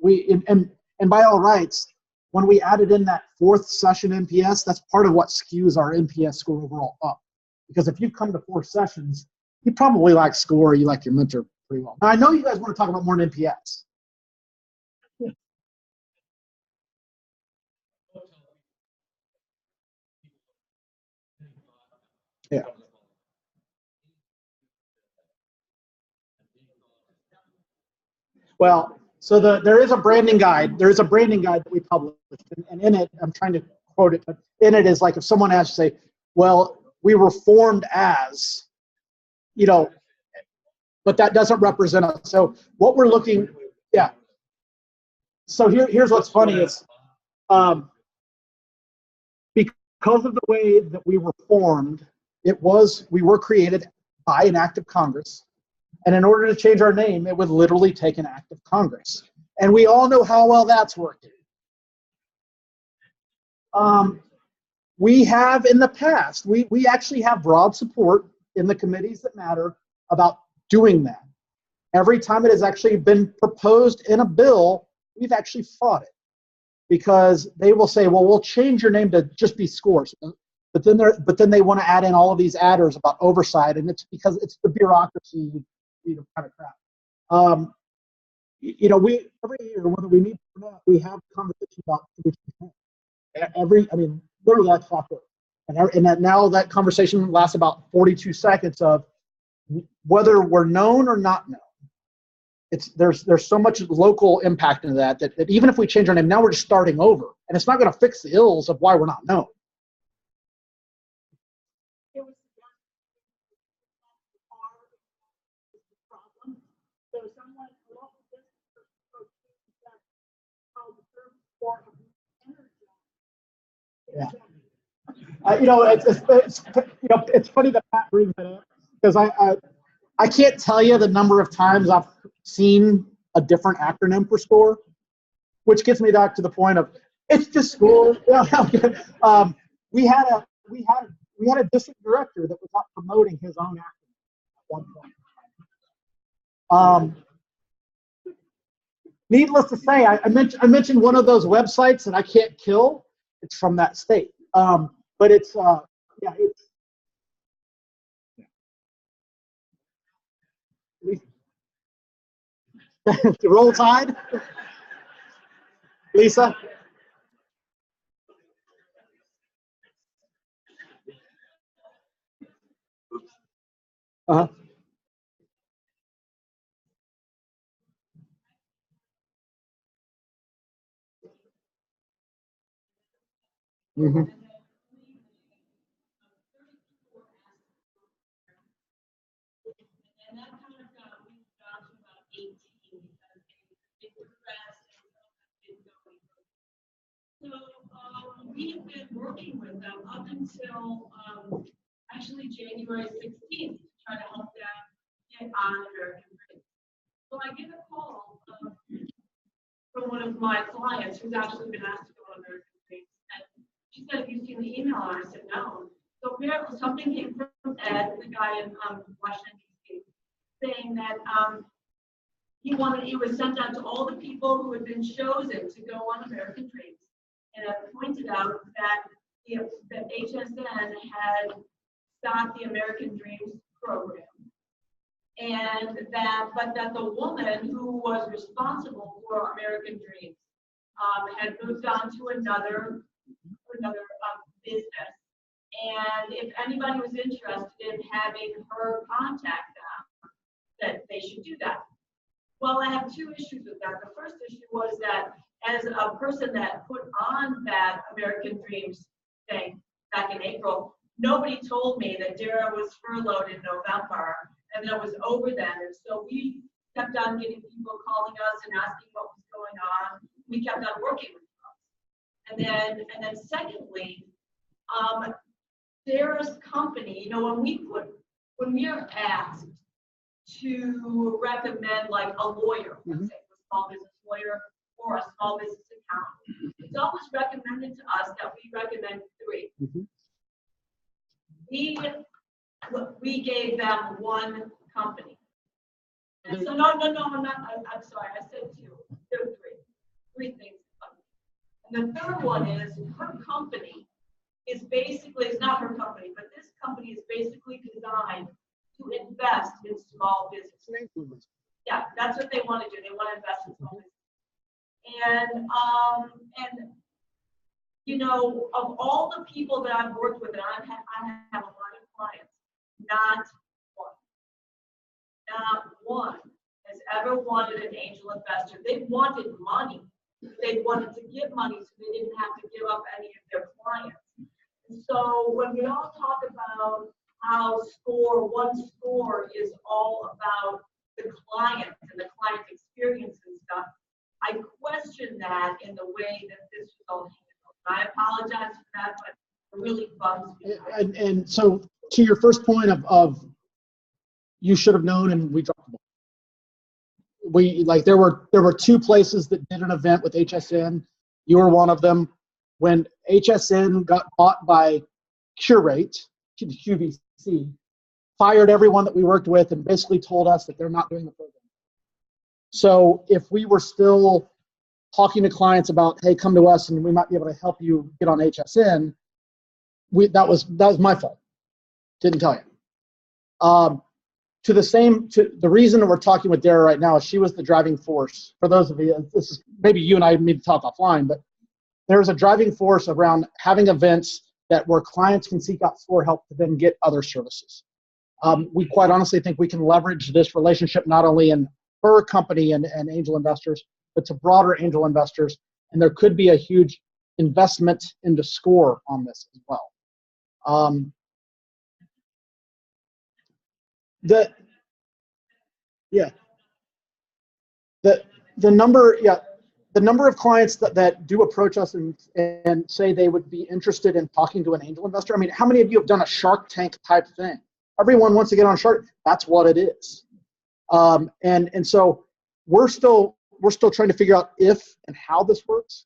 and by all rights, when we added in that fourth session NPS, that's part of what skews our NPS score overall up. Because if you've come to 4 sessions, you probably like score, you like your mentor pretty well. Now, I know you guys want to talk about more than NPS. Yeah. Well, so there is a branding guide. There is a branding guide that we published, and in it, I'm trying to quote it, but in it is like if someone has to say, well, we were formed as, but that doesn't represent us. So what we're looking, yeah. So here's what's funny is, because of the way that we were formed, we were created by an act of Congress. And in order to change our name, it would literally take an act of Congress. And we all know how well that's working. We have in the past, we actually have broad support in the committees that matter about doing that. Every time it has actually been proposed in a bill, we've actually fought it. Because they will say, well, we'll change your name to just be scores. But then they want to add in all of these adders about oversight, and it's because it's the bureaucracy, kind of crap. We every year, whether we need to or not, we have conversations about literally like clockwork. And now that conversation lasts about 42 seconds of whether we're known or not known. There's so much local impact into that even if we change our name, now we're just starting over, and it's not going to fix the ills of why we're not known. Yeah. It's funny that Pat brings it up because I can't tell you the number of times I've seen a different acronym for SCORE, which gets me back to the point of it's just SCORE. We had a district director that was not promoting his own acronym at one point. Needless to say, I mentioned one of those websites that I can't kill. It's from that state, but it's Roll Tide, Lisa. Uh-huh. Mm-hmm. And that kind of got moved down to about 18 because it progressed and didn't go any further. So we have been working with them up until actually January 16th, to try to help them get on American Dream. So I get a call from one of my clients who's actually been asked to go on American Dream. And she said, have you seen the email? And I said, no. So apparently something came from Ed, the guy in Washington, D.C., saying that he was sent out to all the people who had been chosen to go on American Dreams. And it pointed out that HSN had stopped the American Dreams program. But that the woman who was responsible for American Dreams had moved on to another business. And if anybody was interested in having her contact them, that they should do that. Well, I have two issues with that. The first issue was that as a person that put on that American Dreams thing back in April, nobody told me that Dara was furloughed in November and that it was over then. And so we kept on getting people calling us and asking what was going on. We kept on working with us. And then secondly, Dara's company, when we are asked to recommend like a lawyer, let's say a small business lawyer or a small business accountant, it's always recommended to us that we recommend 3. We gave them one company. And so no, I'm sorry, I said 2. There were 3 things. And the third one is her company is basically, it's not her company, but this company is basically designed to invest in small businesses. Yeah, that's what they want to do. They want to invest in small businesses. And of all the people that I've worked with, and I have a lot of clients, not one has ever wanted an angel investor. They wanted money. They wanted to give money so they didn't have to give up any of their clients. And so when we all talk about how one score is all about the client and the client experience and stuff, I question that in the way that this was all handled. I apologize for that, but it really bums me. And so to your first point of you should have known and we dropped the ball. There were 2 places that did an event with HSN. You were one of them. When HSN got bought by Curate, QVC, fired everyone that we worked with and basically told us that they're not doing the program. So if we were still talking to clients about, hey, come to us and we might be able to help you get on HSN, that was my fault. Didn't tell you. The reason that we're talking with Dara right now is she was the driving force. For those of you, this is maybe you and I need to talk offline, but there's a driving force around having events where clients can seek out SOAR help to then get other services. We quite honestly think we can leverage this relationship not only in her company and angel investors, but to broader angel investors. And there could be a huge investment into SCORE on this as well. The number of clients that do approach us and say they would be interested in talking to an angel investor. I mean, how many of you have done a Shark Tank type thing? Everyone wants to get on Shark. That's what it is. And so we're still trying to figure out if and how this works.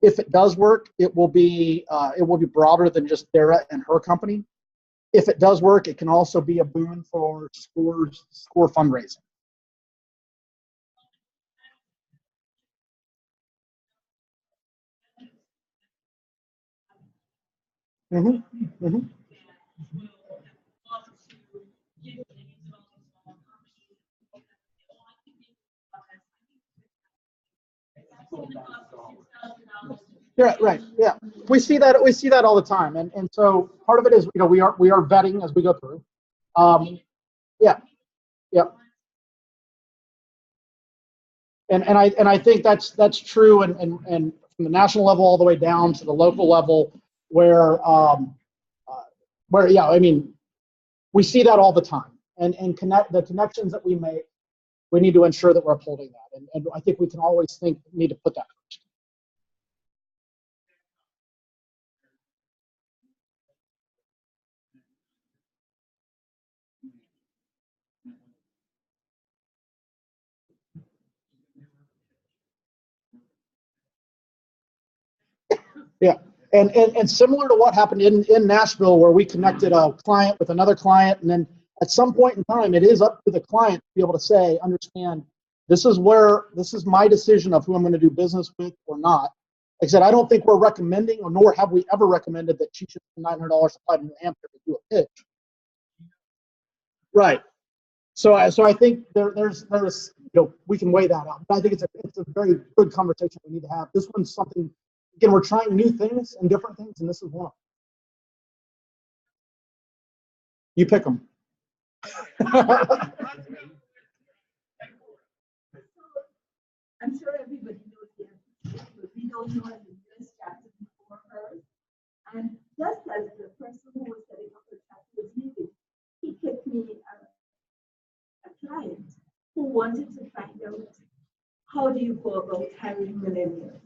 If it does work, it will be broader than just Dara and her company. If it does work, it can also be a boon for SCORE fundraising. Yeah, right. Yeah, we see that all the time, and so part of it is we are vetting as we go through. Yeah. And I think that's true, and from the national level all the way down to the local level, where I mean, we see that all the time, and the connections that we make, we need to ensure that we're upholding that, and I think we can always need to put that first. Yeah, and similar to what happened in Nashville, where we connected a client with another client, and then at some point in time, it is up to the client to be able to say, understand, this is my decision of who I'm going to do business with or not. Like I said, I don't think we're recommending, or nor have we ever recommended that she should spend $900 to fly to New Hampshire to do a pitch. Right. So I think there's we can weigh that out. But I think it's a very good conversation we need to have. This one's something, again, we're trying new things and different things, and this is one of them. You pick them. I'm sure everybody knows the answer, but we don't know the US chapter before her. And just as the person who was setting up the chapter was leaving, he kept me a client who wanted to find out, how do you go about hiring millennials?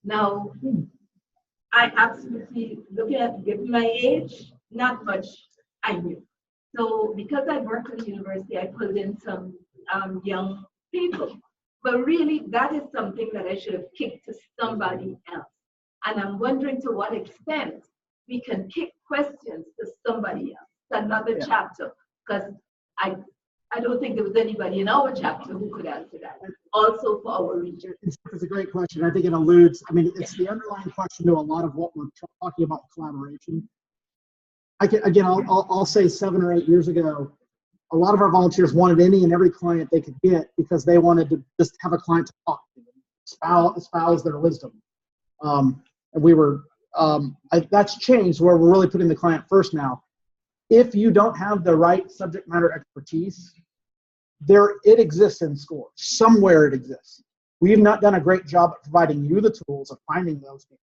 Now, I absolutely, looking at given my age, not much I knew. So because I worked at the university, I pulled in some young people. But really, that is something that I should have kicked to somebody else. And I'm wondering to what extent we can kick questions to somebody else, another chapter, because I don't think there was anybody in our chapter who could answer that. Also for our region. It's a great question. I think it alludes, it's the underlying question to a lot of what we're talking about, collaboration. I'll say 7 or 8 years ago, a lot of our volunteers wanted any and every client they could get because they wanted to just have a client to talk to, espouse their wisdom. And we were, that's changed where we're really putting the client first now. If you don't have the right subject matter expertise, it exists in SCORE. Somewhere it exists. We've not done a great job at providing you the tools of finding those people.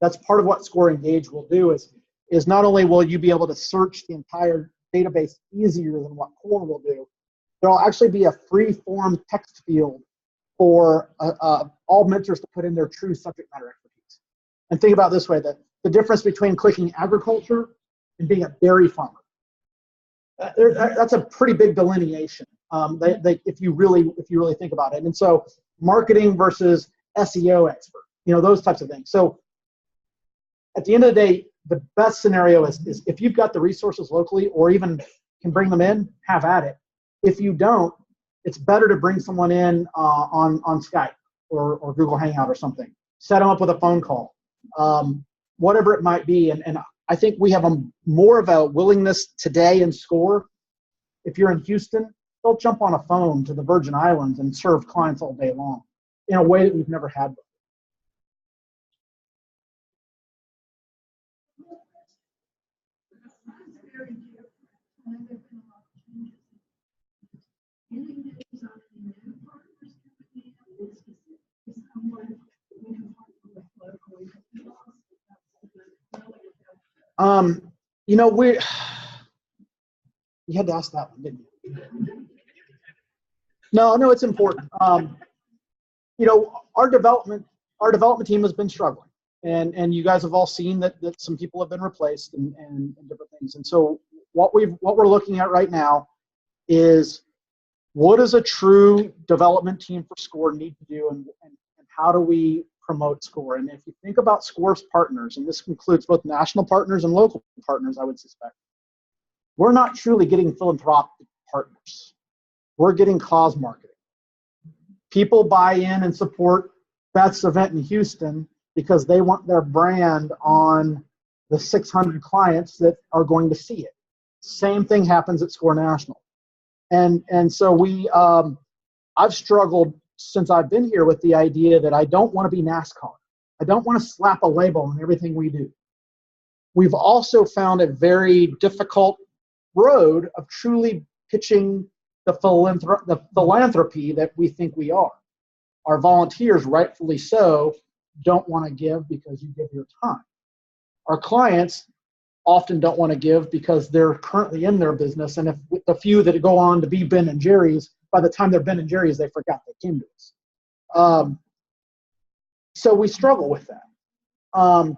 That's part of what SCORE Engage will do is not only will you be able to search the entire database easier than what Core will do, there'll actually be a free form text field for all mentors to put in their true subject matter expertise. And think about it this way, that the difference between clicking agriculture and being a dairy farmer. That's a pretty big delineation. If you really think about it. And so marketing versus SEO expert, those types of things. So at the end of the day, the best scenario is if you've got the resources locally or even can bring them in, have at it. If you don't, it's better to bring someone in on Skype or Google Hangout or something. Set them up with a phone call, whatever it might be. And I think we have more of a willingness today in SCORE. If you're in Houston, they'll jump on a phone to the Virgin Islands and serve clients all day long in a way that we've never had before. You had to ask that one, didn't you? No, it's important. Our development team has been struggling, and you guys have all seen that some people have been replaced and different things. And so what we're looking at right now is, what does a true development team for SCORE need to do, and how do we promote SCORE? And if you think about SCORE's partners, and this includes both national partners and local partners, I would suspect, we're not truly getting philanthropic partners. We're getting cause marketing. People buy in and support Beth's event in Houston because they want their brand on the 600 clients that are going to see it. Same thing happens at SCORE National. And so I've struggled since I've been here with the idea that I don't want to be NASCAR. I don't want to slap a label on everything we do. We've also found a very difficult road of truly pitching the philanthropy that we think we are. Our volunteers, rightfully so, don't want to give because you give your time. Our clients often don't want to give because they're currently in their business, and if the few that go on to be Ben and Jerry's, by the time they're Ben and Jerry's, they forgot they came to us. So we struggle with that.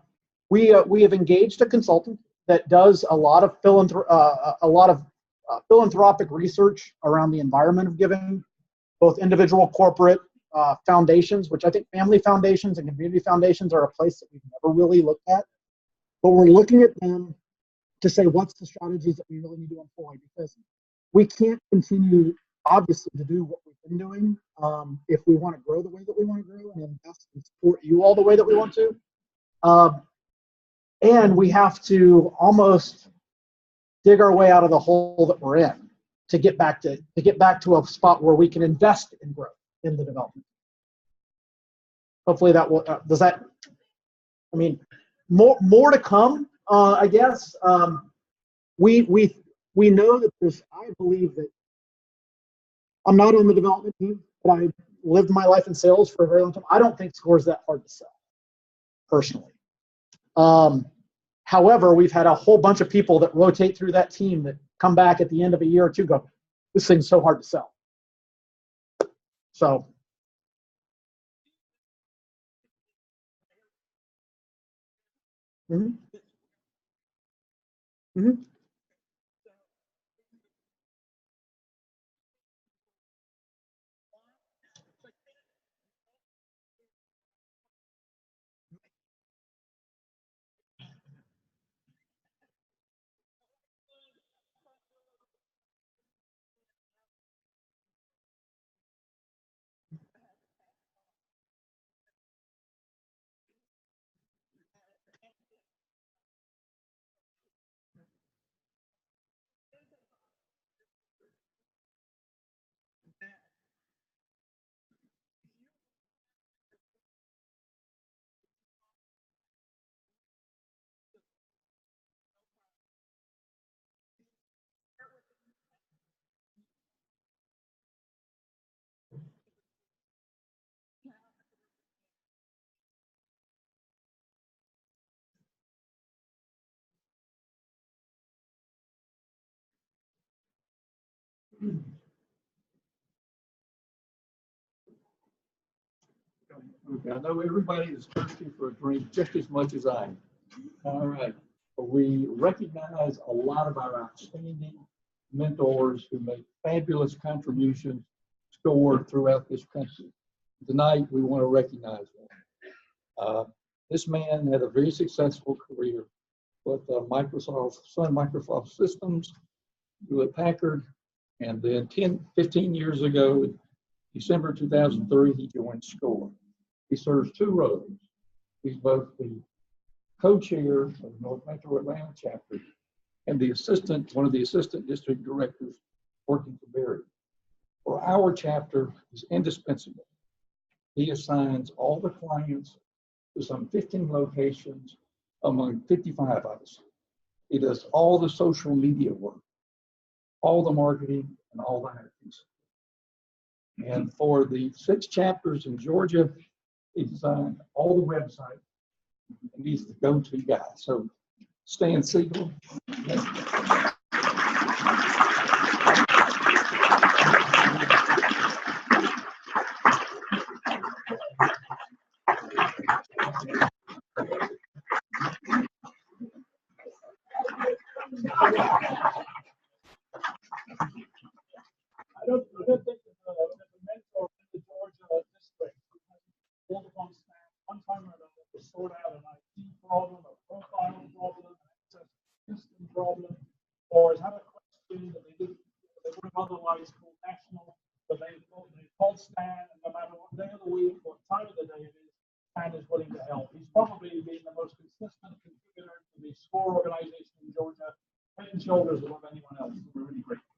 We have engaged a consultant that does a lot of philanthropic research around the environment of giving, both individual, corporate, foundations, which I think family foundations and community foundations are a place that we've never really looked at. But we're looking at them to say what's the strategies that we really need to employ, because we can't continue, obviously, to do what we've been doing if we want to grow the way that we want to grow and invest and support you all the way that we want to. And we have to almost dig our way out of the hole that we're in to get back to a spot where we can invest in growth in the development. Hopefully that will, does that, I mean, more to come, I guess. We know that there's, I believe that, I'm not on the development team, but I lived my life in sales for a very long time. I don't think SOSR is that hard to sell, personally. However, we've had a whole bunch of people that rotate through that team that come back at the end of a year or two, go, this thing's so hard to sell. So. Mm-hmm. Mm-hmm. Okay, I know everybody is thirsty for a drink just as much as I am. All right. We recognize a lot of our outstanding mentors who make fabulous contributions stored throughout this country. Tonight, we want to recognize them. This man had a very successful career with Sun Microsoft Systems, Hewlett Packard, and then 15 years ago, December 2003, he joined SCORE. He serves two roles. He's both the co-chair of the North Metro Atlanta chapter and one of the assistant district directors working for Berry. For our chapter, is indispensable. He assigns all the clients to some 15 locations among 55 of us. He does all the social media work, all the marketing, and all the hires. And for the 6 chapters in Georgia, he designed all the websites, and he's the go-to guy. So, Stan Siegel. I don't think that the mentor in the Georgia district pulled upon staff one time or another to sort out an IT problem, a profile problem, an access system problem, or has had a question that they would have otherwise called national, but they called Stan, and no matter what day of the week, what time of the day it is, Stan is willing to help. He's probably been the most consistent contributor to the SCORE organization in Georgia, head and shoulders above anyone else. We're really grateful.